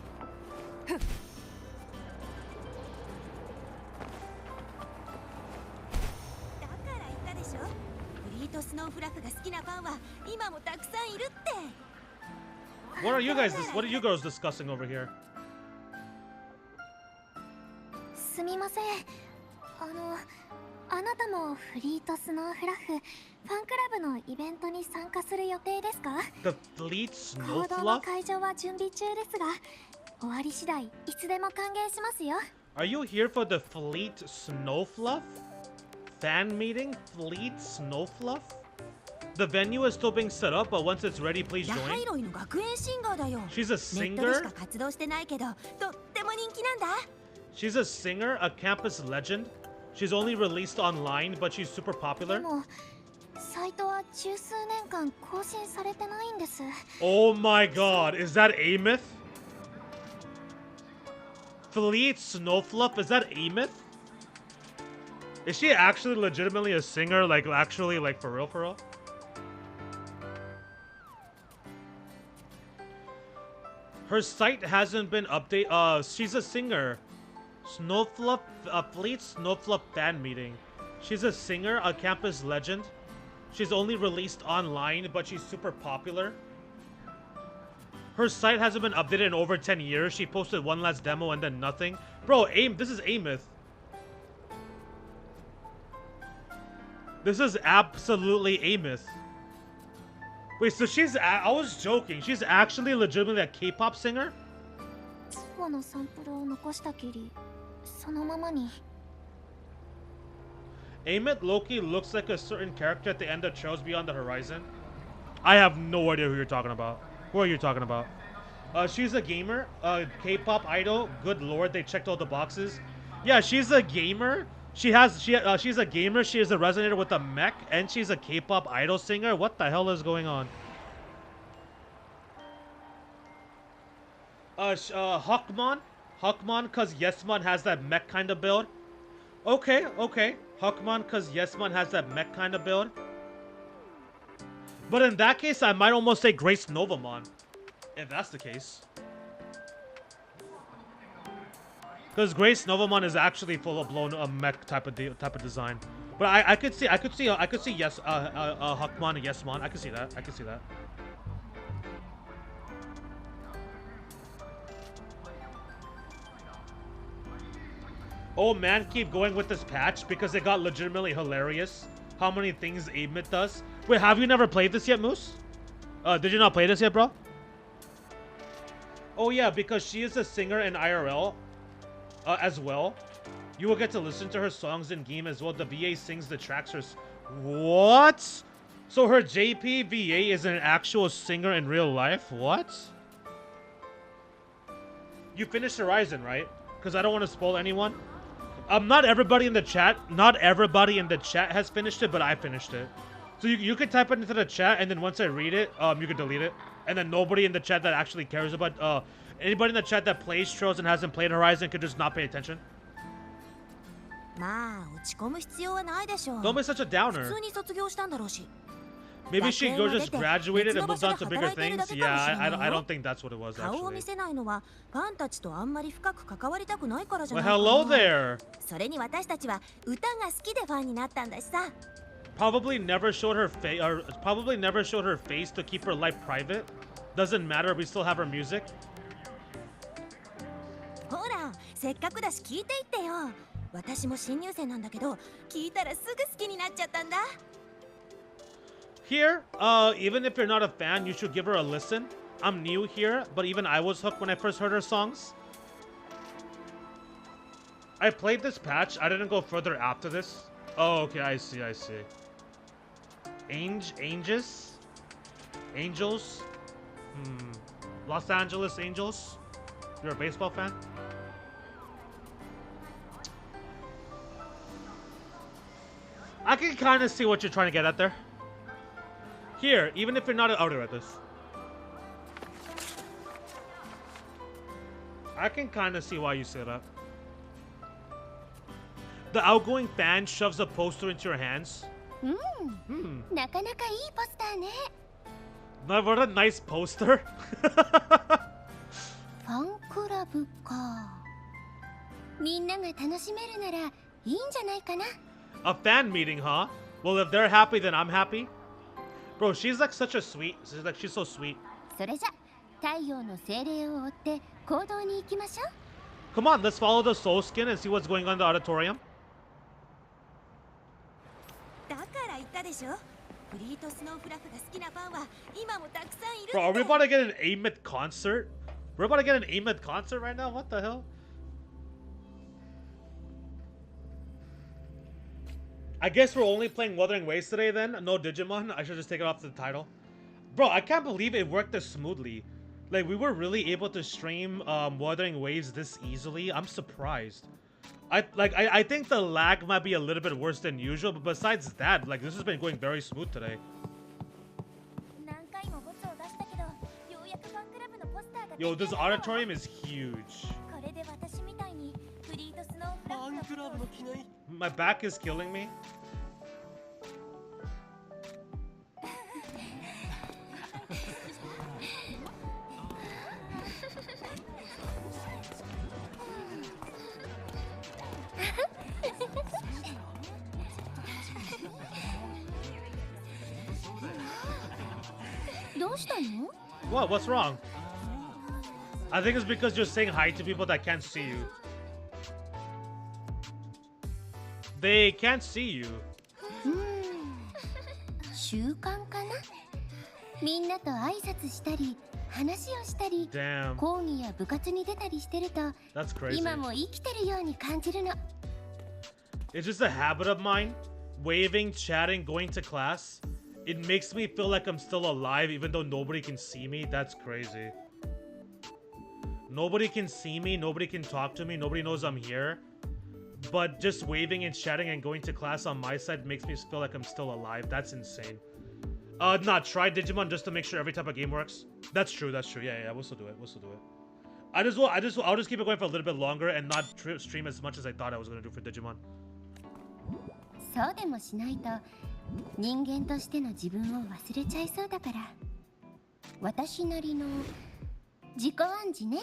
What are you girls discussing over here? すみません。あなたもフリートスノーフラフファンクラブのイベントに参加する予定ですか？ The Fleet 行 Snow 動の Fluff? 会場は準備中ですが、終わり次第いつでも歓迎しますよ。 Are you here for the Fleet Snow Fluff? Fan meeting? Fleet Snow Fluff? The venue is still being set up, but once it's ready, please ラハイ join. ロイの学園シンガーだよ。 She's a ネットでし singer? か活動してないけど、とっても人気なんだ。 She's a singer, a campus legend. She's only released online, but she's super で popular. もサイトは十数年間更新されてないんです。 Oh my god, is that Amith? Fleet Snowfluff, is that Amith? Is she actually legitimately a singer? Like, actually, like, for real, for real? Her site hasn't been updated. She's a singer. Snowfluff, Fleet Snowfluff fan meeting. She's a singer, a campus legend. She's only released online, but she's super popular. Her site hasn't been updated in over 10 years. She posted one last demo and then nothing. Bro, this is Amith. This is absolutely Amith. Wait, so I was joking. She's actually legitimately a K-pop singer? WuWaのサンプルを残したきり、そのままに。 Amith Loki looks like a certain character at the end of Trails Beyond the Horizon. I have no idea who you're talking about. Who are you talking about? She's a gamer, a K-pop idol. Good lord, they checked all the boxes. Yeah, she's a gamer. She's a gamer. She is a resonator with a mech, and she's a K-pop idol singer. What the hell is going on? Huckmon, cause Yesmon has that mech kind of build. Okay. Huckmon, cause Yesmon has that mech kind of build. But in that case, I might almost say Grace Novamon. If that's the case. Because Grace Novamon is actually full-blown mech type of design. But I could see yes Huckmon and Yesmon. I could see that. Oh man, keep going with this patch because it got legitimately hilarious. How many things Amith does. Wait, have you never played this yet, Moose? Did you not play this yet, bro? Oh yeah, because she is a singer in IRL as well. You will get to listen to her songs in game as well. The VA sings the tracks. What? So her JP VA is an actual singer in real life? What? You finished Horizon, right? Because I don't want to spoil anyone. Not everybody in the chat has finished it, but I finished it. So you could type it into the chat, and then once I read it, you can delete it. And then nobody in the chat that actually cares about anybody in the chat that plays Trails and hasn't played Horizon could just not pay attention. まあ落ち込む必要はないでしょう。 Don't be such a 普 downer. 通に卒業したんだろうし。 Maybe she just graduated and moved on to bigger things. Yeah, I don't think that's what it was 顔を actually. 見せないのはファンたちとあんまり深く関わりたくないからじゃ Well, ないかな。 hello there. それに私たちは歌が好きでファンになったんだしさ。 Probably never showed her face, or probably never showed her face to keep her life private. Doesn't matter. We still have her music. ほら、せっかくだし聞いていってよ。私も新入生なんだけど、聞いたらすぐ好きになっちゃったんだ。 Here, even if you're not a fan, you should give her a listen. I'm new here, but even I was hooked when I first heard her songs. I played this patch. I didn't go further after this. Oh, okay, I see. Angels? Los Angeles Angels? You're a baseball fan? I can kind of see what you're trying to get at there. Here, even if you're not out at this. I can kind of see why you say that. The outgoing fan shoves a poster into your hands. なかなかいいポスターね。 What a nice poster. ファンクララブか。みんなが楽しめるならいいんじゃないかな。 A fan meeting, huh? Well, if they're happy, then I'm happy. Bro, she's like such a sweet. She's so sweet. それじゃ太陽の精霊を追って行動に行きましょう。 Come on, let's follow the soul skin and see what's going on in the auditorium. だから言ったでしょ。フリートスノーフラフが好きなファンは今もたくさんいるって。 Bro, are we about to get an Amith concert? We're about to get an Amith concert right now? What the hell? I guess we're only playing Wuthering Waves today then? No Digimon? I should just take it off the title. Bro, I can't believe it worked this smoothly. Like, we were really able to stream Wuthering Waves this easily. I'm surprised. I think the lag might be a little bit worse than usual, but besides that, like, this has been going very smooth today. 何回もボツを出したけど、ようやくファンクラブのポスターが Yo, this auditorium is huge. これで私みたいにフリートスノーフラフのことを My back is killing me. どうしたの？ What? What's wrong? I think it's because you're saying hi to people that can't see you. They can't see you. 習慣かな。みんなと挨拶したり話をしたり Damn. 講義や部活に出たりしてると That's crazy. 今も生きてるように感じるの。 It's just a habit of mine. Waving, chatting, going to class. It makes me feel like I'm still alive even though nobody can see me. That's crazy. Nobody can see me. Nobody can talk to me. Nobody knows I'm here. But just waving and chatting and going to class on my side makes me feel like I'm still alive. That's insane. Nah, try Digimon just to make sure every type of game works. That's true. That's true. Yeah, we'll still do it. We'll still do it. I'll just keep it going for a little bit longer and not stream as much as I thought I was gonna do for Digimon. そうでもしないと人間としての自分を忘れちゃいそうだから。私なりの自己暗示ね。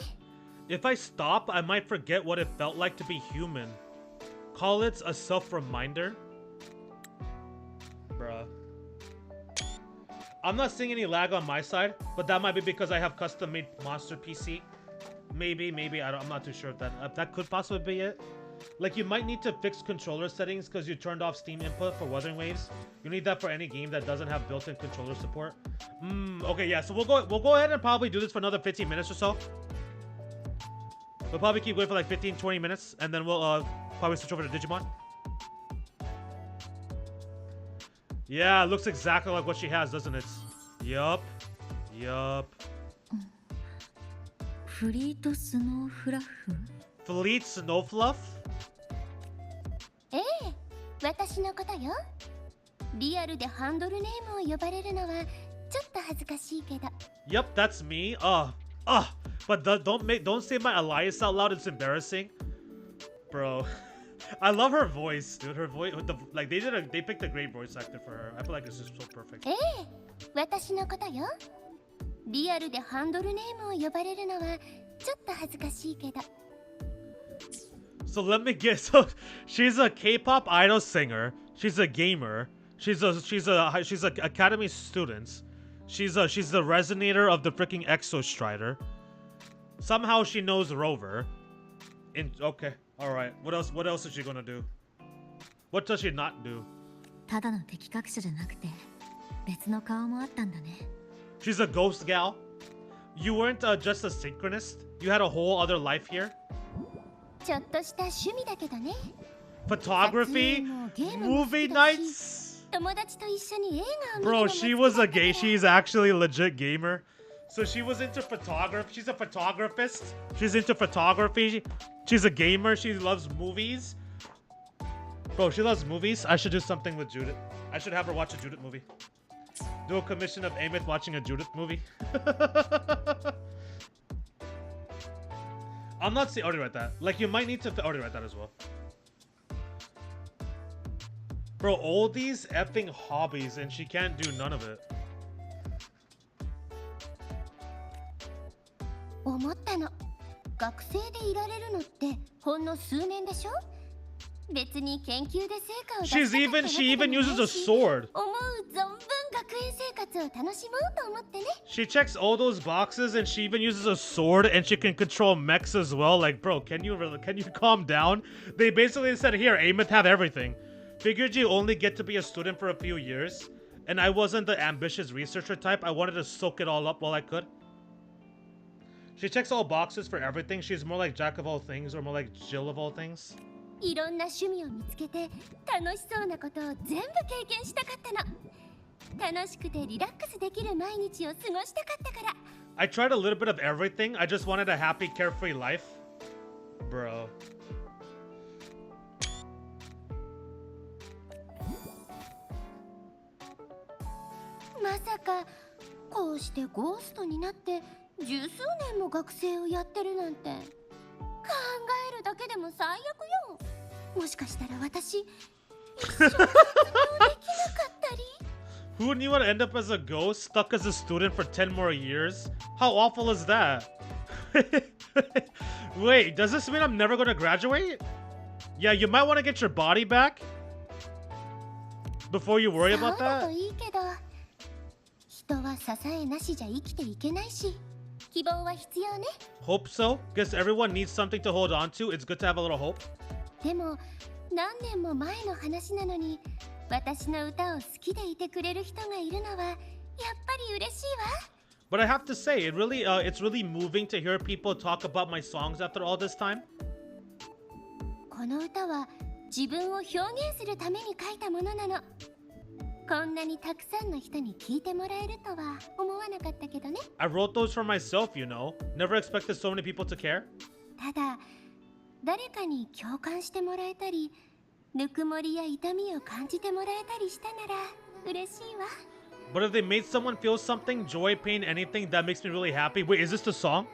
If I stop, I might forget what it felt like to be human. Call it a self-reminder. Bruh. I'm not seeing any lag on my side, but that might be because I have custom-made monster PC. Maybe, I'm not too sure if that could possibly be it. Like, you might need to fix controller settings because you turned off Steam input for Wuthering Waves. You need that for any game that doesn't have built-in controller support. Okay, yeah, so we'll go ahead and probably do this for another 15 minutes or so. We'll probably keep going for like 15-20 minutes, and then we'll probably switch over to Digimon. Yeah, it looks exactly like what she has, doesn't it? Yup. Fleet Snowfluff? Fleet Snowfluff? ええ、私のことよ。リアルでハンドルネームを呼ばれるのはちょっと恥ずかしいけど。 Yep, that's me. But don't say my alias out loud. It's embarrassing, bro. I love her voice, dude. Her voice, they picked a great voice actor for her. I feel like this is so perfect. ええ、私のことよ。リアルでハンドルネームを呼ばれるのはちょっと恥ずかしいけど。 So let me guess. So she's a K-pop idol singer. She's a gamer. She's a academy student. She's the resonator of the freaking Exo Strider. Somehow she knows Rover. Okay, all right. What else is she gonna do? What does she not do? ただの敵隠しじゃなくて別の顔もあったんだね。 She's a ghost gal. You weren't just a synchronist. You had a whole other life here. ちょっとした趣味だけどね。 Photography, movie nights. 友達と一緒に映画を見る Bro, のも she was a gay. She's actually a legit gamer. So she was into photography. She's a photographist. She's into photography. She's a gamer. She loves movies. Bro, she loves movies. I should do something with Judith. I should have her watch a Judith movie. Do a commission of Amith watching a Judith movie. I'm not saying already write that. Like, you might need to already write that as well. Bro, all these effing hobbies and she can't do none of it. 思ったの。学生でいられるのってほんの数年でしょ。別に研究で成果を出したかったわけでもないし、 She even uses a sword. 思う存分学園生活を楽しもうと思ってね。 She checks all those boxes and she even uses a sword and she can control mechs as well. Like, bro, can you calm down? They basically said, here, Amos, have everything. Figured you only get to be a student for a few years. And I wasn't the ambitious researcher type. I wanted to soak it all up while I could. She checks all boxes for everything. She's more like Jack of all things or more like Jill of all things. いろんな趣味を見つけて楽しそうなことを全部経験したかったの。楽しくてリラックスできる毎日を過ごしたかったから。 I tried a little bit of everything. I just wanted a happy, carefree life. Bro. まさかこうしてゴーストになって十数年も学生をやってるなんて、考えるだけでも最悪よ。もしかしたら私一生卒業できなかったり。 Who knew I'd end up as a ghost, stuck as a student for 10 more years? How awful is that? Wait, does this mean I'm never gonna graduate? Yeah, you might want to get your body back before you worry そう about だと that. いいけど、人は支えなしじゃ生きていけないし、希望は必要ね。 Hope so. Guess everyone needs something to hold on to. It's good to have a little hope. でも何年も前の話なのに、私の歌を好きでいてくれる人がいるのはやっぱり嬉しいわ。 But I have to say, it's really moving to hear people talk about my songs after all this time. この歌は自分を表現するために書いたものなの。こんなにたくさんの人に聞いてもらえるとは思わなかったけどね。 I wrote those for myself, you know. Never expected so many people to care. ただ誰かに共感してもらえたり、ぬくもりや痛みを感じてもらえたりしたなら嬉しいわ。 But if they made someone feel something, joy, pain, anything, that makes me really happy. Wait, is this the song?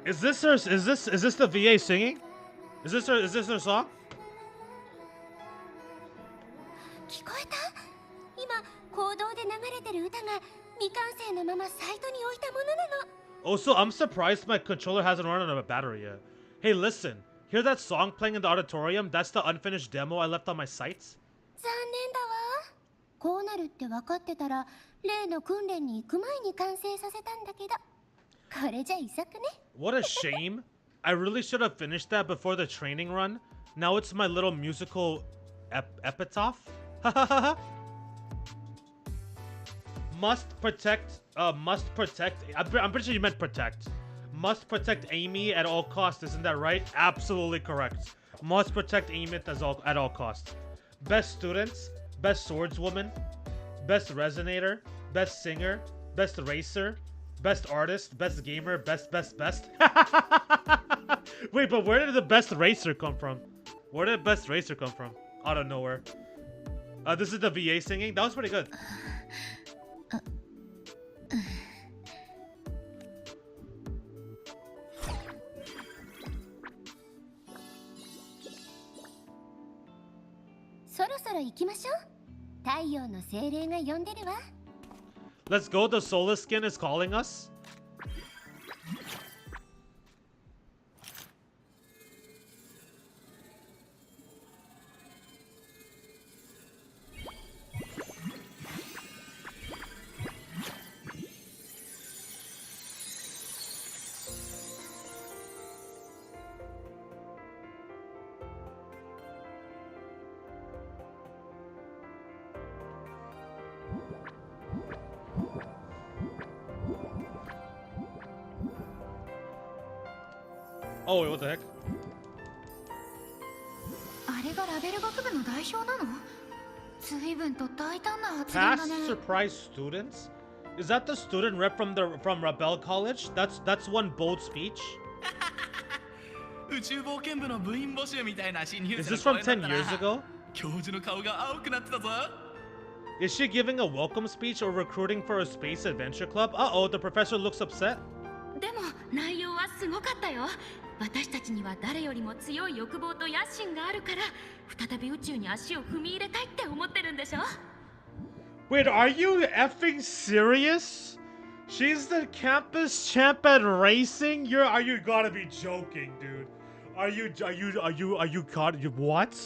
Is this the VA singing? Is this her song? 聞こえた？今行動で流れてる歌が未完成のままサイトに置いたものなの。 Also, I'm surprised my controller hasn't run out of a battery yet. Hey, listen. Hear that song playing in the auditorium? That's the unfinished demo I left on my sites. 残念だわ。こうなるって分かってたら例の訓練に行く前に完成させたんだけど、これじゃ遺作ね。 What a shame. I really should have finished that before the training run. Now it's my little musical epitaph. Must protect. I'm pretty sure you meant protect. Must protect Amy at all costs. Isn't that right? Absolutely correct. Must protect Amy at all costs. Best students, best swordswoman, best resonator, best singer, best racer, best artist, best gamer, best. Wait, but where did the best racer come from? Where did best racer come from? Out of nowhere. This is the VA singing. That was pretty good. そろそろ行きましょう。太陽の精霊が呼んでるわ。 Let's go. The Soulless Skin is calling us. Oh, wait, what the heck? あれがラベル学部の代表なの？随分と大胆な発言だ Past ね。 surprise students? Is that the student rep from Rebel College? That's one bold speech. 宇宙冒険部の部員募集みたいな新入 Is 生 this の from 声だ 10 った years な。 ago? 教授の顔が青くなってたぞ。 Is she giving a welcome speech or recruiting for a space adventure club? Uh-oh, the professor looks upset. でも内容はすごかったよ。私たちには誰よりも強い欲望と野心があるから再び宇宙に足を踏み入れたいって思ってるんでしょ。Wait, are you effing serious? She's the campus champ at racing? Are you gotta be joking, dude. Are you caught? What?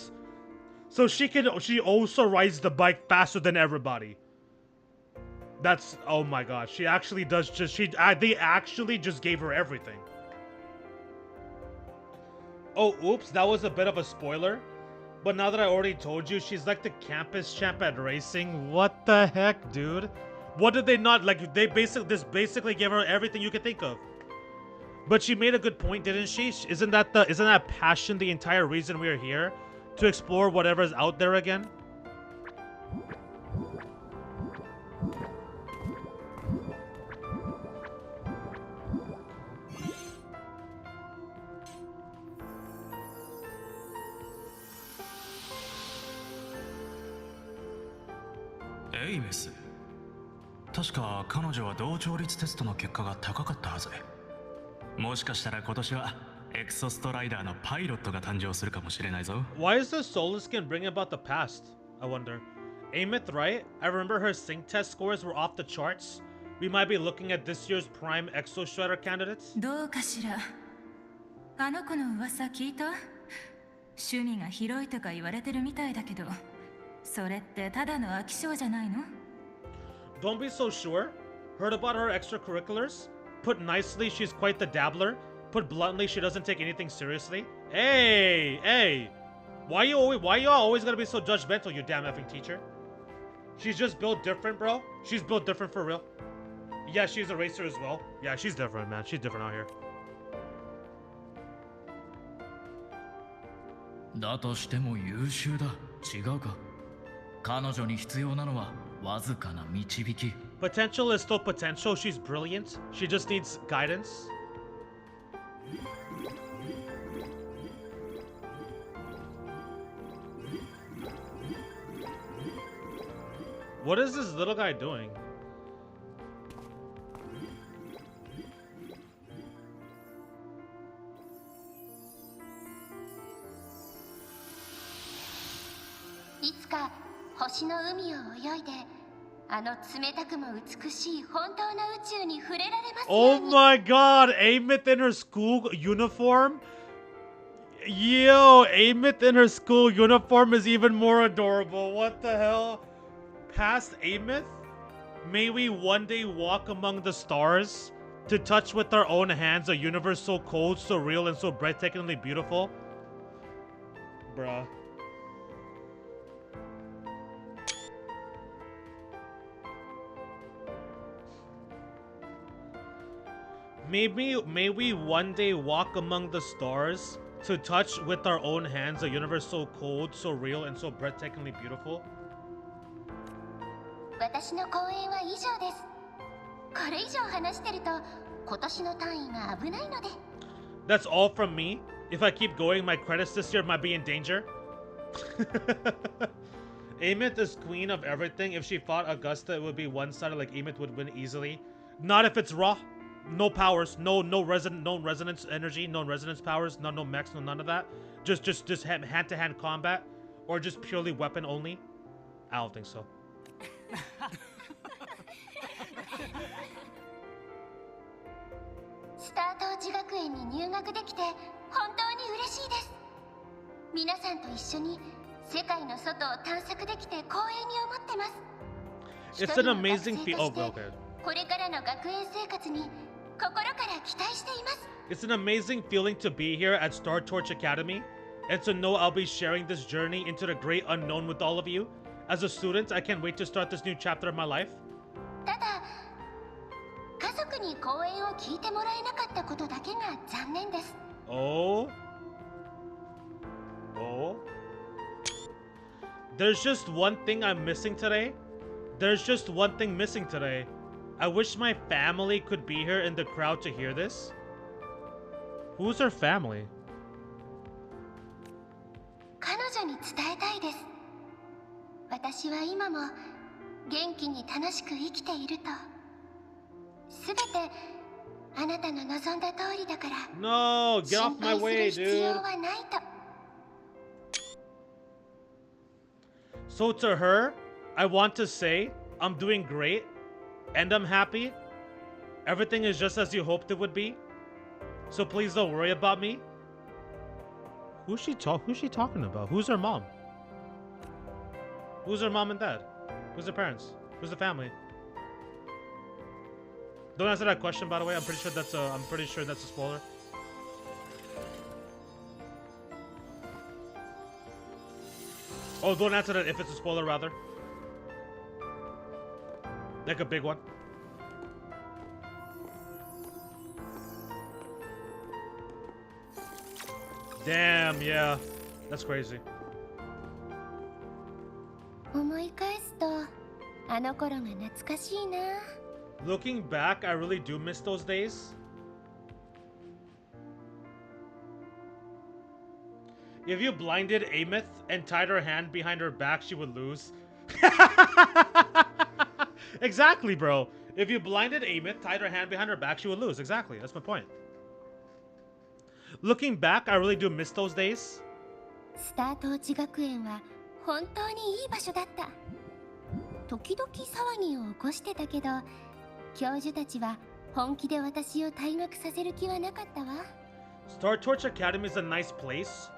So she also rides the bike faster than everybody. That's, oh my god. She actually does they actually just gave her everything. Oh, oops, that was a bit of a spoiler. But now that I already told you, she's like the campus champ at racing. What the heck, dude? What did they not, like, basically gave her everything you could think of. But she made a good point, didn't she? Isn't that passion the entire reason we are here? To explore whatever's out there again?エイメス、確か彼女は同調率テストの結果が高かったはず。もしかしたら今年はエクソストライダーのパイロットが誕生するかもしれないぞ。Why is the Solar Skin bringing about the past? I wonder. Amith, right? I remember her sync test scores were off the charts. We might be looking at this year's prime Exo Shredder candidates. どうかしら。あの子の噂聞いた？趣味が広いとか言われてるみたいだけど、それってただの飽き性じゃないの？ Don't be so sure. Heard about her extracurriculars? Put nicely, she's quite the dabbler. Put bluntly, she doesn't take anything seriously. Hey! Why y'all always gotta be so judgmental, you damn effing teacher? She's just built different, bro. She's built different for real. Yeah, she's a racer as well. Yeah, she's different, man. She's different out here. だとしても優秀だ。違うか。彼女に必要なのはわずかな導き。Potential is still potential. She's brilliant. She just needs guidance. What is this little guy doing? Oh my god, Amith in her school uniform? Yo, Amith in her school uniform is even more adorable. What the hell? Past Amith? May we one day walk among the stars to touch with our own hands a universe so cold, so real, and so breathtakingly beautiful? Bruh. May we one day walk among the stars to touch with our own hands a universe so cold, so real, and so breathtakingly beautiful? That's all from me? If I keep going, my credits this year might be in danger? Amith is queen of everything. If she fought Augusta, it would be one-sided, like Amith would win easily. Not if it's raw. No powers, no resonance energy, no resonance powers, no mechs, no none of that. Just hand-to-hand combat, or just purely weapon only. I don't think so. It's an amazing feat. Oh, okay. It's an amazing feeling to be here at Star Torch Academy, and to know I'll be sharing this journey into the great unknown with all of you. As a student, I can't wait to start this new chapter of my life. Oh? There's just one thing I'm missing today. There's just one thing missing today. I wish my family could be here in the crowd to hear this. Who's her family? No, get off my way, dude. So to her, I want to say I'm doing great, and I'm happy. Everything is just as you hoped it would be. So please don't worry about me. Who's she talking about? Who's her mom? Who's her mom and dad? Who's her parents? Who's the family? Don't answer that question, by the way. I'm pretty sure that's a spoiler. Oh, don't answer that if it's a spoiler, rather. Like a big one. Damn, yeah. That's crazy. 思い返すとあの頃が懐かしいな。 Looking back, I really do miss those days. If you blinded Amith and tied her hand behind her back, she would lose. Exactly, bro. If you blinded Amith, tied her hand behind her back, she would lose. Exactly. That's my point. Looking back, I really do miss those days. スタート落ち学園は本当にいい場所だった。時々騒ぎを起こしてたけど、教授たちは本気で私を退学させる気はなかったわ。Star Torch Academy is a nice place.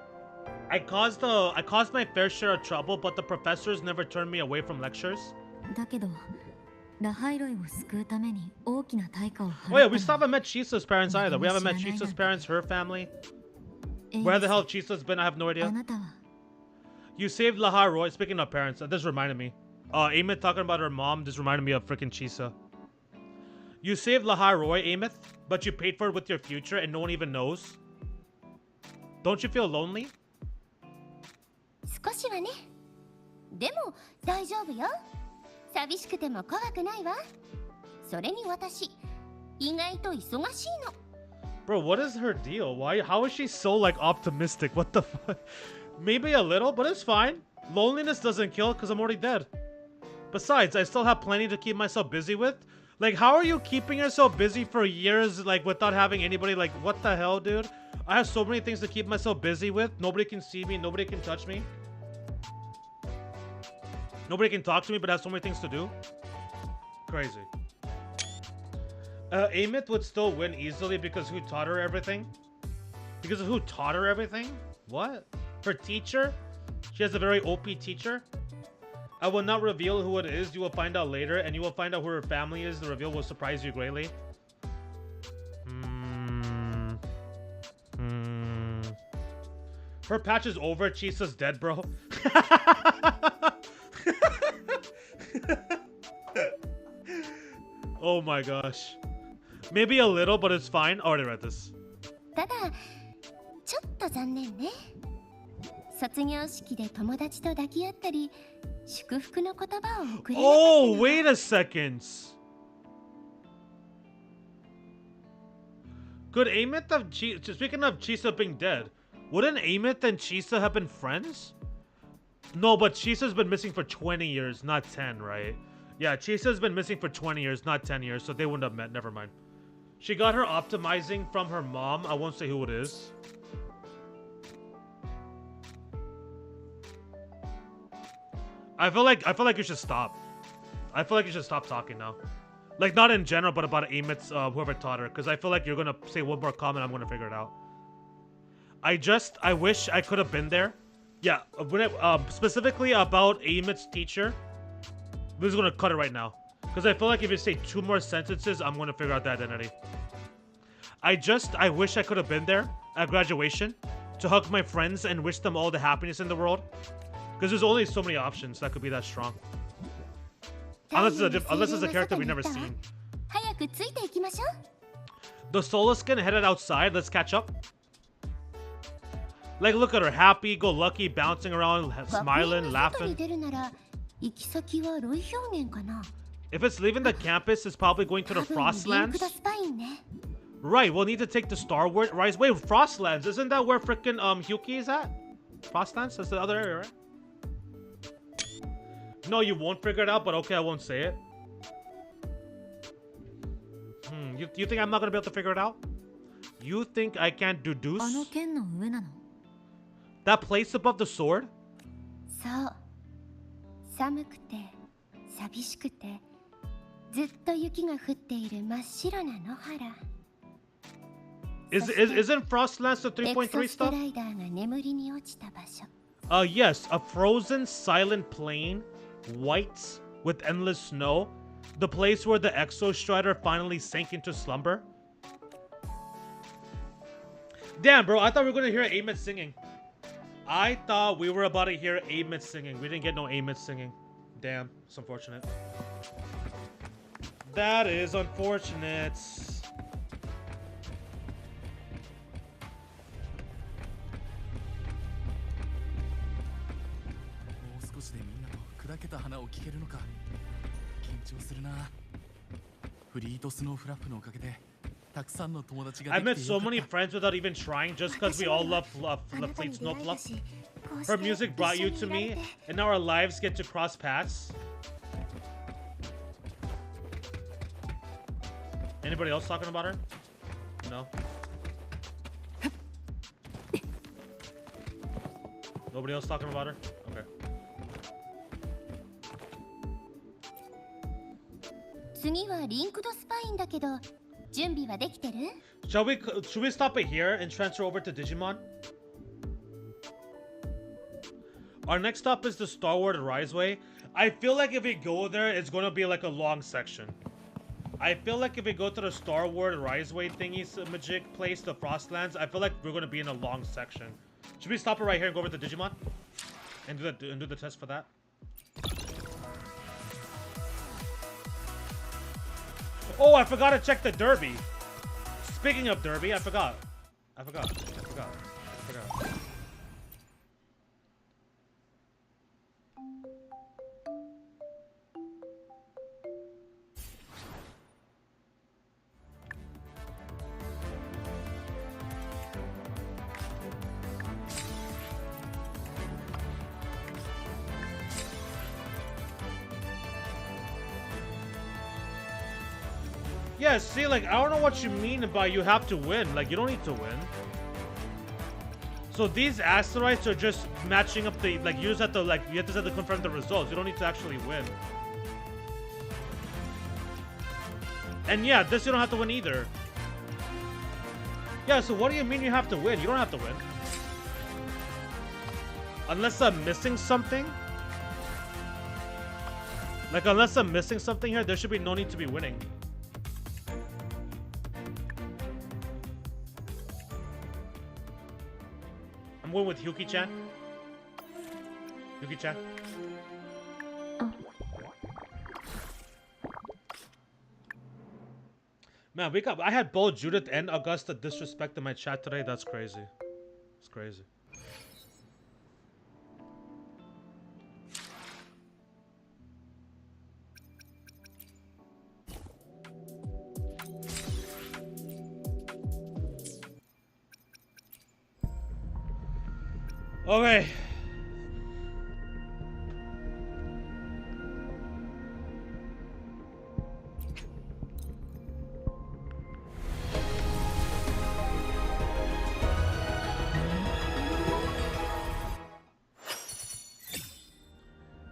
I caused my fair share of trouble, but the professors never turned me away from lectures. だけどラハイロイを救うために大きな対価を払った。 Oh yeah, we still haven't met Chisa's parents either. We haven't met Chisa's parents, her family. Where the hell Chisa's been, I have no idea. あなたは You saved Lahar Roy. Speaking of parents, this reminded me. Amith talking about her mom just reminded me of freaking Chisa. You saved Lahar Roy, Amith, but you paid for it with your future and no one even knows. Don't you feel lonely? 少しはね。でも大丈夫よ。寂しくても怖くないわ。それに私、意外と忙しいの。 Bro, what is her deal? How is she so like optimistic? What the fuck? Maybe a little, but it's fine. Loneliness doesn't kill because I'm already dead. Besides, I still have plenty to keep myself busy with. Like, how are you keeping yourself busy for years, like, without having anybody? Like, what the hell, dude? I have so many things to keep myself busy with. Nobody can see me. Nobody can touch me. Nobody can talk to me, but I have so many things to do. Crazy. Amith would still win easily because who taught her everything? Because of who taught her everything? What? Her teacher? She has a very OP teacher? I will not reveal who it is. You will find out later, and you will find out who her family is. The reveal will surprise you greatly. Her patch is over. Chisa's dead, bro. Oh my gosh. Maybe a little, but it's fine. I already read this. ただ、ちょっと残念ね。卒業式で友達と抱き合ったり、祝福の言葉を送れなかったの。 Oh, wait a second. Could Amith have speaking of Chisa being dead, wouldn't Amith and Chisa have been friends? No, but Chisa's been missing for 20 years, not 10, right? Yeah, Chisa's been missing for 20 years, not 10 years, so they wouldn't have met. Never mind. She got her optimizing from her mom. I won't say who it is. I feel like you should stop. I feel like you should stop talking now. Like, not in general, but about Amith's, whoever taught her. Because I feel like you're going to say one more comment, I'm going to figure it out. I wish I could have been there. Yeah, specifically about Amith's teacher. We're just going to cut it right now. Because I feel like if you say 2 more sentences, I'm going to figure out the identity. I wish I could have been there at graduation to hug my friends and wish them all the happiness in the world. Because there's only so many options that could be that strong. Unless it's a character we've never seen. 早くついていきましょう。 The Solaskin headed outside. Let's catch up. Like, look at her. Happy, go lucky, bouncing around, smiling, laughing. 出るなら行き先はロイ表現かな。 If it's leaving the campus, it's probably going to the 多分リンク Frostlands. ドスパインね。 Right, we'll need to take the Star Wars. Wait, Frostlands. Isn't that where frickin' Hyuki is at? Frostlands? That's the other area, right? No, you won't figure it out, but okay, I won't say it. You think I'm not gonna be able to figure it out? You think I can't あの deduce? 剣の上なの。 That place above the sword? そう。寒くて寂しくてずっと雪が降っている真っ白な野原。 Isn't Frostlands the 3.3 stuff? Yes, a frozen, silent plain, white, with endless snow. The place where the Exo Strider finally sank into slumber. Damn, bro, I thought we were gonna hear Amit singing. I thought we were about to hear Amit singing. We didn't get no Amit singing. Damn, it's unfortunate. That is unfortunate. I met so many friends without even trying just because we all love Fleet Snow Fluff. Her music brought you to me, and now our lives get to cross paths. Anybody else talking about her? No? Nobody else talking about her? Okay. Should we stop it here and transfer over to Digimon? Our next stop is the Star Wars Riseway. I feel like if we go there, it's gonna be like a long section. I feel like if we go to the Star Wars Riseway thingy magic place, the Frostlands, I feel like we're gonna be in a long section. Should we stop it right here and go over to Digimon? And do the test for that? Oh, I forgot to check the Derby. Speaking of Derby, I forgot. Yeah, see, like, I don't know what you mean by you have to win. Like, you don't need to win. So these asteroids are just matching up the, like, you just have to, like, you have to confirm the results. You don't need to actually win. And yeah, this you don't have to win either. Yeah, so what do you mean you have to win? You don't have to win. Unless I'm missing something. Like, unless I'm missing something here, there should be no need to be winning. I'm going with Yuki-chan. Yuki-chan. Man, I had both Judith and Augusta disrespect in my chat today. That's crazy. It's crazy. Okay.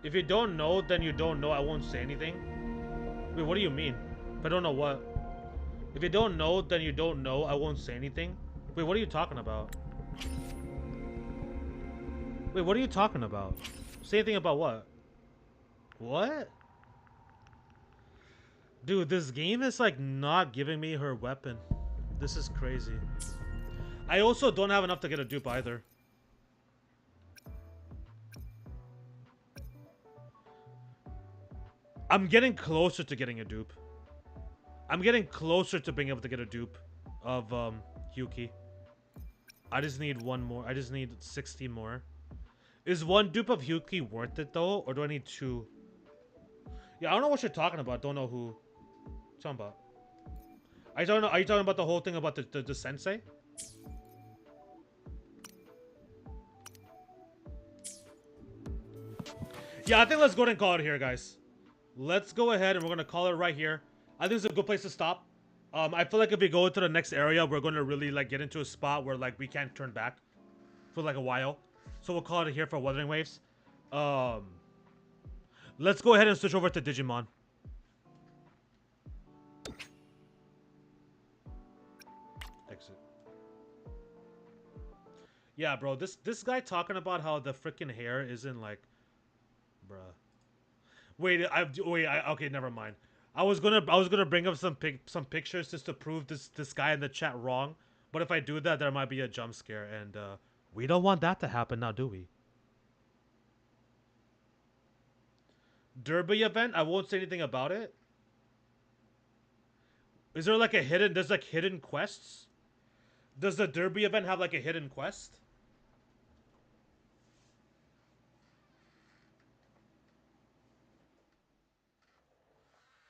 If you don't know, then you don't know. I won't say anything. Wait, what do you mean? If I don't know what? If you don't know, then you don't know. I won't say anything. Wait, what are you talking about? Wait, what are you talking about? Say anything about what? What? Dude, this game is like not giving me her weapon. This is crazy. I also don't have enough to get a dupe either. I'm getting closer to getting a dupe. I'm getting closer to being able to get a dupe of Yuki. I just need one more. I just need 60 more. Is one dupe of Yuki worth it though, or do I need two? Yeah, I don't know what you're talking about. Don't know who. What are you talking about? Are you talking about the whole thing about the sensei? Yeah, I think let's go ahead and call it here, guys. Let's go ahead and we're gonna call it right here. I think it's a good place to stop. I feel like if we go into the next area, we're gonna really like get into a spot where like we can't turn back for like a while. So we'll call it here for Wuthering Waves. Let's go ahead and switch over to Digimon. Exit. Yeah, bro, this guy talking about how the freaking hair isn't like, bruh. Okay, never mind. I was gonna bring up some pictures just to prove this guy in the chat wrong, but if I do that, there might be a jump scare, and we don't want that to happen now, do we? Derby event? I won't say anything about it. Is there like a hidden? There's like hidden quests. Does the Derby event have like a hidden quest?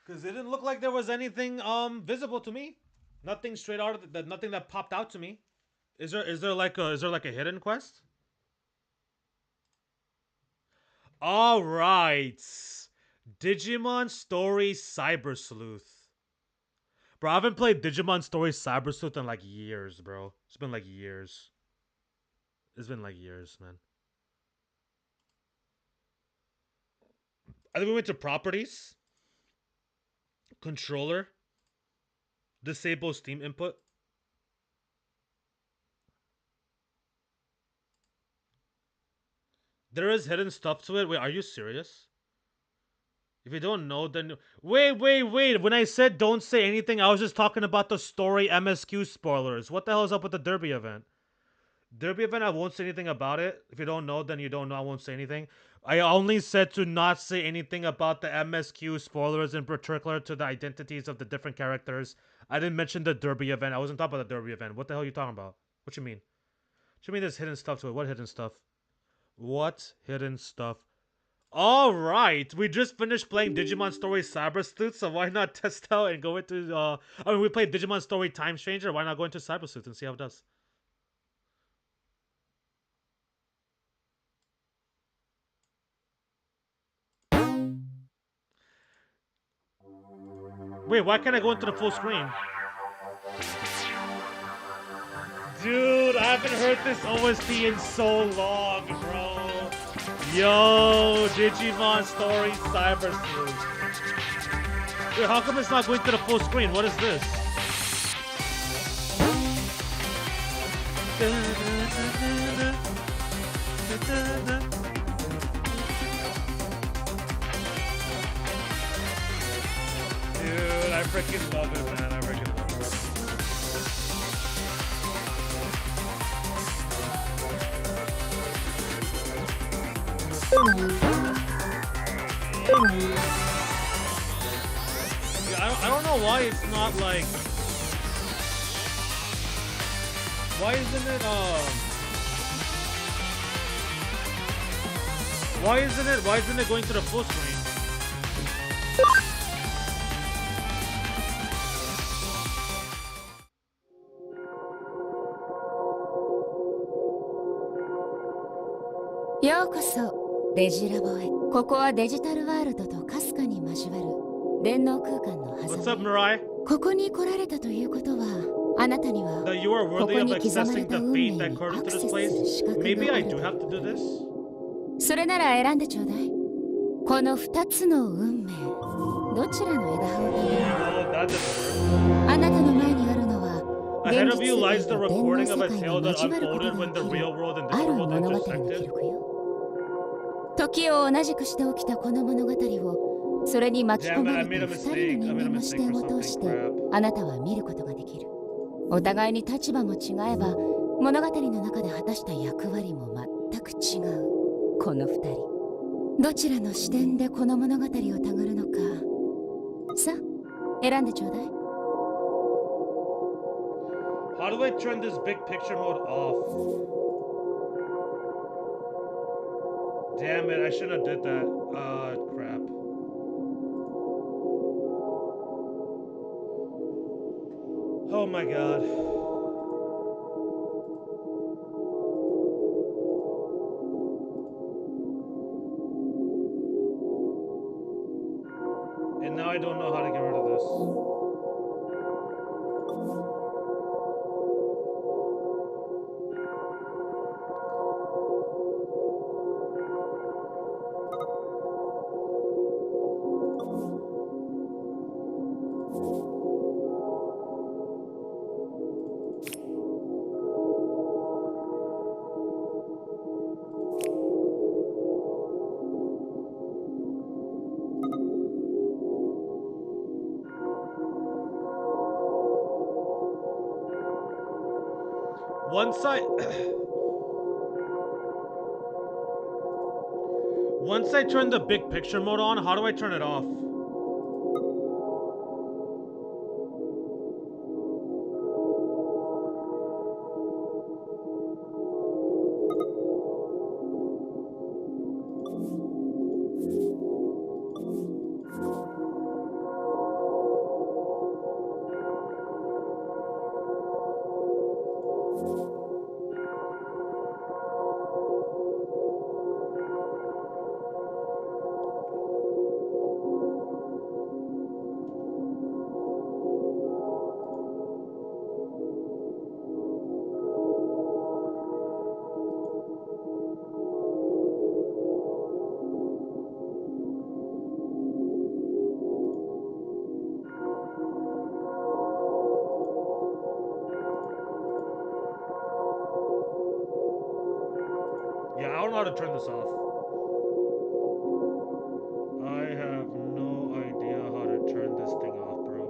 Because it didn't look like there was anything visible to me. Nothing straight out of nothing that popped out to me. Is there like a hidden quest? All right. Digimon Story Cyber Sleuth. Bro, I haven't played Digimon Story Cyber Sleuth in like years, bro. It's been like years. It's been like years, man. I think we went to properties, controller, disable Steam input. There is hidden stuff to it. Wait, are you serious? If you don't know, then wait. When I said don't say anything, I was just talking about the story MSQ spoilers. What the hell is up with the Derby event? Derby event, I won't say anything about it. If you don't know, then you don't know. I won't say anything. I only said to not say anything about the MSQ spoilers, in particular to the identities of the different characters. I didn't mention the Derby event. I wasn't talking about the Derby event. What the hell are you talking about? What you mean? What you mean there's hidden stuff to it? What hidden stuff? What hidden stuff? All right, we just finished playing Digimon Story Cyber Sleuth, so why not test out and go into I mean, we played Digimon Story Time Stranger. Why not go into Cyber Sleuth and see how it does? Wait, why can't I go into the full screen? Dude, I haven't heard this OST in so long, bro. Yo, Digimon Story Cyber Sleuth. Wait, how come it's not going to the full screen? What is this? Dude, I freaking love it, man. I freaking love it. Yeah, I don't know why it's not like. Why isn't it Why isn't it going to the full screen?ようこそデジラボへ。ここはデジタルワールドとかすかに交わる電脳空間の狭 What's up, 間。 Mirai? ここに来られたということは、あなたには That you are こ worthy こ of に刻まれ accessing た the 運命 fate that に carved ア into ク this セスす place? る資格が Maybe あ I る do の have to do this? それなら選んでちょうだい。この2つの運命、どちらの枝葉を食べる Oh, that doesn't work. あなたの前にあるのは、 Ahead 現 of 実 you 世界 lies the と電脳 recording 世 of a 界 tale が that 交わること unfolded が when で the きる real world and あ digital る world 物語の記 intersected. 録よ。時を同じくして起きたこの物語を、それに巻き込 Damn ま it, I れ made た a 2 mistake. 人 I の made a 人間の mistake 視点 or を通 something. して、 Crap. あなたは見ることができる。お互いに立場も違えば、物語の中で果たした役割も全く違う。この2人。どちらの視点でこの物語をたぐるのか。さあ、選んでちょうだい。How do I turn this big picture mode off? Damn it, I shouldn't have did that. Crap. Oh my god. And now I don't know how to get rid of this. Once I once I turn the big picture mode on, how do I turn it off? Yeah, I don't know how to turn this off. I have no idea how to turn this thing off, bro.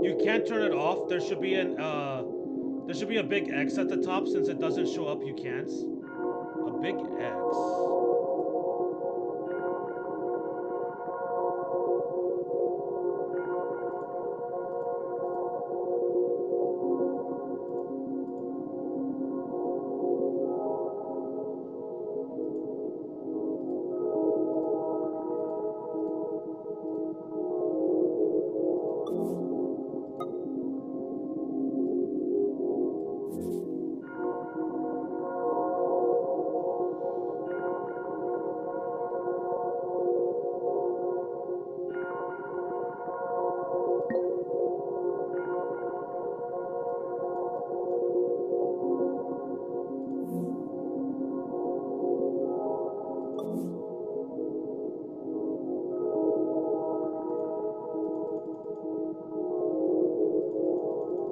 You can't turn it off. There should be a big X at the top since it doesn't show up. You can't. A big X.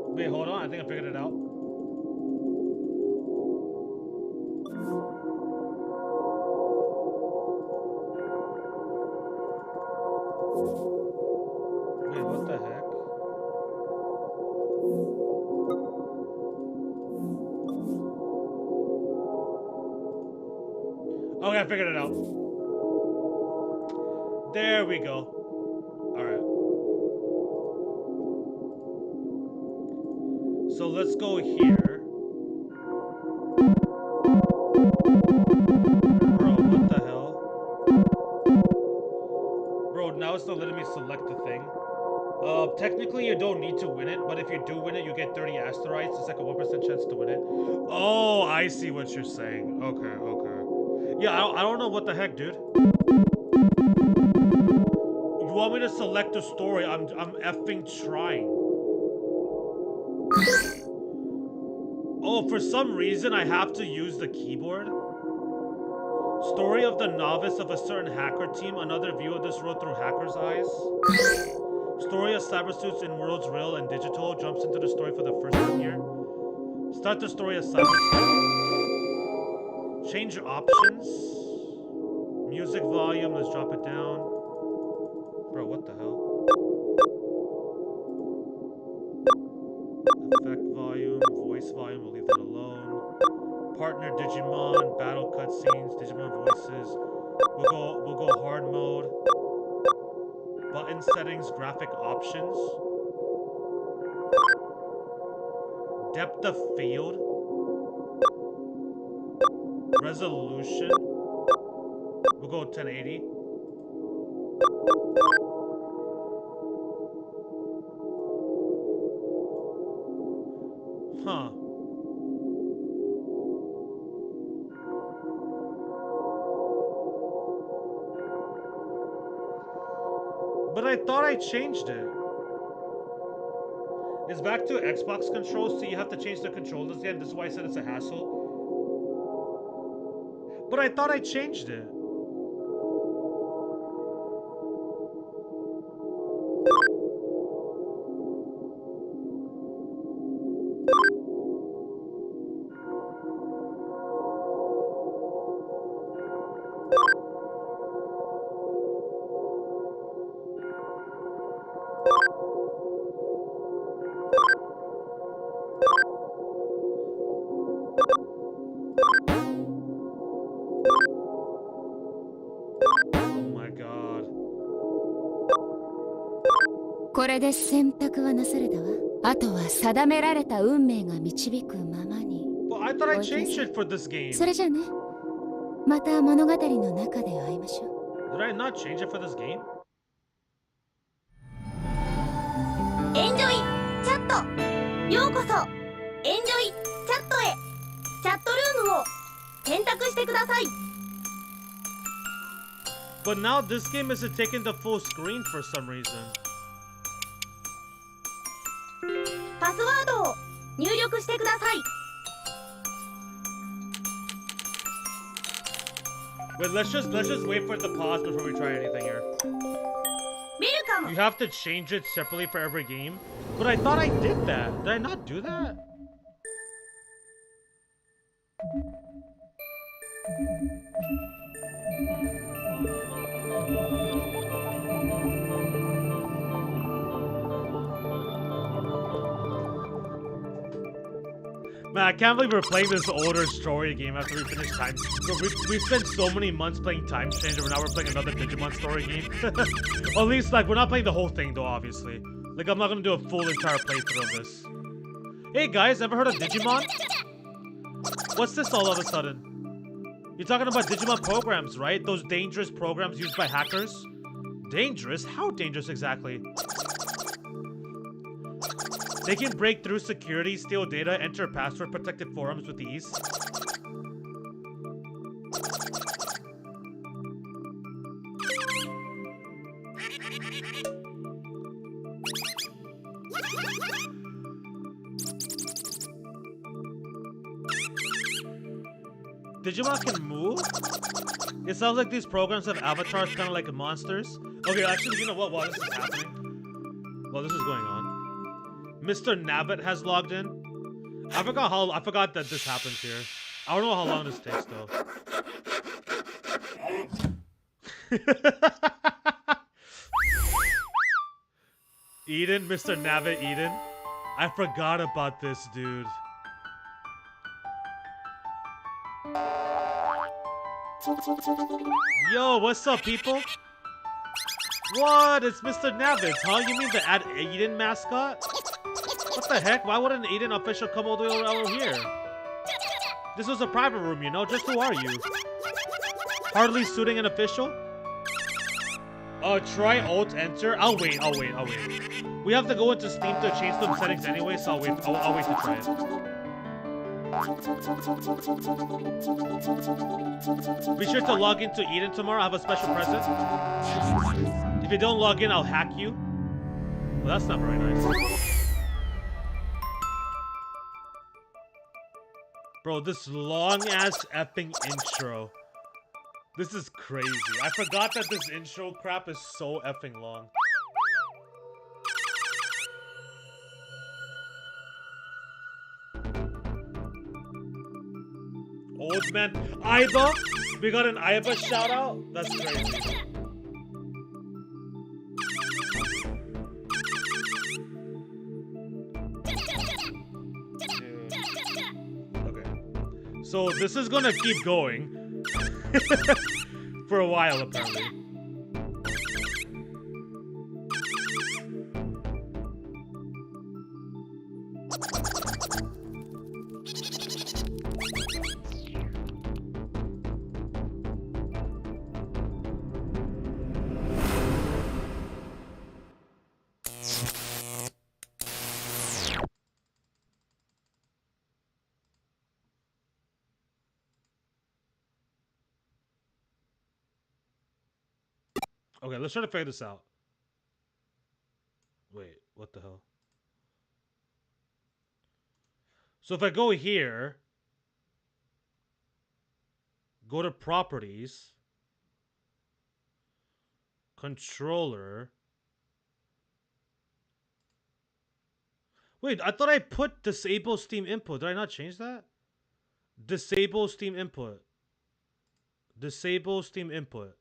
Wait, hold on. I think I figured it out. Wait, what the heck? Okay, I figured it out. There we go. Alright. So let's go here. Bro, what the hell? Bro, now it's not letting me select the thing. Technically you don't need to win it, but if you do win it, you get 30 asteroids. It's like a 1% chance to win it. Oh, I see what you're saying. Okay, okay. Yeah, I don't know what the heck, dude. You want me to select a story? I'm effing trying. Oh, for some reason I have to use the keyboard. Story of the novice of a certain hacker team. Another view of this world through hackers' eyes. Story of cybersuits in worlds real and digital. Jumps into the story for the first time here. Start the story of cybersuits. Change your options. Music volume. Let's drop it down. Bro, what the hell? Effect volume. Voice volume. We'll leave that alone. Partner Digimon. Battle cutscenes. Digimon voices. We'll go hard mode. Button settings. Graphic options. Depth of field. Resolution. We'll go 1080. Huh. But I thought I changed it. It's back to Xbox controls, so you have to change the controllers again. This is why I said it's a hassle. But I thought I changed it. Oh my god. これで選択はなされたわ。あとは定められた運命が導くままに。But I thought I changed it for this game. それじゃあね。また物語の中で会いましょう。Did I not change it for this game? エンジョイチャットようこそエンジョイチャットへチャットルームを選択してください But now this game isn't taking the full screen for some reason. パスワードを入力してください Wait, let's just wait for it to pause before we try anything here. ウェルカム You have to change it separately for every game? But I thought I did that. Did I not do that? Man, I can't believe we're playing this older story game after we finish Time. We spent so many months playing Time Changer, and now we're playing another Digimon story game. Or at least, like, we're not playing the whole thing, though, obviously. Like, I'm not gonna do a full entire playthrough of this. Hey, guys, ever heard of Digimon? What's this all of a sudden? You're talking about Digimon programs, right? Those dangerous programs used by hackers? Dangerous? How dangerous exactly? They can break through security, steal data, enter password-protected forums with ease. Digimon can move? It sounds like these programs have avatars kind of like monsters. Okay, actually, you know what? While this is happening, while this is going on, Mr. Nabbit has logged in. I forgot that this happens here. I don't know how long this takes though. Eden, Mr. Nabbit, Eden. I forgot about this, dude. Yo, what's up, people? What? It's Mr. Nabbit, huh? You mean the Eden mascot? What the heck? Why would an Eden official come all the way over here? This was a private room, you know? Just who are you? Hardly suiting an official? Try Alt Enter. I'll wait. We have to go into Steam to change some settings anyway, so I'll wait to try it. Be sure to log into Eden tomorrow. I have a special present. If you don't log in, I'll hack you. Well, that's not very nice. Bro, this long-ass effing intro. This is crazy. I forgot that this intro crap is so effing long. Old man Aiba? We got an Aiba shout out? That's crazy. Okay. So this is gonna keep going. For a while, apparently. Okay, let's try to figure this out. Wait, what the hell? So if I go here, go to properties, controller. Wait, I thought I put disable Steam input. Did I not change that? Disable Steam input. Disable Steam input.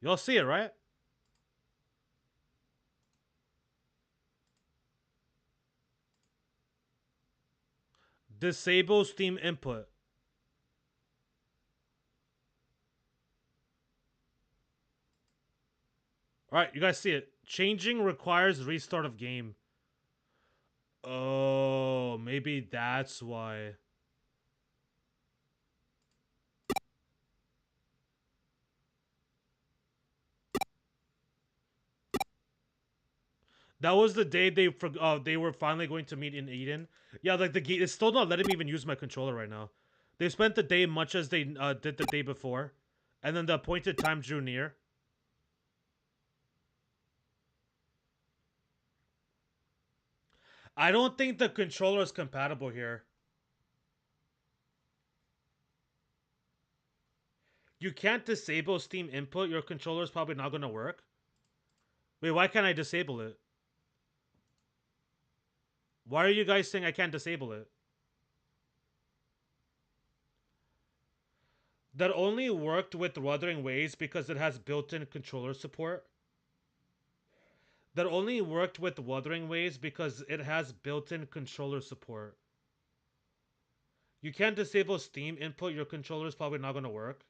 Y'all see it, right? Disable Steam input. Alright, you guys see it. Changing requires restart of game. Oh, maybe that's why. That was the day they were finally going to meet in Eden. Yeah, like the game, it's still not letting me even use my controller right now. They spent the day much as they did the day before, and then the appointed time drew near. I don't think the controller is compatible here. You can't disable Steam input. Your controller is probably not going to work. Wait, why can't I disable it? Why are you guys saying I can't disable it? That only worked with Wuthering Waves because it has built-in controller support. That only worked with Wuthering Waves because it has built-in controller support. You can't disable Steam input, your controller is probably not going to work.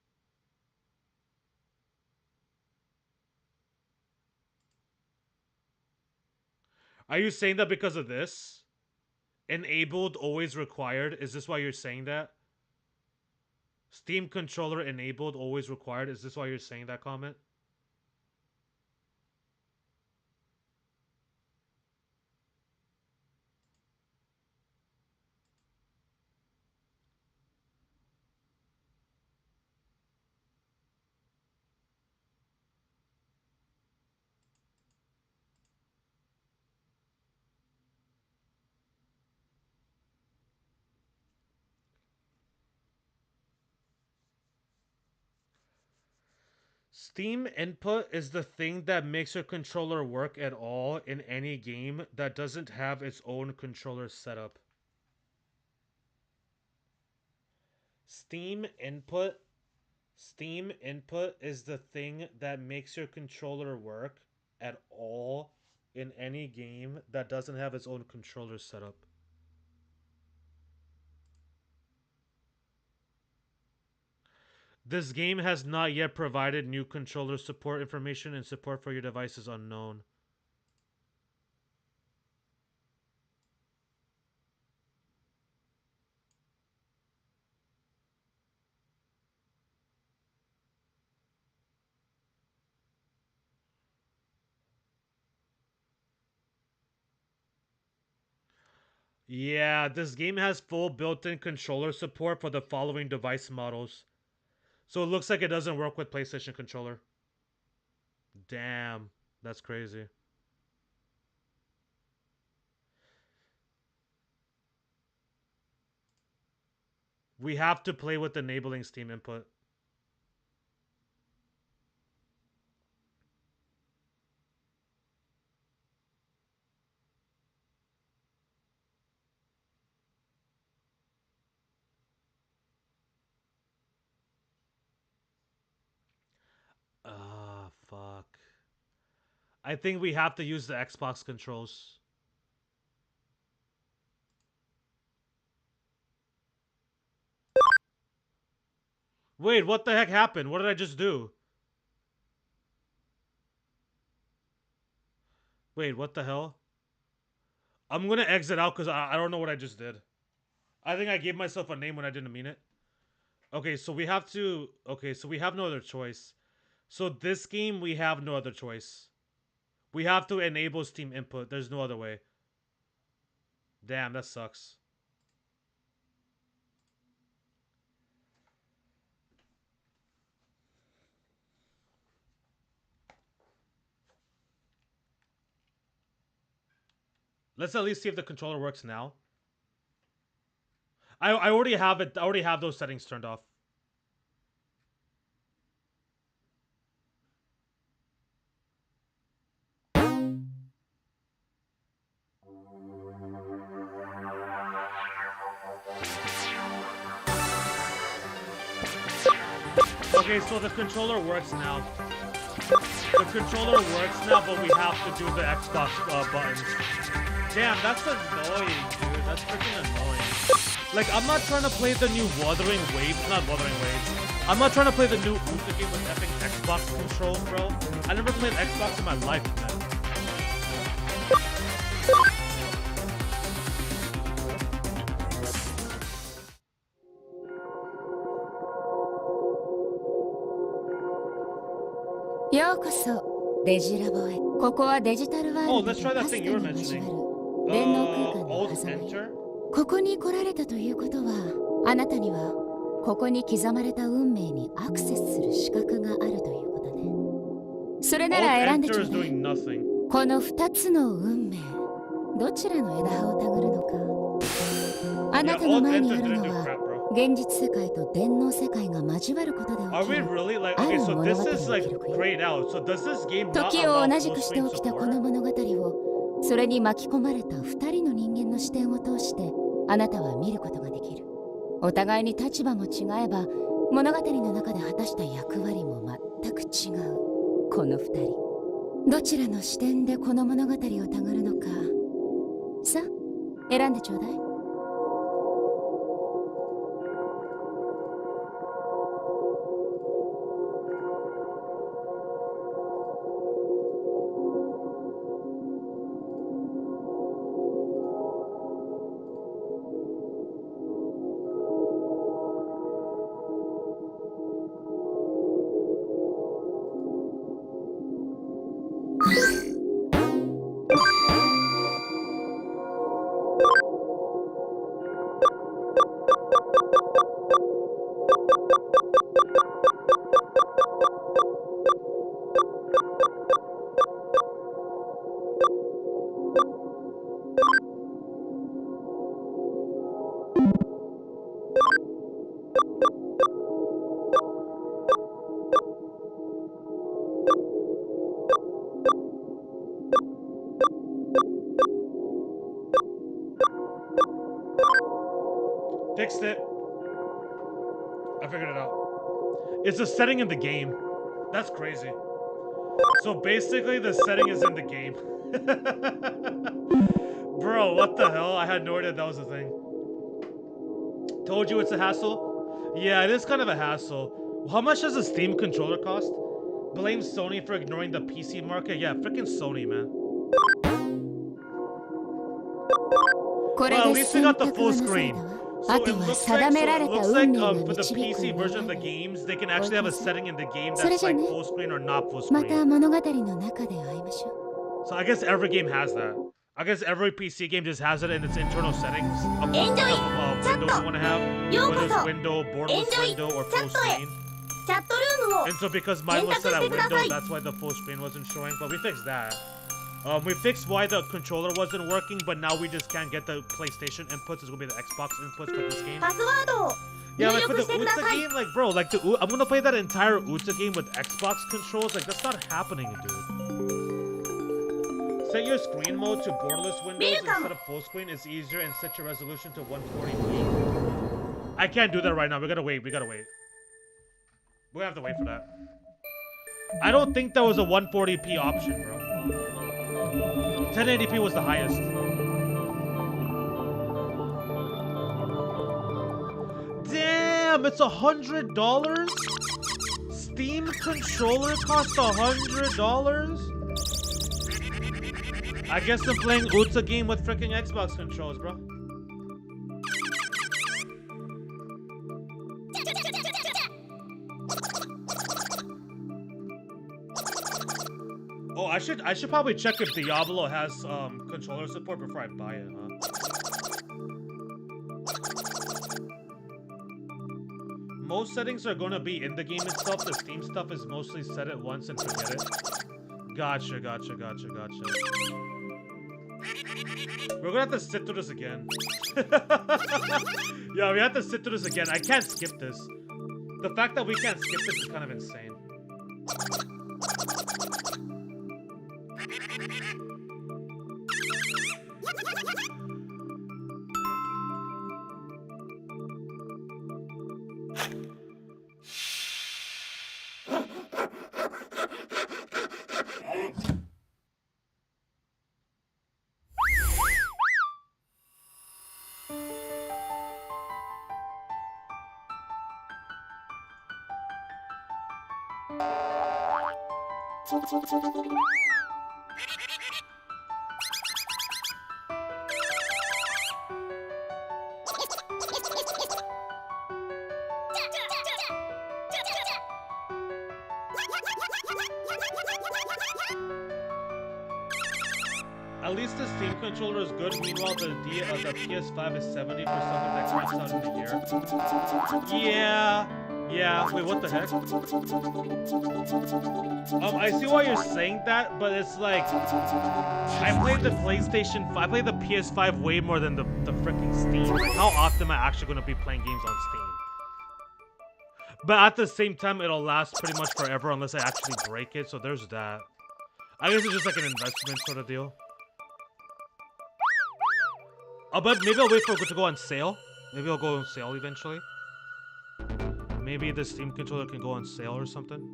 Are you saying that because of this? Enabled, always required? Is this why you're saying that? Steam controller enabled, always required? Is this why you're saying that comment? Steam input is the thing that makes your controller work at all in any game that doesn't have its own controller setup. Steam input Steam input is the thing that makes your controller work at all in any game that doesn't have its own controller setup. This game has not yet provided new controller support information, and support for your device is unknown. Yeah, this game has full built-in controller support for the following device models. So it looks like it doesn't work with PlayStation controller. Damn, that's crazy. We have to play with enabling Steam input. Ah, fuck. I think we have to use the Xbox controls. Wait, what the heck happened? What did I just do? Wait, what the hell? I'm gonna exit out because I don't know what I just did. I think I gave myself a name when I didn't mean it. Okay, so we have to... Okay, so we have no other choice. So this game, we have no other choice. We have to enable Steam input. There's no other way. Damn, that sucks. Let's at least see if the controller works now. I already have it. I already have those settings turned off. Okay, so the controller works now. The controller works now, but we have to do the Xbox buttons. Damn, that's annoying, dude. That's freaking annoying. Like, I'm not trying to play the new Wuthering Waves. Not Wuthering Waves. I'm not trying to play the new Uta game with epic Xbox controls, bro. I never played Xbox in my life, man.ようこそデジラボへ。ここはデジタルワー Oh, ルド let's と try か that すか thing に you were 交 mentioning. わる電脳空間の Alt 狭間へ。 enter? ここに来られたということは、あなたにはここに刻まれた運命にアクセスする資格があるということね。それなら Alt 選んでちょ enter う is だい。 doing nothing. この2つの運命、どちらの枝葉をたぐるのか。あな Yeah, たの Alt 前にあ enter る didn't の do は crap, bro. 現実世界と電脳世界が交わることで Are 起き we る really like あ okay? る So 物 this 語 is の like 記録よ。 grayed out. So does this game not 時を allow 同じ full くして screen 起きたこ support? の物語を、それに巻き込まれた2人の人間の視点を通してあなたは見ることができる。お互いに立場も違えば物語の中で果たした役割も全く違うこの2人。どちらの視点でこの物語をたぐるのか。さあ、選んでちょうだい。Fixed it. I figured it out. It's a setting in the game. That's crazy. So basically, the setting is in the game. Bro, what the hell? I had no idea that was a thing. Told you it's a hassle? Yeah, it is kind of a hassle. How much does a Steam controller cost? Blame Sony for ignoring the PC market? Yeah, freaking Sony, man. Well, at least we got the full screen. So it looks like, for the PC version of the games, they can actually have a setting in the game that's like full screen or not full また screen. 物語の中で会いましょ So I guess every game has that. I guess every PC game just has it in its internal settings of what Enjoy. windows you want to have, whether it's window, borderless Enjoy. window, or full screen. チャットルームを And so because mine was set at 選択してください。 window, that's why the full screen wasn't showing. But we fixed that. We fixed why the controller wasn't working, but now we just can't get the PlayStation inputs. It's gonna be the Xbox inputs for this game. パスワードを Yeah, 入 like for 力 the してくだ Uta さい。 game, like bro, like I'm gonna play that entire Uta game with Xbox controls. Like that's not happening, dude. Set your screen mode to borderless windows instead of full screen. It's easier and set your resolution to 140p. I can't do that right now. We gotta wait. We gotta wait. We have to wait for that. I don't think there was a 140p option, bro. 1080p was the highest. Damn, it's $100? Steam controller costs $100? I guess I'm playing Uta game with freaking Xbox controls, bro. Oh, I should probably check if Diablo has controller support before I buy it, huh? Most settings are gonna be in the game itself. The Steam stuff is mostly set it once and forget it. Gotcha. We're gonna have to sit through this again. Yeah, we have to sit through this again. I can't skip this. The fact that we can't skip this is kind of insane. At least the Steam controller is good. Meanwhile, the PS5 is 70 for something that comes out in a year. Yeah. Wait, what the heck? I see why you're saying that, but it's like I played the PlayStation 5. I played the PS5 way more than the freaking Steam. Like, how often am I actually going to be playing games on Steam? But at the same time, it'll last pretty much forever unless I actually break it. So there's that. I guess it's just like an investment sort of deal. But maybe I'll wait for it to go on sale. Maybe I'll go on sale eventually. Maybe the Steam controller can go on sale or something.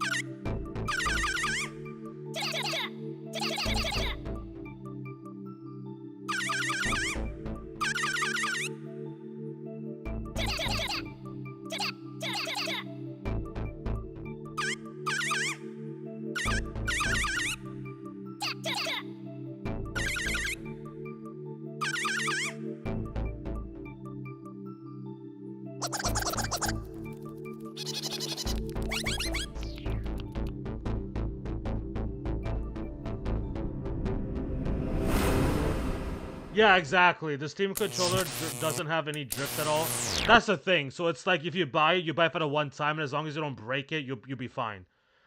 Yeah, exactly. The Steam controller doesn't have any drift at all. That's the thing. So it's like if you buy it for the one time, and as long as you don't break it, you'll be fine.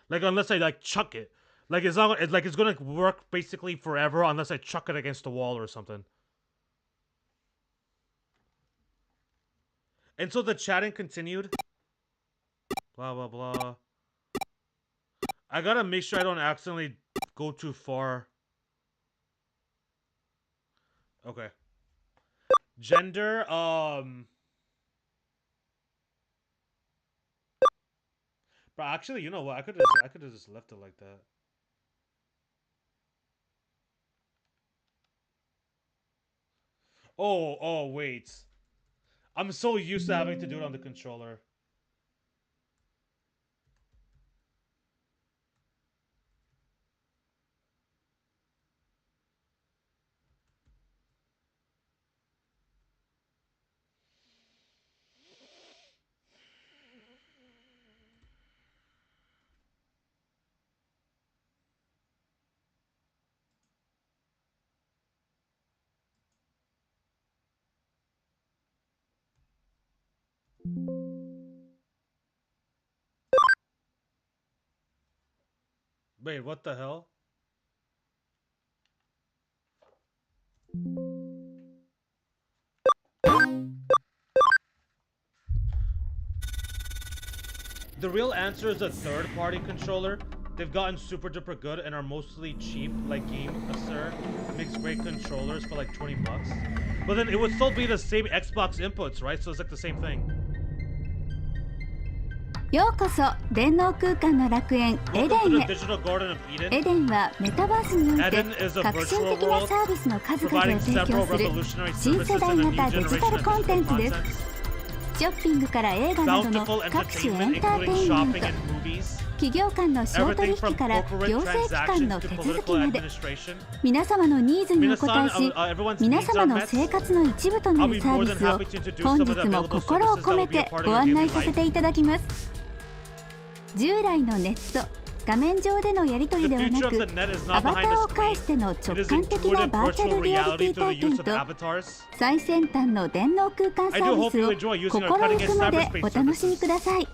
Like unless I like chuck it. Like as long like it's gonna work basically forever unless I chuck it against the wall or something. And so the chatting continued. Blah blah blah. I gotta make sure I don't accidentally go too far. Okay. Gender, But actually, you know what? I could have just left it like that. Oh, wait. I'm so used to having to do it on the controller. Wait, what the hell? The real answer is a third-party controller. They've gotten super duper good and are mostly cheap, like GameSir makes great controllers for like 20 bucks. But then it would still be the same Xbox inputs, right? So it's like the same thing. ようこそ電脳空間の楽園エデンへ。エデンはメタバースにおいて革新的なサービスの数々を提供する新世代型デジタルコンテンツです。ショッピングから映画などの各種エンターテインメント、企業間の商取引から行政機関の手続きまで、皆様のニーズにお応えし、皆様の生活の一部となるサービスを本日も心を込めてご案内させていただきます。従来のネット、画面上でのやり取りではなく、アバターを介しての直感的なバーチャルリアリティ体験と最先端の電脳空間サービスを心ゆくまでお楽しみください。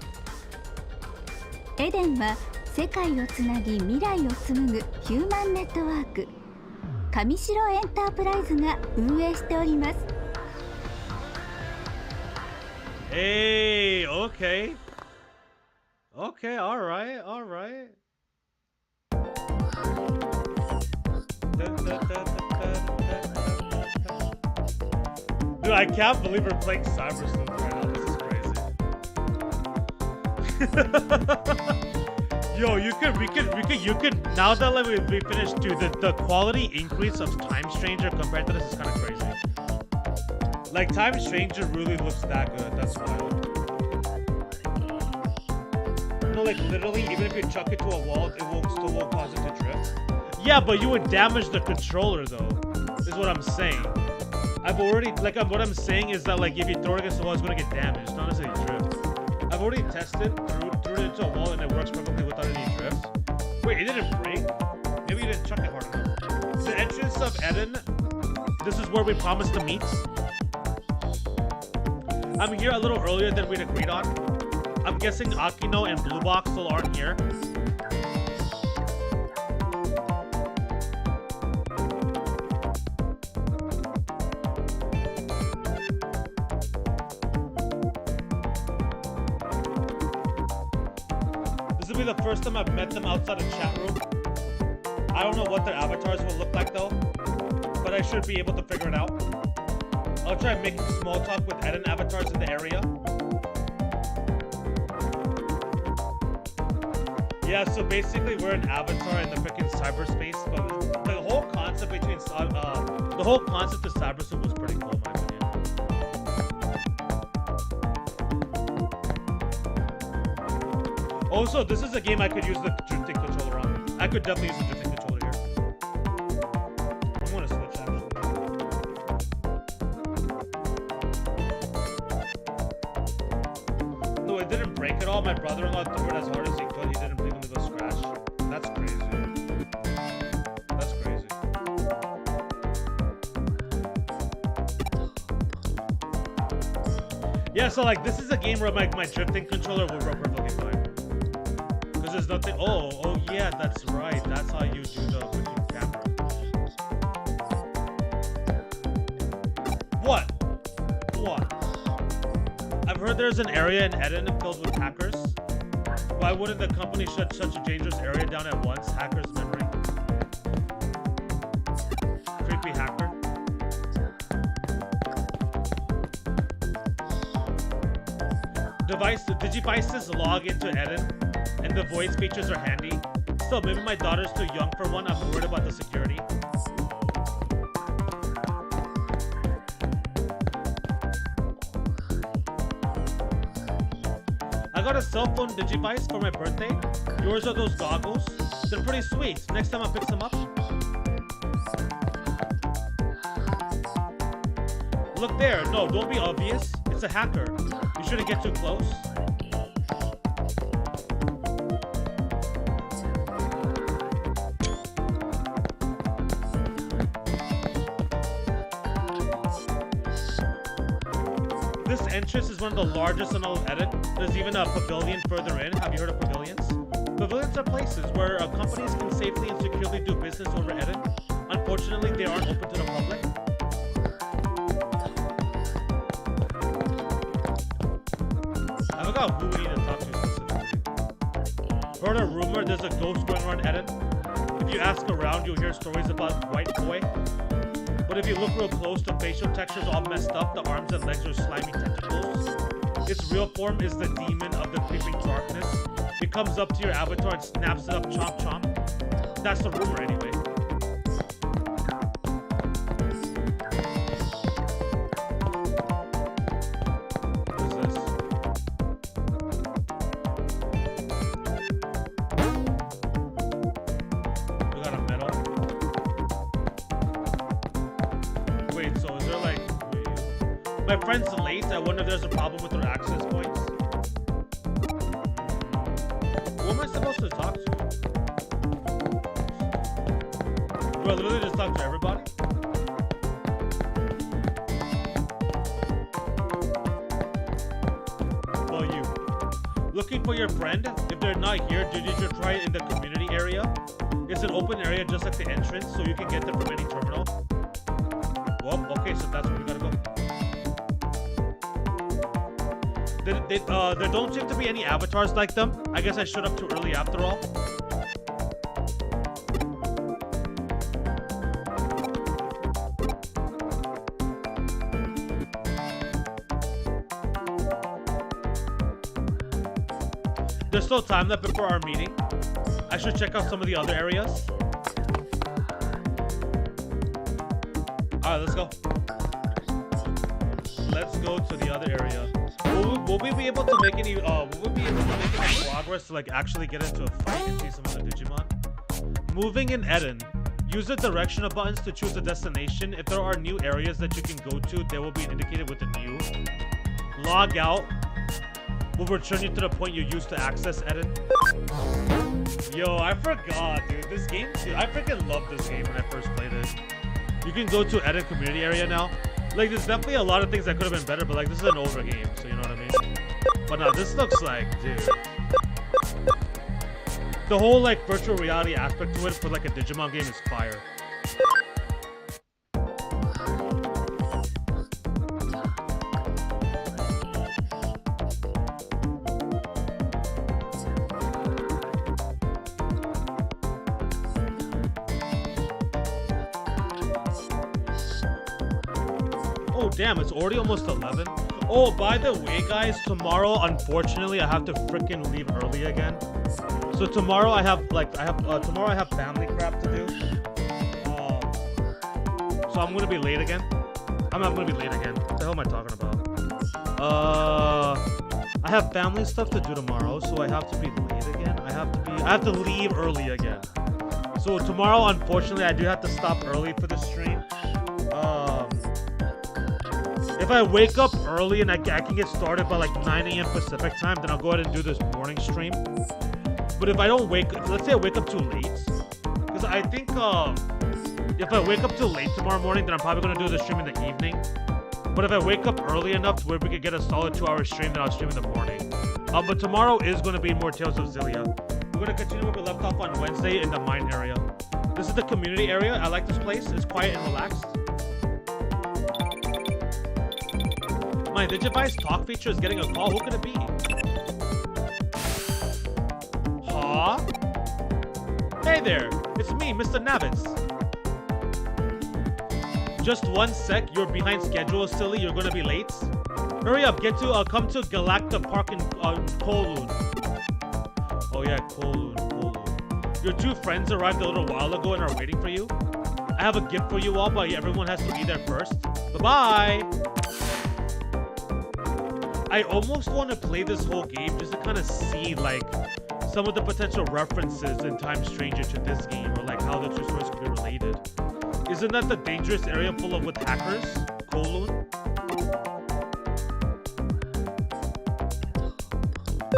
エデンは世界をつなぎ未来を紡ぐヒューマンネットワーク。上白エンタープライズが運営しております。 Hey, okay. Okay, alright, alright. Dude, I can't believe we're playing Cyber Sleuth right now. This is crazy. Yo, you can, now that like, we finished, dude, the quality increase of Time Stranger compared to this is kind of crazy. Like, Time Stranger really looks that good, that's wild. No, like, literally, even if you chuck it to a wall, it still won't cause it to drift. Yeah, but you would damage the controller, though, is what I'm saying. I've already, like, what I'm saying is that, like, if you throw it against the wall, it's gonna get damaged, not necessarily drift. I've already tested, threw it into a wall, and it works perfectly without any drift. Wait, it didn't break? Maybe you didn't chuck it hard enough. The entrance of Eden, this is where we promised to meet. I'm here a little earlier than we'd agreed on. I'm guessing Akino and Blue Box still aren't here. This will be the first time I've met them outside a chat room. I don't know what their avatars will look like though, but I should be able to figure it out. I'll try making small talk with Eden avatars in the area. Yeah, so basically we're an avatar in the freaking cyberspace, but the whole concept between the whole concept of cyberspace was pretty cool in my opinion. Also, this is a game I could use the drifting controller on. I could definitely use the drifting controller here. I'm gonna switch actually. No, it didn't break at all. My brother-in-law threw it as hard as he could. He didn't even leave a scratch. That's crazy. That's crazy. Yeah, so like this is a game where my drifting controller will work perfectly fine. Because there's nothing. Oh yeah, that's right. That's how you do the freaking camera. What? I've heard there's an area in Eden filled with hackers. Why wouldn't the company shut such a dangerous area down at once? Hacker's memory. Creepy hacker. Digivices log into Eden, and the voice features are handy. Still, maybe my daughter's too young for one. I'm worried about the security. I got a cell phone Digivice for my birthday. Yours are those goggles. They're pretty sweet. Next time I'll pick some up. Look there. No, don't be obvious. It's a hacker. You shouldn't get too close. This entrance is one of the largest in all of Eden. There's even a pavilion further in. Have you heard of pavilions? Pavilions are places where companies can safely and securely do business over Eden. Unfortunately, they aren't open to the public. I forgot who we need to talk to specifically. Heard a rumor there's a ghost going around Eden. If you ask around, you'll hear stories about White Boy. But if you look real close, the facial texture's all messed up. The arms and legs are slimy tentacles. Its real form is the demon of the creeping darkness. It comes up to your avatar and snaps it up, chomp chomp. That's the rumor anyway. What's this? We got a medal. Wait, so is there like... My friend's late. I wonder if there's a problem with her access points. Who am I supposed to talk to? Do I literally just talk to everybody? Well, you. Looking for your friend. If they're not here, you should try it in the community area. It's an open area just like the entrance, so you can get there from any terminal. Well, okay, so that's where we gotta go. There don't seem to be any avatars like them. I guess I showed up too early after all. There's still time left before our meeting. I should check out some of the other areas. Alright, let's go. Let's go to the other area. Will we be able to make any progress to like actually get into a fight and see some of the Digimon? Moving in Eden. Use the directional buttons to choose a destination. If there are new areas that you can go to, they will be indicated with a new. Log out will return you to the point you used to access Eden. Yo, I forgot, dude. This game, dude, I freaking loved this game when I first played it. You can go to Eden community area now. Like, there's definitely a lot of things that could have been better, but like, this is an older game, so you know what I mean? But now, this looks like, dude. The whole, like, virtual reality aspect to it for, like, a Digimon game is fire. Oh damn, it's already almost 11. Oh, by the way, guys, tomorrow, unfortunately, I have to freaking leave early again. So tomorrow I have family crap to do. So I'm gonna be late again. I'm not gonna be late again. What the hell am I talking about? I have family stuff to do tomorrow, so I have to be late again. I have to leave early again. So tomorrow, unfortunately, I do have to stop early for the stream. If I wake up early and I can get started by like 9 a.m. Pacific time, then I'll go ahead and do this morning stream. But if I don't let's say I wake up too late, because I think if I wake up too late tomorrow morning, then I'm probably gonna do the stream in the evening. But if I wake up early enough to where we could get a solid 2-hour stream, then I'll stream in the morning. But tomorrow is gonna be more Tales of Xillia. We're gonna continue where we left off on Wednesday in the mine area. This is the community area. I like this place. It's quiet and relaxed. My Digivice talk feature is getting a call. Who could it be? Huh? Hey there, it's me, Mr. Navitz. Just 1 sec, you're behind schedule, silly. You're gonna be late. Hurry up, come to Galacta Park in Kowloon. Oh yeah, Kowloon. Your two friends arrived a little while ago and are waiting for you. I have a gift for you all, but everyone has to be there first. Bye-bye. I almost want to play this whole game just to kind of see, like, some of the potential references in Time Stranger to this game, or like how the two stories could be related. Isn't that the dangerous area full of with hackers? Kowloon?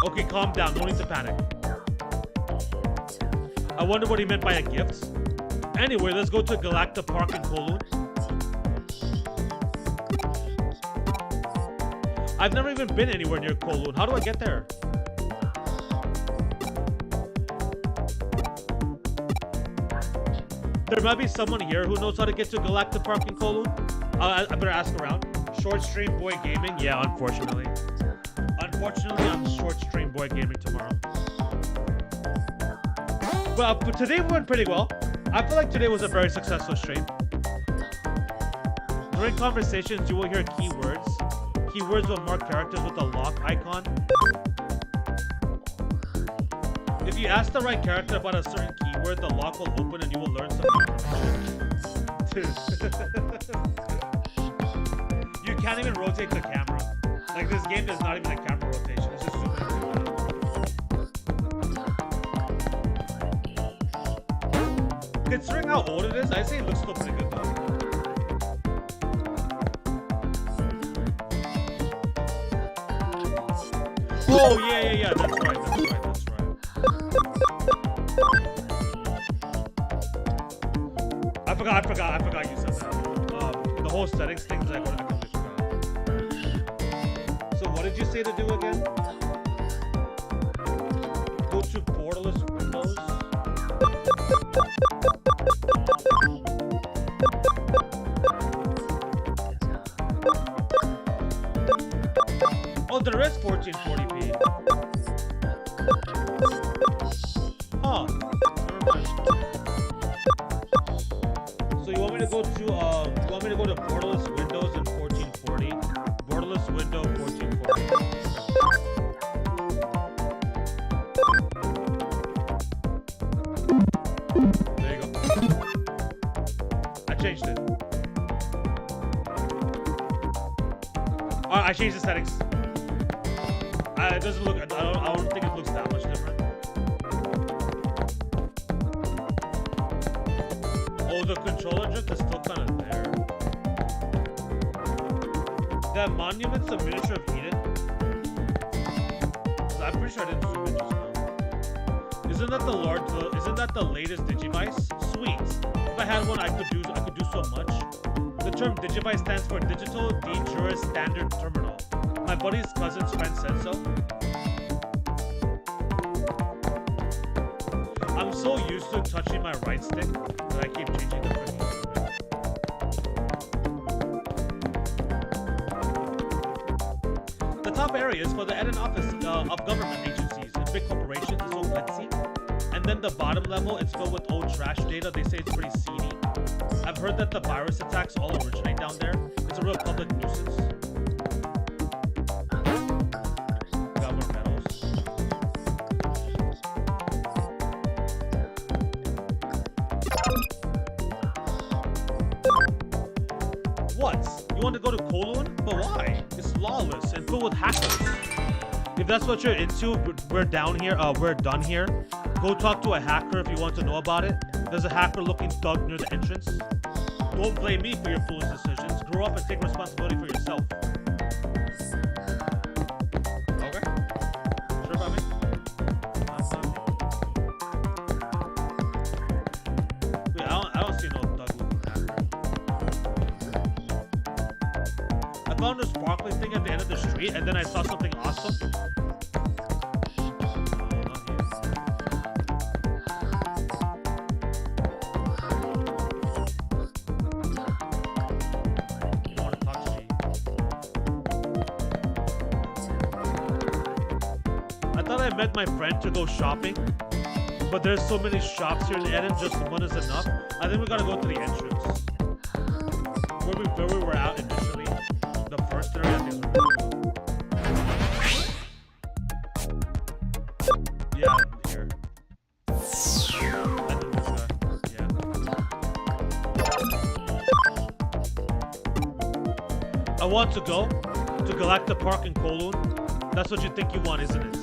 Okay, calm down. No need to panic. I wonder what he meant by a gift. Anyway, let's go to Galacta Park in Kowloon. I've never even been anywhere near Kowloon. How do I get there? There might be someone here who knows how to get to Galacta Park in Kowloon. I better ask around. Short Stream Boy Gaming? Yeah, unfortunately. Unfortunately, I'm Short Stream Boy Gaming tomorrow. But today went pretty well. I feel like today was a very successful stream. During conversations, you will hear keywords. Keywords will mark characters with a lock icon. If you ask the right character about a certain keyword, the lock will open and you will learn some information. You can't even rotate the camera. Like, this game does not even have camera rotation. It's just super easy. Considering how old it is, I say it looks still pretty good though. Oh, yeah, that's right. I forgot you said that. The whole settings things, I completely forgot. So what did you say to do again? Borderless windows. Oh, there is 1440p. Huh. Never mind. So you want me to go to borderless windows in 1440? Borderless window 1440. There you go. I changed it. Alright, I changed the settings. It doesn't look. I don't think it looks that much different. Oh, the controller drift is still kind of there. That monument's a miniature of Eden. I'm pretty sure I didn't zoom in just now. Isn't that the latest Digivice? Sweet. If I had one, I could do so much. The term Digivice stands for Digital De Jure Standard Terminal. My buddy's cousin's friend said so. I'm so used to touching my right stick that I keep changing the freaking instrument. The top areas for the Eden office of government agencies and big corporations is so glitzy. And then the bottom level, it's filled with old trash data. They say it's pretty seedy. I've heard that the virus attacks all originate down there. It's a real public nuisance. Got more medals. What? You want to go to Kowloon? But why? It's lawless and filled with hackers. If that's what you're into, we're down here. We're done here. Go talk to a hacker if you want to know about it. There's a hacker-looking thug near the entrance. Don't blame me for your foolish decisions. Grow up and take responsibility for yourself. Okay. Sure about me? Wait, I don't see no thug-looking hacker. I found a sparkling thing at the end of the street, and then I saw something awesome. I met my friend to go shopping, but there's so many shops here in Eden, just one is enough. I think we gotta go to the entrance. Where we were at initially. The first area, I think yeah, here. And then this guy. Yeah. I want to go to Galactic Park in Kowloon. That's what you think you want, isn't it?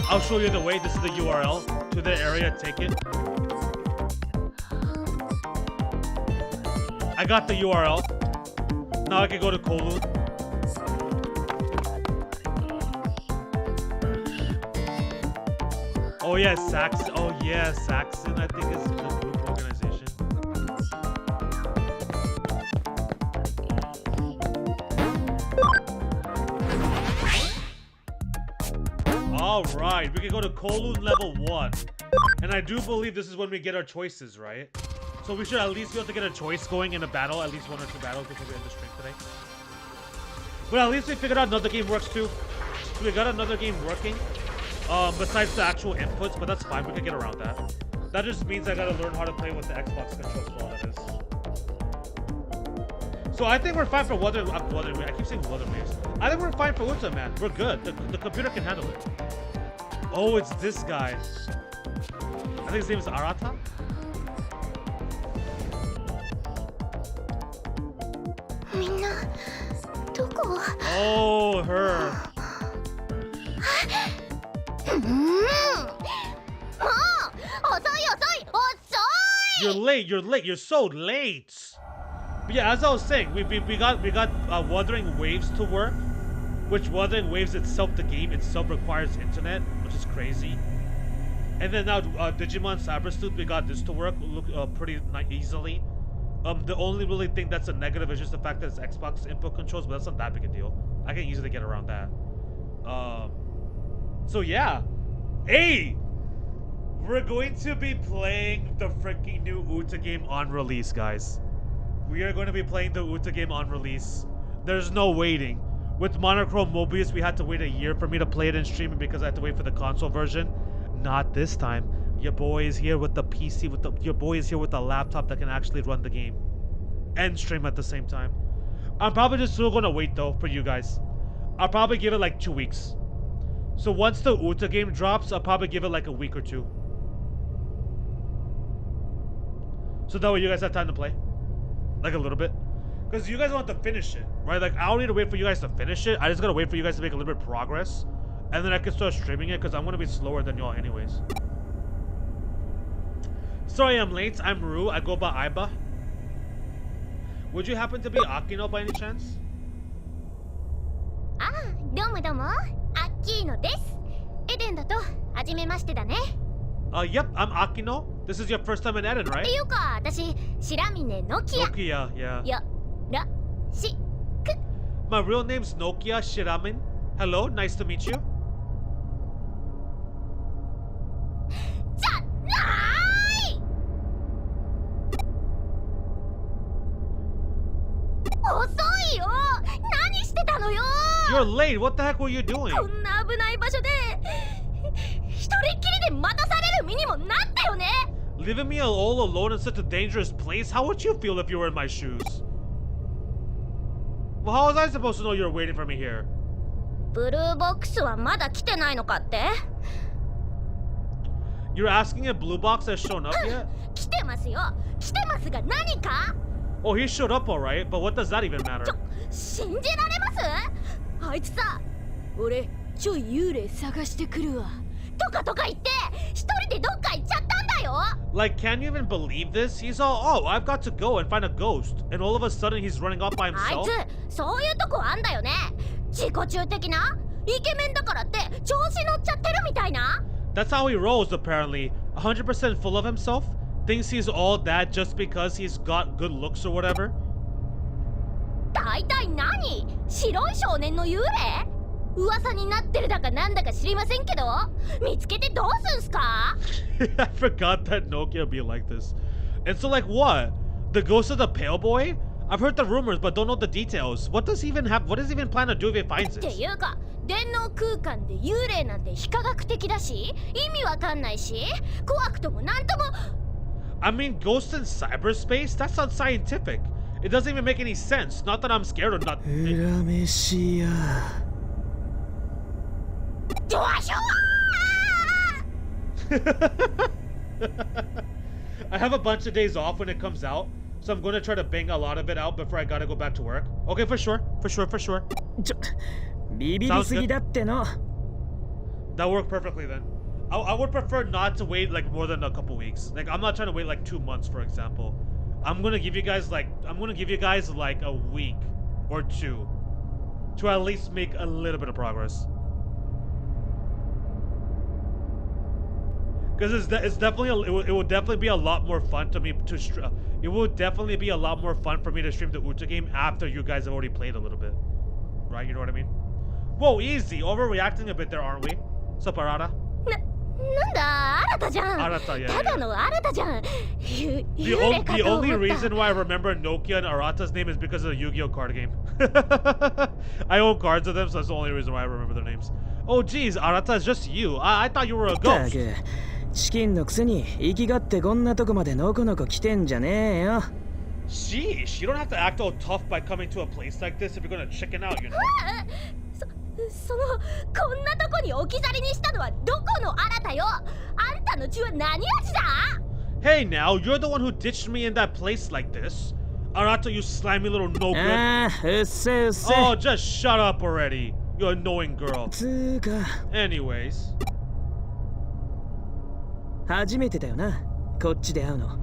I'll show you the way. This is the URL to the area. Take it. I got the URL. Now I can go to Kowloon. Oh yeah, Saxon. Oh yeah, Saxon. I think is the group organization. Alright, we can go to Kowloon level 1. And I do believe this is when we get our choices, right? So we should at least be able to get a choice going in a battle, at least 1 or 2 battles before we end the stream today. But at least we figured out another game works too. So we got another game working. Besides the actual inputs, but that's fine, we can get around that. That just means I gotta learn how to play with the Xbox controls, all that is. So I think we're fine for I keep saying Weather Waves. I think we're fine for Ultraman. We're good. The computer can handle it. Oh, it's this guy. I think his name is Arata. Oh, her. You're late. You're so late. But yeah, as I was saying, we got Wuthering Waves to work, which Wuthering Waves itself, the game itself requires internet, which is crazy. And then now Digimon Cyber Sleuth, we got this to work pretty easily. The only really thing that's a negative is just the fact that it's Xbox input controls, but that's not that big a deal. I can easily get around that. So yeah, hey, We're going to be playing the freaking new Uta game on release, guys. We are going to be playing the Uta game on release. There's no waiting. With Monochrome Mobius, we had to wait a year for me to play it and stream it because I had to wait for the console version. Not this time. Your boy is here with the PC, your boy is here with a laptop that can actually run the game and stream at the same time. I'm probably just still gonna wait though for you guys. I'll probably give it like 2 weeks. So once the Uta game drops, I'll probably give it like a week or 2. So that way you guys have time to play. Like a little bit. Because you guys want to finish it, right? Like, I don't need to wait for you guys to finish it. I just gotta wait for you guys to make a little bit of progress. And then I can start streaming it, because I'm gonna be slower than y'all anyways. Sorry I'm late. I'm Ru. I go by Aiba. Would you happen to be Akino by any chance? Ah, どうもどうも。アッキーノです。エデンだと、はじめましてだね。Yep, I'm Akino. This is your first time in Eden, right? っていうか、私、白峰ノキア。Nokia, yeah. よ、ら、し、く。My real name's Nokia Shiramin. Hello, nice to meet you. じゃない。遅いよ。何してたのよ。You're late. What the heck were you doing? こんな危ない場所で一人っきりで待たされる身にもなったよね。Leaving me all alone in such a dangerous place? How would you feel if you were in my shoes? Well, how was I supposed to know you were waiting for me here? ブルーボックスはまだ来てないのかって？ You're asking if Blue Box has shown up yet? 来てますよ。来てますが何か？ Oh, he showed up alright, but what does that even matter? 信じられます？あいつさ、俺ちょい幽霊探してくるわ。とかとか言って一人でどっか行っちゃったんだよ。Like, can you even believe this? He's all, oh, I've got to go and find a ghost, and all of a sudden he's running off by あい himself. つそういうとこあんだよね。自己中的なイケメンだからって調子乗っちゃってるみたいな。That's how he rolls, apparently. 100% full of himself. Thinks he's all that just because he's got good looks or whatever. 大体何？白い少年の幽霊？噂になってるだかなんだか知りませんけど、見つけてどうすんすか？ I forgot that Nokia would be like this. And so, like, what? The ghost of the pale boy? I've heard the rumors, but don't know the details. What does he even plan to do if he finds って it? いうか、電脳空間で幽霊なんて非科学的だし、意味わかんないし、怖くともなんとも。I mean, ghosts in cyberspace? That's unscientific. It doesn't even make any sense. Not that I'm scared or not. ドアショー I have a bunch of days off when it comes out, so I'm going to try to bang a lot of it out before I gotta go back to work. Okay, for sure. Sounds good. That worked perfectly then. I would prefer not to wait like more than a couple weeks. Like, I'm not trying to wait like 2 months, for example. I'm gonna give you guys like a week or 2 to at least make a little bit of progress. Because it will definitely be a lot more fun to me to it will definitely be a lot more fun for me to stream the Uta game after you guys have already played a little bit, right? You know what I mean? Whoa, easy, overreacting a bit there, aren't we? Saparada. なんだ、新たじゃん。Arata, yeah. ただの新たじゃん。The 幽霊かと思った。 only reason why I remember Nokia and Arata's name is because of the Yu-Gi-Oh card game. I own cards of them, so that's the only reason why I remember their names. Oh, geez, Arata is just you. I thought you were a ghost. チキンのくせに生きがってこんなとこまでのこのこ来てんじゃねえよ。Sheesh, you don't have to act all tough by coming to a place like this if you're gonna chicken out, you know? そのこんなとこに置き去りにしたのはどこの新たよ。あんたの血は何味だ？ Hey now, you're the one who ditched me in that place like this. Arata, you slimy little no good. ああ、うっせうっせ。 Oh, just shut up already, you annoying girl. つーか。Anyways. 初めてだよな、こっちで会うの。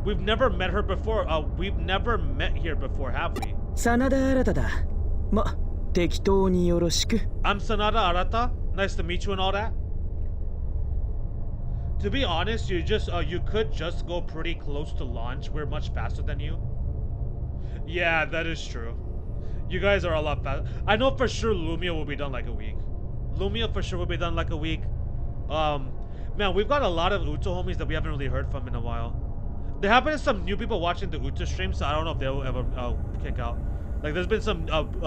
We've never met her before. We've never met here before, have we? 真田新だ。ま、適当によろしく。I'm Sanada Arata. Nice to meet you and all that. To be honest, you could just go pretty close to launch. We're much faster than you. Yeah, that is true. You guys are a lot faster. I know for sure Lumia will be done like a week. Lumia for sure will be done like a week. Man, we've got a lot of Uta homies that we haven't really heard from in a while. There have been some new people watching the Uta stream, so I don't know if they'll ever kick out. Like, there's been some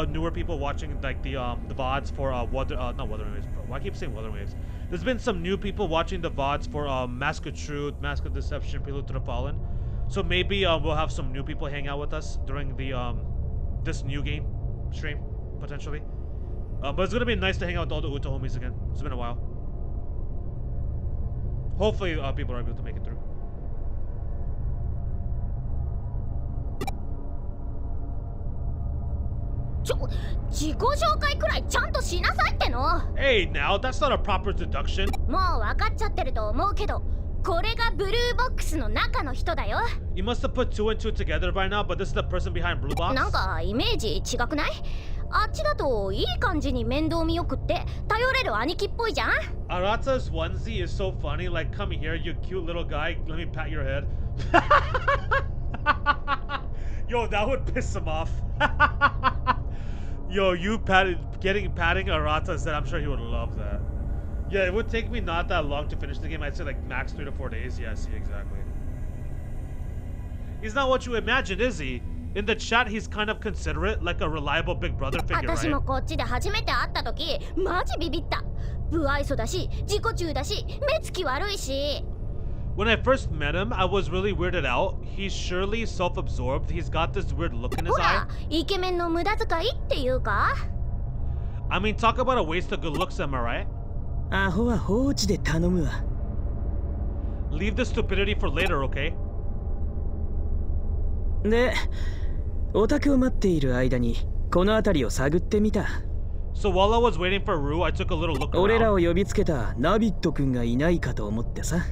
newer people watching like the VODs for not Wuthering Waves. Why I keep saying Wuthering Waves? There's been some new people watching the VODs for Mask of Truth, Mask of Deception, Prelude to the Fallen. So maybe we'll have some new people hang out with us during the this new game stream potentially. But it's gonna be nice to hang out with all the Uta homies again. It's been a while. Hopefully people are able to make it through. Hey, now that's not a proper deduction. もう分かっちゃってると思うけど、これがブルーボックスの中の人だよ。 You must have put two and two together by now, but this is the person behind Blue Box. なんかイメージ違くない？あっちだといい感じに面倒見よくって頼れる兄貴っぽいじゃん。 Arata's onesie is so funny. Like, come here, you cute little guy. Let me pat your head. Yo, that would piss him off. Yo, you patting Arata said, I'm sure he would love that. Yeah, it would take me not that long to finish the game. I'd say like max 3 to 4 days. Yeah, see, exactly. He's not what you imagined, is he? In the chat, he's kind of considerate, like a reliable big brother figure, 私 right? もこっちで初めて会った時、マジビビった。不愛想だし、自己中だし、目つき悪いし。 When I first met him, I was really weirded out. He's surely self-absorbed. He's got this weird look in his ほ eye. ら、イケメンの無駄遣いっていうか。 I mean, talk about a waste of good looks, am I right? アホは放置で頼むわ。 Leave the stupidity for later, okay? で、オタクを待っている間にこの辺りを探ってみた。 So while I was waiting for Rue, I took a little look 俺らを around. 呼びつけたナビット君がいないかと思ってさ。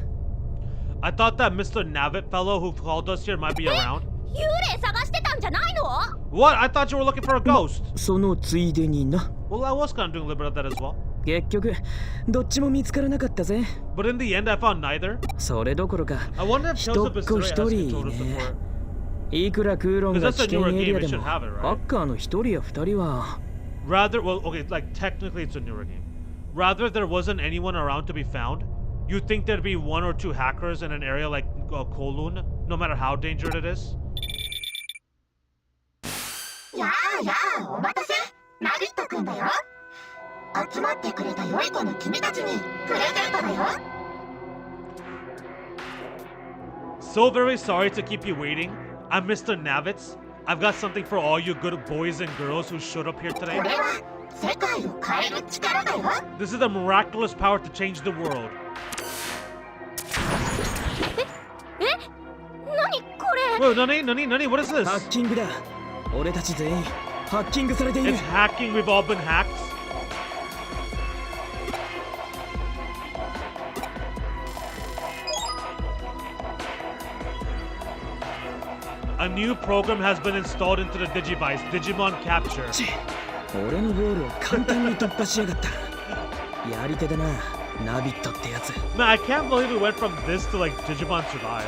I thought that Mr. Navit fellow who called us here might be around. 幽霊探してたんじゃないの？ What? I thought you were looking for a ghost. そのついでにな。 Well, I was kind of doing a little bit of that as well. 結局どっちも見つからなかったぜ。 But in the end, I found neither. それどころか I wonder if 一 Joseph っ子 Bistre 一 has 人 controller ね。 support. いくらクーロンが危険エリアでも Because that's a newer game, it should have it, right? ハッカーの一人や二人は Rather, well, okay, like technically it's a newer game. Rather, there wasn't anyone around to be found. You'd think there'd be 1 or 2 hackers in an area like Kowloon, no matter how dangerous it is. やあやあ、お待たせ。ナビット君だよ。集まってくれた良い子の君たちにプレゼントだよ。 So very sorry to keep you waiting. I'm Mr. Navitz. I've got something for all you good boys and girls who showed up here today. これは世界を変える力だよ。 This is the miraculous power to change the world. 何これ？ Wait, Nani, what is this? ハッキングだ。俺たち全員ハッキングされている。 It's hacking, we've all been hacked. A new program has been installed into the Digivice, Digimon Capture. 俺のゴールを簡単に突破しやがった。やり手だな、ナビットってやつ。 Man, I can't believe we went from this to like Digimon Survive.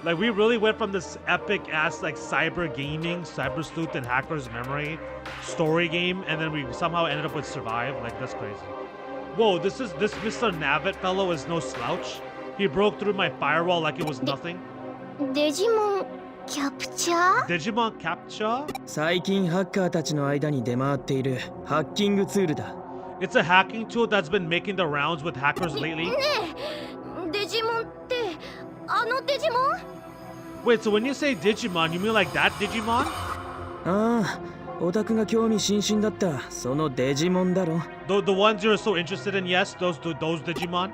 Like we really went from this epic ass like cyber gaming, cyber sleuth and hacker's memory story game, and then we somehow ended up with Survive. Like that's crazy. Whoa, this Mr. Navit fellow is no slouch. He broke through my firewall like it was nothing. デジモンキャプチャー？ Digimon Capture? 最近ハッカーたちの間に出回っているハッキングツールだ。 It's a hacking tool that's been making the rounds with hackers lately. ねえ、デジモンってあのデジモン？ Wait, so when you say Digimon, you mean like that Digimon? ああ、オタクが興味津々だったそのデジモンだろ。The ones you're so interested in, yes, those Digimon?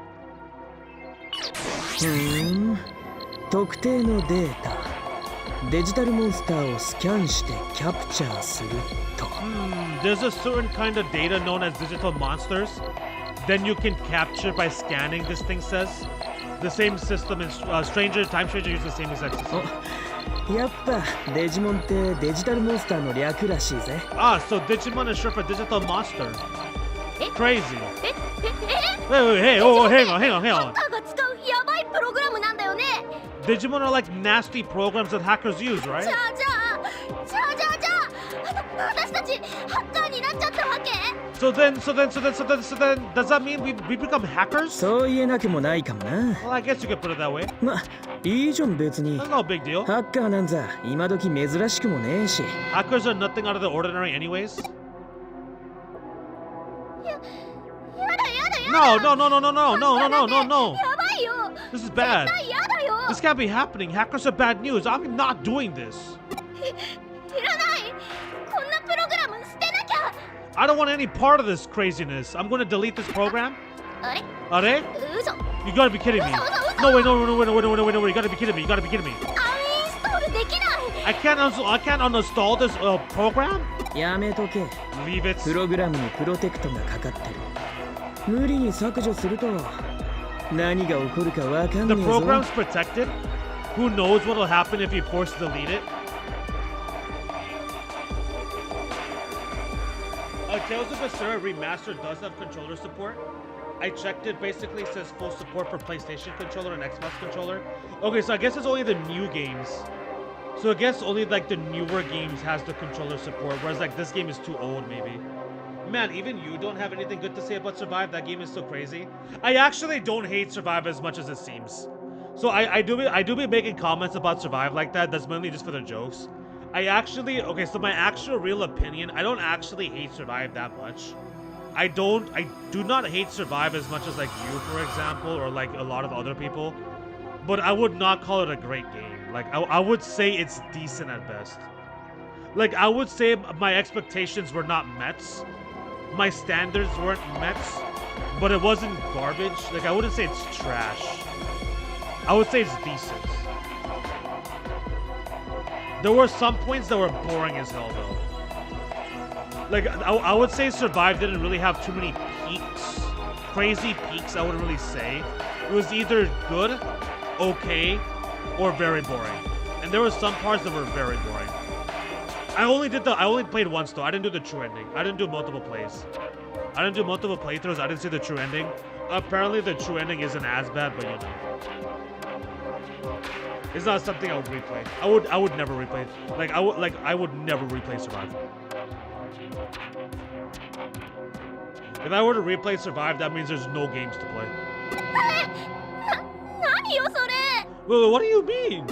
特定のデータ。デジタルモンスターをスキャンしてキャプチャーすると。There's a certain kind of data known as digital monsters. Then you can capture by scanning, this thing says. The same system in Time Stranger uses the same exact system. やっぱデジモンってデジタルモンスターの略らしいぜ。Ah, so Digimon is short for digital monster. Crazy. Wait, hey, oh, hang on. ハッカーが使うヤバいプログラムなんだよね。 Digimon are like nasty programs that hackers use, right? じゃあ私たちハッカーになっちゃったわけ？ So then, does that mean we become hackers? そう言えなくもないかもな。 Well, I guess you could put it that way. ま、いいじゃん別に。 That's no big deal. ハッカーなんざ今時珍しくもねえし。 Hackers are nothing out of the ordinary anyways. No. This is bad. This can't be happening. Hackers are bad news. I'm not doing this. I don't want any part of this craziness. I'm going to delete this program. Are? You gotta be kidding me. No, wait. You gotta be kidding me. I can't uninstall this program? やめとけ。 Leave it. プログラムにプロテクトがかかってる。無理に削除すると何が起こるかわかんね The えぞ。 program's protected. Who knows what'll happen if you force delete it? Tales of Berseria Remastered does have controller support. I checked it. Basically, it says full support for PlayStation controller and Xbox controller. Okay, so I guess it's only the new games. So I guess only like the newer games has the controller support, whereas like this game is too old, maybe. Man, even you don't have anything good to say about Survive. That game is so crazy. I actually don't hate Survive as much as it seems. So I do be making comments about Survive like that. That's mainly just for the jokes. Okay, so my actual real opinion, I don't actually hate Survive that much. I do not hate Survive as much as like you, for example, or like a lot of other people. But I would not call it a great game. Like, I would say it's decent at best. Like, I would say my expectations were not met. My standards weren't met. But it wasn't garbage. Like, I wouldn't say it's trash. I would say it's decent. There were some points that were boring as hell, though. Like, I would say Survive didn't really have too many peaks. Crazy peaks, I wouldn't really say. It was either good, okay, or very boring. And there were some parts that were very boring. I only played once, though. I didn't do the true ending. I didn't do multiple plays. I didn't do multiple playthroughs. I didn't see the true ending. Apparently, the true ending isn't as bad, but you know. It's not something I would replay. I would never replay. I would never replay Survive. If I were to replay Survive, that means there's no games to play. Wait, what do you mean?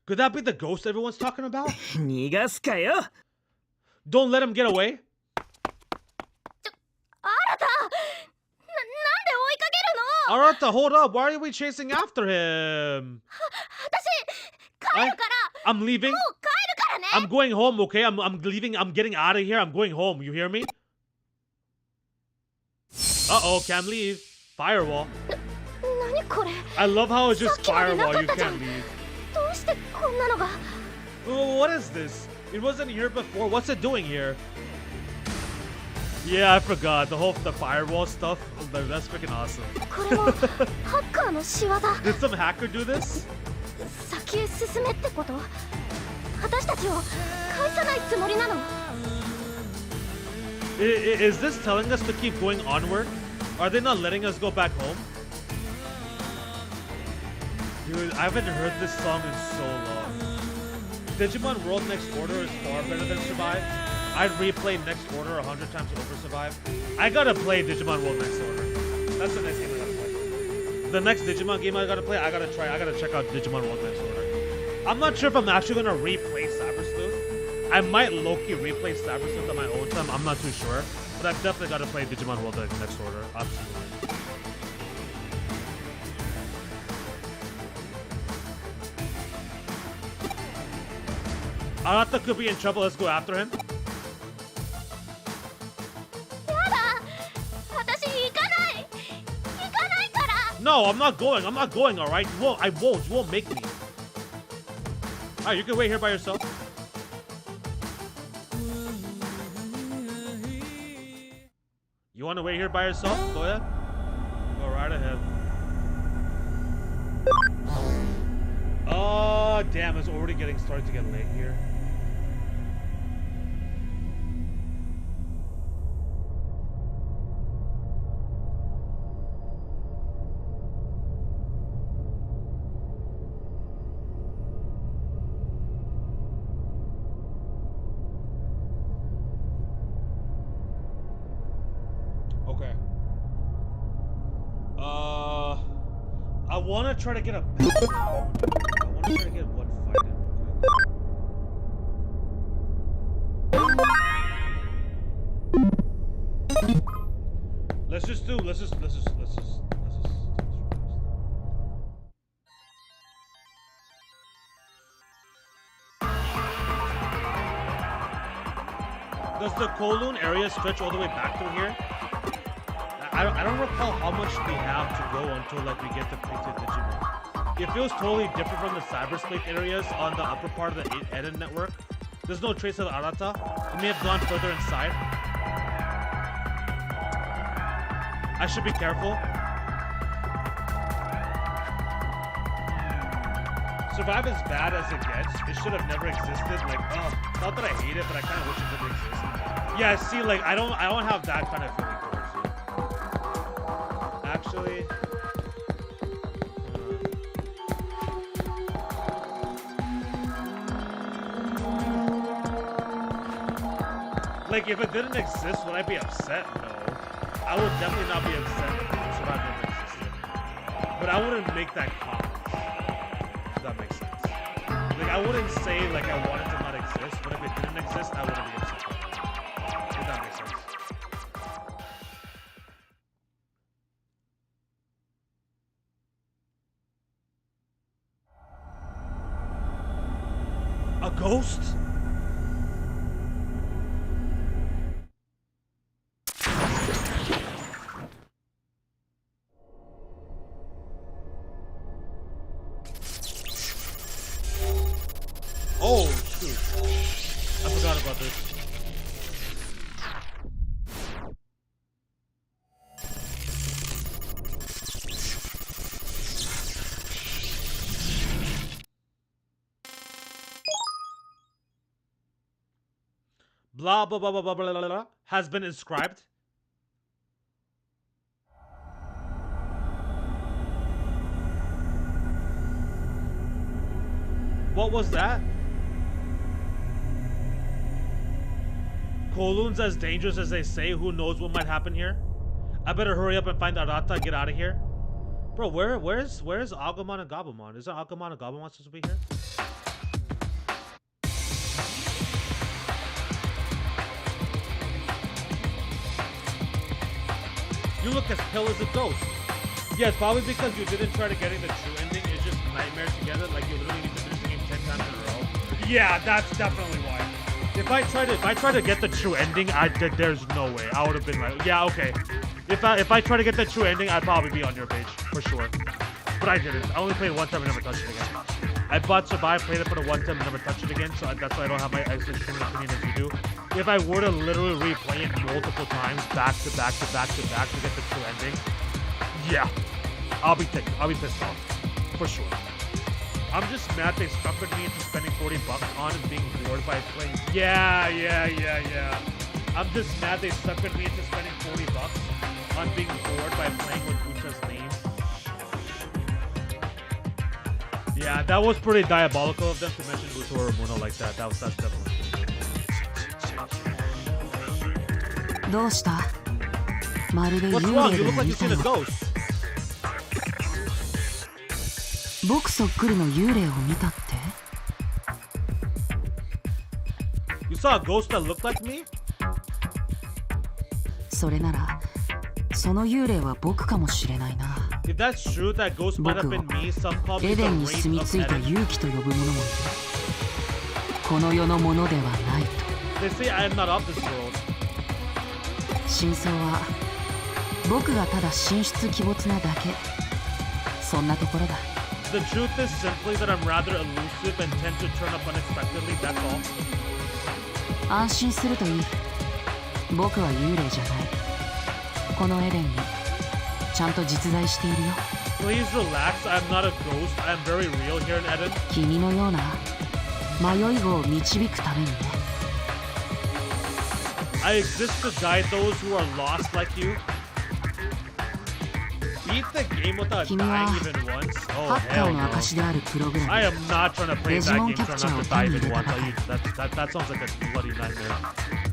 Could that be the ghost everyone's talking about? 逃がすかよ。 Don't let him get away. Arata, hold up. Why are we chasing after him? I'm leaving. I'm going home, okay? I'm leaving. I'm getting out of here. I'm going home. You hear me? Uh-oh, can't leave. Firewall. I love how it's just firewall. You can't leave. What is this? It wasn't here before. What's it doing here? Yeah, I forgot. The firewall stuff. That's freaking awesome. Did some hacker do this? Is this telling us to keep going onward? Are they not letting us go back home? Dude, I haven't heard this song in so long. Digimon World Next Order is far better than Survive. I'd replay Next Order 100 times over Survive. I gotta play Digimon World Next Order. That's the next game I gotta play. The next Digimon game I gotta play, I gotta check out Digimon World Next Order. I'm not sure if I'm actually gonna replay Cyber Sleuth. I might low-key replay Cyber Sleuth on my own time, I'm not too sure. But I've definitely gotta play Digimon World Next Order, absolutely. Arata could be in trouble. Let's go after him. No, I'm not going. I'm not going, alright? You won't make me. Alright, you can wait here by yourself. You want to wait here by yourself? Go ahead. Go right ahead. Oh, damn. It's already starting to get late here. want to try to get a bet. I want to try to get one fight in real quick. Let's just do. Let's just. Does the Kowloon area stretch all the way back through here? I don't recall how much we have to go until like we get to Painted Digimon. It feels totally different from the cyberspace areas on the upper part of the Eden network. There's no trace of the Arata. It may have gone further inside. I should be careful. Survive is bad as it gets. It should have never existed. Like, oh, not that I hate it, but I kind of wish it didn't exist. Yeah, see, like I don't have that kind of feeling towards it. Actually, like if it didn't exist, would I be upset? No, I would definitely not be upset if Survive never existed. But I wouldn't make that comment. If that makes sense. Like I wouldn't say like I want it to not exist, but if it didn't exist, I wouldn't be upset. If that makes sense. A ghost? Oh, shoot. I forgot about this. Blah, blah, blah, blah, blah, blah, blah, blah, has been inscribed. What was that? Kowloon's as dangerous as they say. Who knows what might happen here? I better hurry up and find Arata and get out of here. Bro, where's Agumon and Gabumon? Isn't Agumon and Gabumon supposed to be here? You look as pale as a ghost. Yeah, it's probably because you didn't try to get in the true ending. It's just nightmares together. Like you literally need to finish the game 10 times in a row. Yeah, that's definitely why. If I try to get the true ending, there's no way. I would have been like, yeah, okay. If I try to get the true ending, I'd probably be on your page for sure. But I didn't. I only played one time and never touched it again. I bought Survive, played it for the one time and never touched it again. So that's why I don't have my as extreme opinion as you do. If I were to literally replay it multiple times, back to back to back to back to get the true ending, yeah, I'll be pissed off for sure. I'm just mad they suckered me into spending $40 on and being bored by playing. Yeah. I'm just mad they suckered me into spending $40 on being bored by playing with Ucha's name. Yeah, that was pretty diabolical of them to mention Ucha or Muno like that. That's definitely. どうした？まるで幽 What's wrong? 霊 You で look も like 見 you've た seen よ a。ghost. 僕そっくりの幽霊を見たって？ You saw a ghost that looked like me? それならその幽霊は僕かもしれないな。 If that's true, that ghost might have been me. Some call me エ the デンに wraith 住み of 着いた Eden. 勇気と呼ぶ者もいる。この世のものではないと。 They say I am not of this world. 真相は僕がただ神出鬼没なだけ。そんなところだ。 The truth is simply that I'm rather elusive and tend to turn up unexpectedly, that's all. 安心するといい。僕は幽霊じゃない。このエデンにちゃんと実在しているよ。 Please relax, I'm not a ghost. I'm very real here in Eden. 君のような迷い子を導くためにね。 I exist to guide those who are lost like you. Beat the game without 君は dying even once? ハ Oh, ッカ hell ーの no. 証であるプログラム。 I am not trying to play that Digimon game, trying not to capture die even を手に入れた once. That sounds like a bloody nightmare.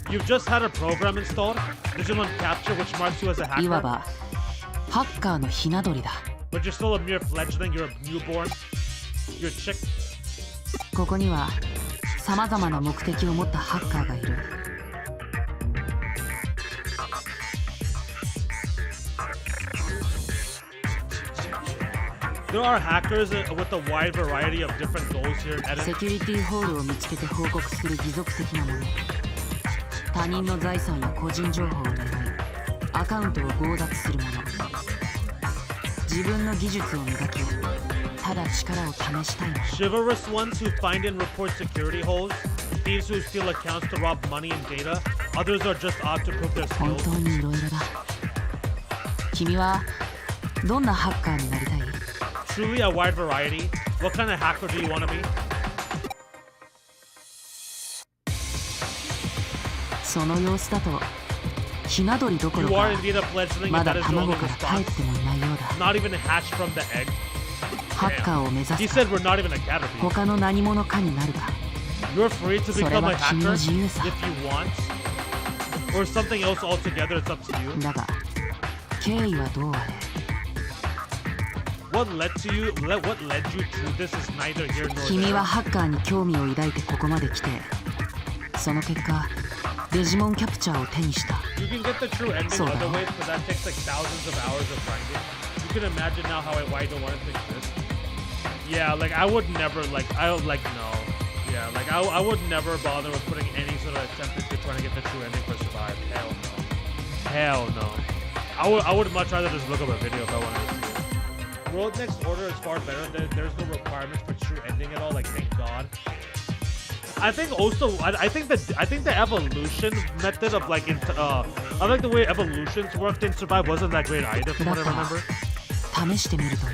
You've just had a program installed, Digimon Capture, which marks you as a いわ hacker. ばハッカーのひな鳥だ。But you're still a mere fledgling, you're a newborn. You're a chick. ここには様々な目的を持ったハッカーがいる。There are hackers with a wide variety of different goals here in Eden. セキュリティホールを見つけて報告する義足的なもの。他人の財産や個人情報を狙い、アカウントを強奪するもの。自分の技術を磨き、ただ力を試したいの。Chivalrous ones who find and report security holes, thieves who steal accounts to rob money and data, others are just out to prove their 本 skills. 当にいろいろだ。君はどんなハッカーになりたい？ Truly a wide variety. What kind of hacker do you want to be? その様子だとひな鳥どころ You か are indeed a fledgling, ま and だ that is your 卵 only から帰 response. ってもいないようだ。 Not even hatched from the egg. ハッカーを目指 He すか said we're not even a caterpillar. 他の何者かになるか。 You're free to それ become は a 君 hacker の if 自由さ。 you want. Or something else altogether, it's up to you. だが経緯はどうあれ What led you to this is neither here nor 君 there. はハッカーに興味を抱いてここまで来て、その結果デジモンキャプチャーを手にした。 You can get the true ending そうだ other ろ ways, but that takes like thousands of hours of grinding. You can imagine now why I don't want it to exist. Yeah, like I would never no. Yeah, like I would never bother with putting any sort of attempt into trying to get the true ending for Survive. Hell no. Hell no. I would much rather just look up a video if I wanted to see it. World Next Order is far better. There's no requirements for true ending at all. Like thank God. I think also I think the evolution method of like I like the way evolutions worked in Survive wasn't that great either from what I remember. 試してみるといい。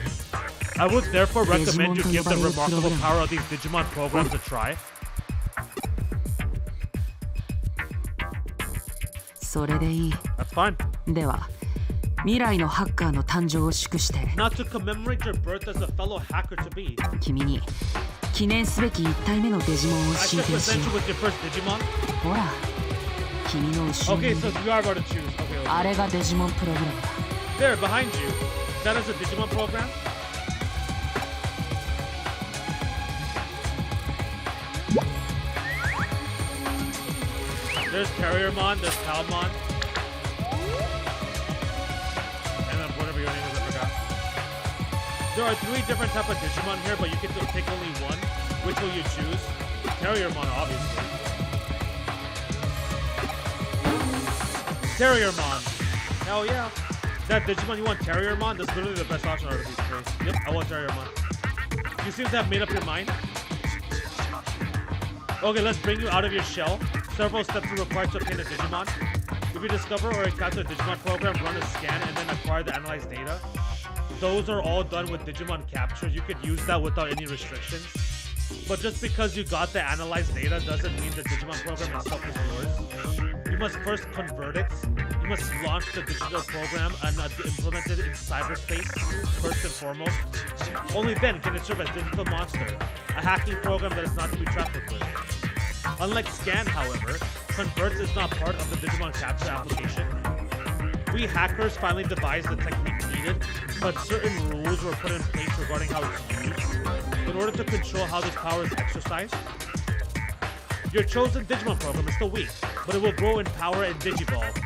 I would therefore recommend you give the remarkable power of these Digimon programs a try. それでいい。 That's fine. では未来のハッカーの誕生を祝して Not to commemorate your birth as a fellow hacker to be. 君に記念すべき1体目のデジモンを I 進 shall 呈し present よ you with your first Digimon. う。ほら君の後ろに Okay, いる so you are about to choose. Okay. あれがデジモンプログラムだ。 There, behind you. That is a Digimon program. There's Carriermon, there's Palmon. And then whatever your name is, I forgot. There are 3 different types of Digimon here, but you get to pick only one. Which will you choose? Carriermon, obviously. Carriermon. Hell yeah. That Digimon, you want Terriermon? That's literally the best option out of these 3. Yep, I want Terriermon. You seem to have made up your mind. Okay, let's bring you out of your shell. Several steps are required to obtain a Digimon. If you discover or encounter a Digimon program, run a scan and then acquire the analyzed data. Those are all done with Digimon capture. You could use that without any restrictions. But just because you got the analyzed data doesn't mean the Digimon program itself is yours. You must first convert it. You must launch the digital program and implement it in cyberspace, first and foremost. Only then can it serve as Digital Monster, a hacking program that is not to be trafficked with. Unlike Scan, however, Convert is not part of the Digimon capture application. We hackers finally devised the technique needed, but certain rules were put in place regarding how it's used, in order to control how this power is exercised. Your chosen Digimon program is still weak, but it will grow in power and Digivolve.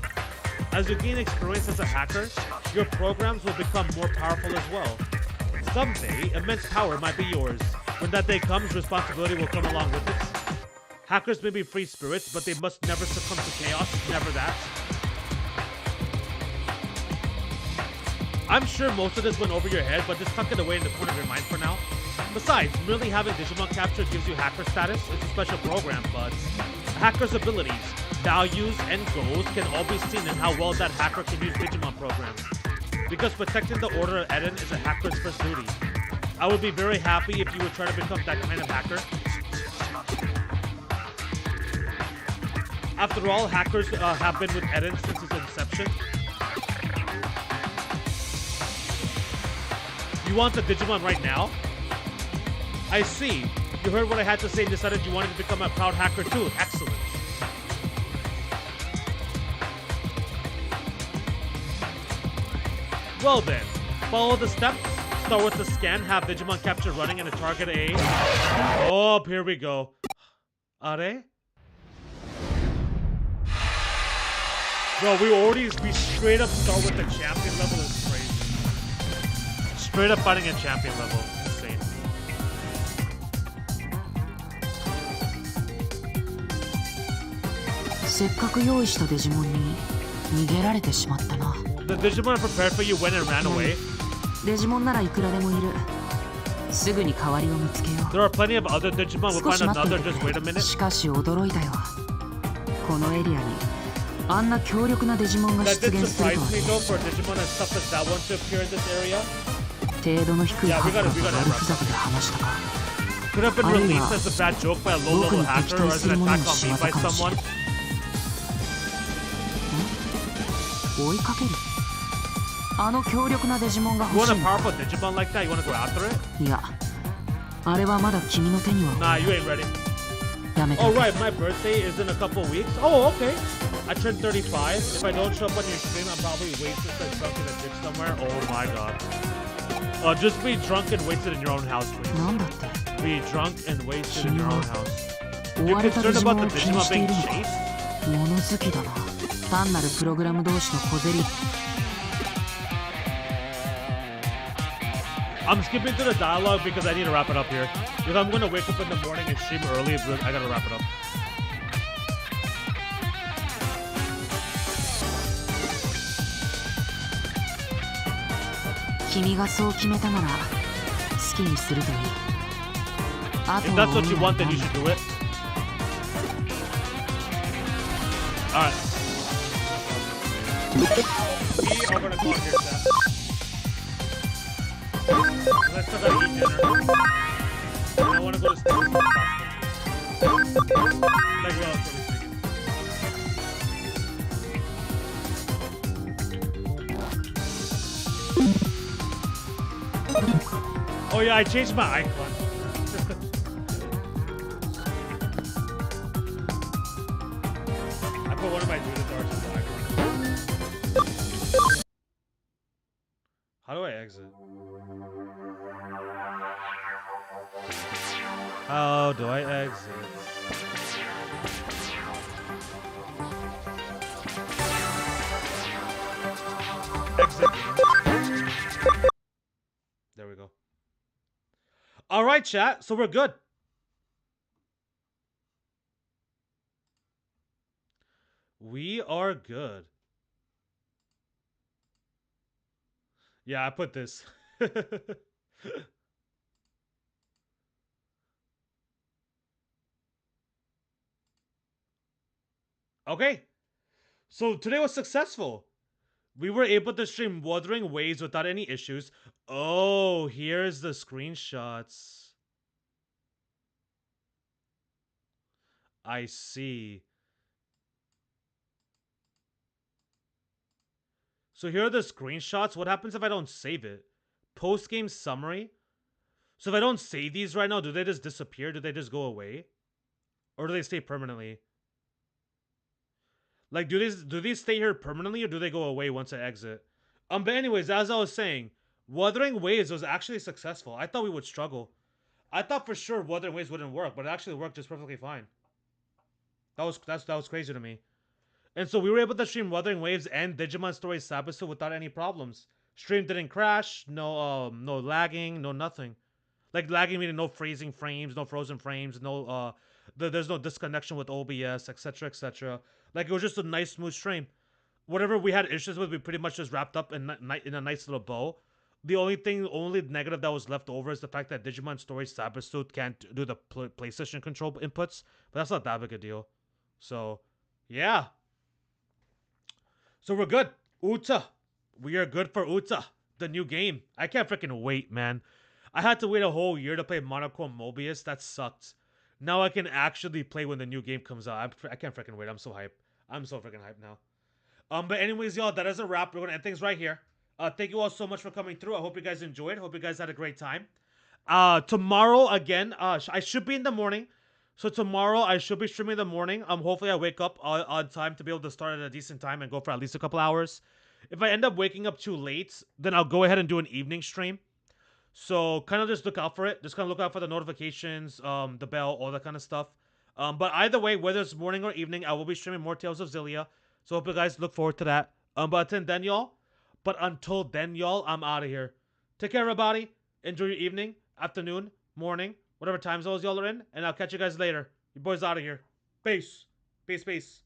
As you gain experience as a hacker, your programs will become more powerful as well. Someday, immense power might be yours. When that day comes, responsibility will come along with it. Hackers may be free spirits, but they must never succumb to chaos, never that. I'm sure most of this went over your head, but just tuck it away in the corner of your mind for now. Besides, merely having Digimon capture gives you hacker status. It's a special program, but a hacker's abilities, values, and goals can all be seen in how well that hacker can use Digimon programs. Because protecting the Order of Eden is a hacker's first duty. I would be very happy if you would try to become that kind of hacker. After all, hackers have been with Eden since its inception. You want the Digimon right now? I see. You heard what I had to say and decided you wanted to become a proud hacker too. Excellent. Well then, Follow the steps. Start with the scan. Have Digimon capture running and a target A. Oh, here we go. Are? Bro, we straight up start with the champion level is crazy. Straight up fighting at champion level. Insane. The Digimon prepared for you went and ran away. デジモンならいくらでもいる。すぐに代わりを見つけよう。 There are plenty of other Digimon. We'll find another. Just wait a minute. しかし驚いたよ。このエリアにあんな強力なデジモンが出現するとは。 That did surprise me though for a Digimon and stuff as that one to appear in this area. 程度の低いハッカーが悪ふざけで話したか。 Could have been released as a bad joke by a low-level hacker or as an attack on me by someone. 追いかける。あの強力なデジモンが You 欲 want し a い。 powerful Digimon like that? You want to go after it? いや、あれはまだ君の手には。 Nah, you ain't ready. やめて。 Oh right, my birthday is in a couple weeks. Oh, okay. I turned 35. If I don't show up on your stream, I'm probably wasted like drunk in a ditch somewhere. Oh my god. Just be drunk and wasted in your own house, please. なんだって。 Be drunk and wasted in your own house. 追 You're われたデ concerned ジモ about ンを the 気に Digimon してい being るのか。 chased? 物好きだな。単なるプログラム同士の小競り。 I'm skipping through the dialogue because I need to wrap it up here. If I'm gonna wake up in the morning and stream early, I gotta wrap it up. 君がそう決めたなら好きにするといい。あと If は that's what you want, then you should do it. Alright. We are gonna go on here, chat. Let's still gotta eat dinner. And I wanna go to sleep. Like, relatively speaking. Oh yeah, I changed my icon. I put one of my Judas darts as the icon. How do I exit? How do I exit? Exit. There we go. All right, chat. So we're good. We are good. Yeah, I put this. Okay. So today was successful. We were able to stream Wuthering Waves without any issues. Oh, here's the screenshots. I see. So here are the screenshots. What happens if I don't save it? Post-game summary. So if I don't save these right now, do they just disappear? Do they just go away? Or do they stay permanently? Like, do these stay here permanently or do they go away once I exit? But anyways, as I was saying, Wuthering Waves was actually successful. I thought we would struggle. I thought for sure Wuthering Waves wouldn't work, but it actually worked just perfectly fine. That was crazy to me. And so we were able to stream Wuthering Waves and Digimon Story Sabusu without any problems. Stream didn't crash, no lagging, no nothing. Like lagging meaning no freezing frames, no frozen frames, no there's no disconnection with OBS, etc., etc. Like it was just a nice smooth stream. Whatever we had issues with, we pretty much just wrapped up in a nice little bow. The only negative that was left over is the fact that Digimon Story Sabusu can't do the PlayStation control inputs, but that's not that big a deal. So, yeah. So we're good. Uta. We are good for Uta, the new game. I can't freaking wait, man. I had to wait a whole year to play Monochrome Mobius. That sucked. Now I can actually play when the new game comes out. I can't freaking wait. I'm so hyped. I'm so freaking hyped now. But anyways, y'all, that is a wrap. We're gonna end things right here. Thank you all so much for coming through. I hope you guys enjoyed. Hope you guys had a great time. Tomorrow again, I should be in the morning. So tomorrow I should be streaming in the morning. Hopefully I wake up on time to be able to start at a decent time and go for at least a couple hours. If I end up waking up too late, then I'll go ahead and do an evening stream. So kind of just look out for it. Just kind of look out for the notifications, the bell, all that kind of stuff. But either way, whether it's morning or evening, I will be streaming more Tales of Zillia. So hope you guys look forward to that. But until then, y'all, I'm out of here. Take care, everybody. Enjoy your evening, afternoon, morning, whatever time zones y'all are in, and I'll catch you guys later. Your boy's out of here. Peace. Peace, peace.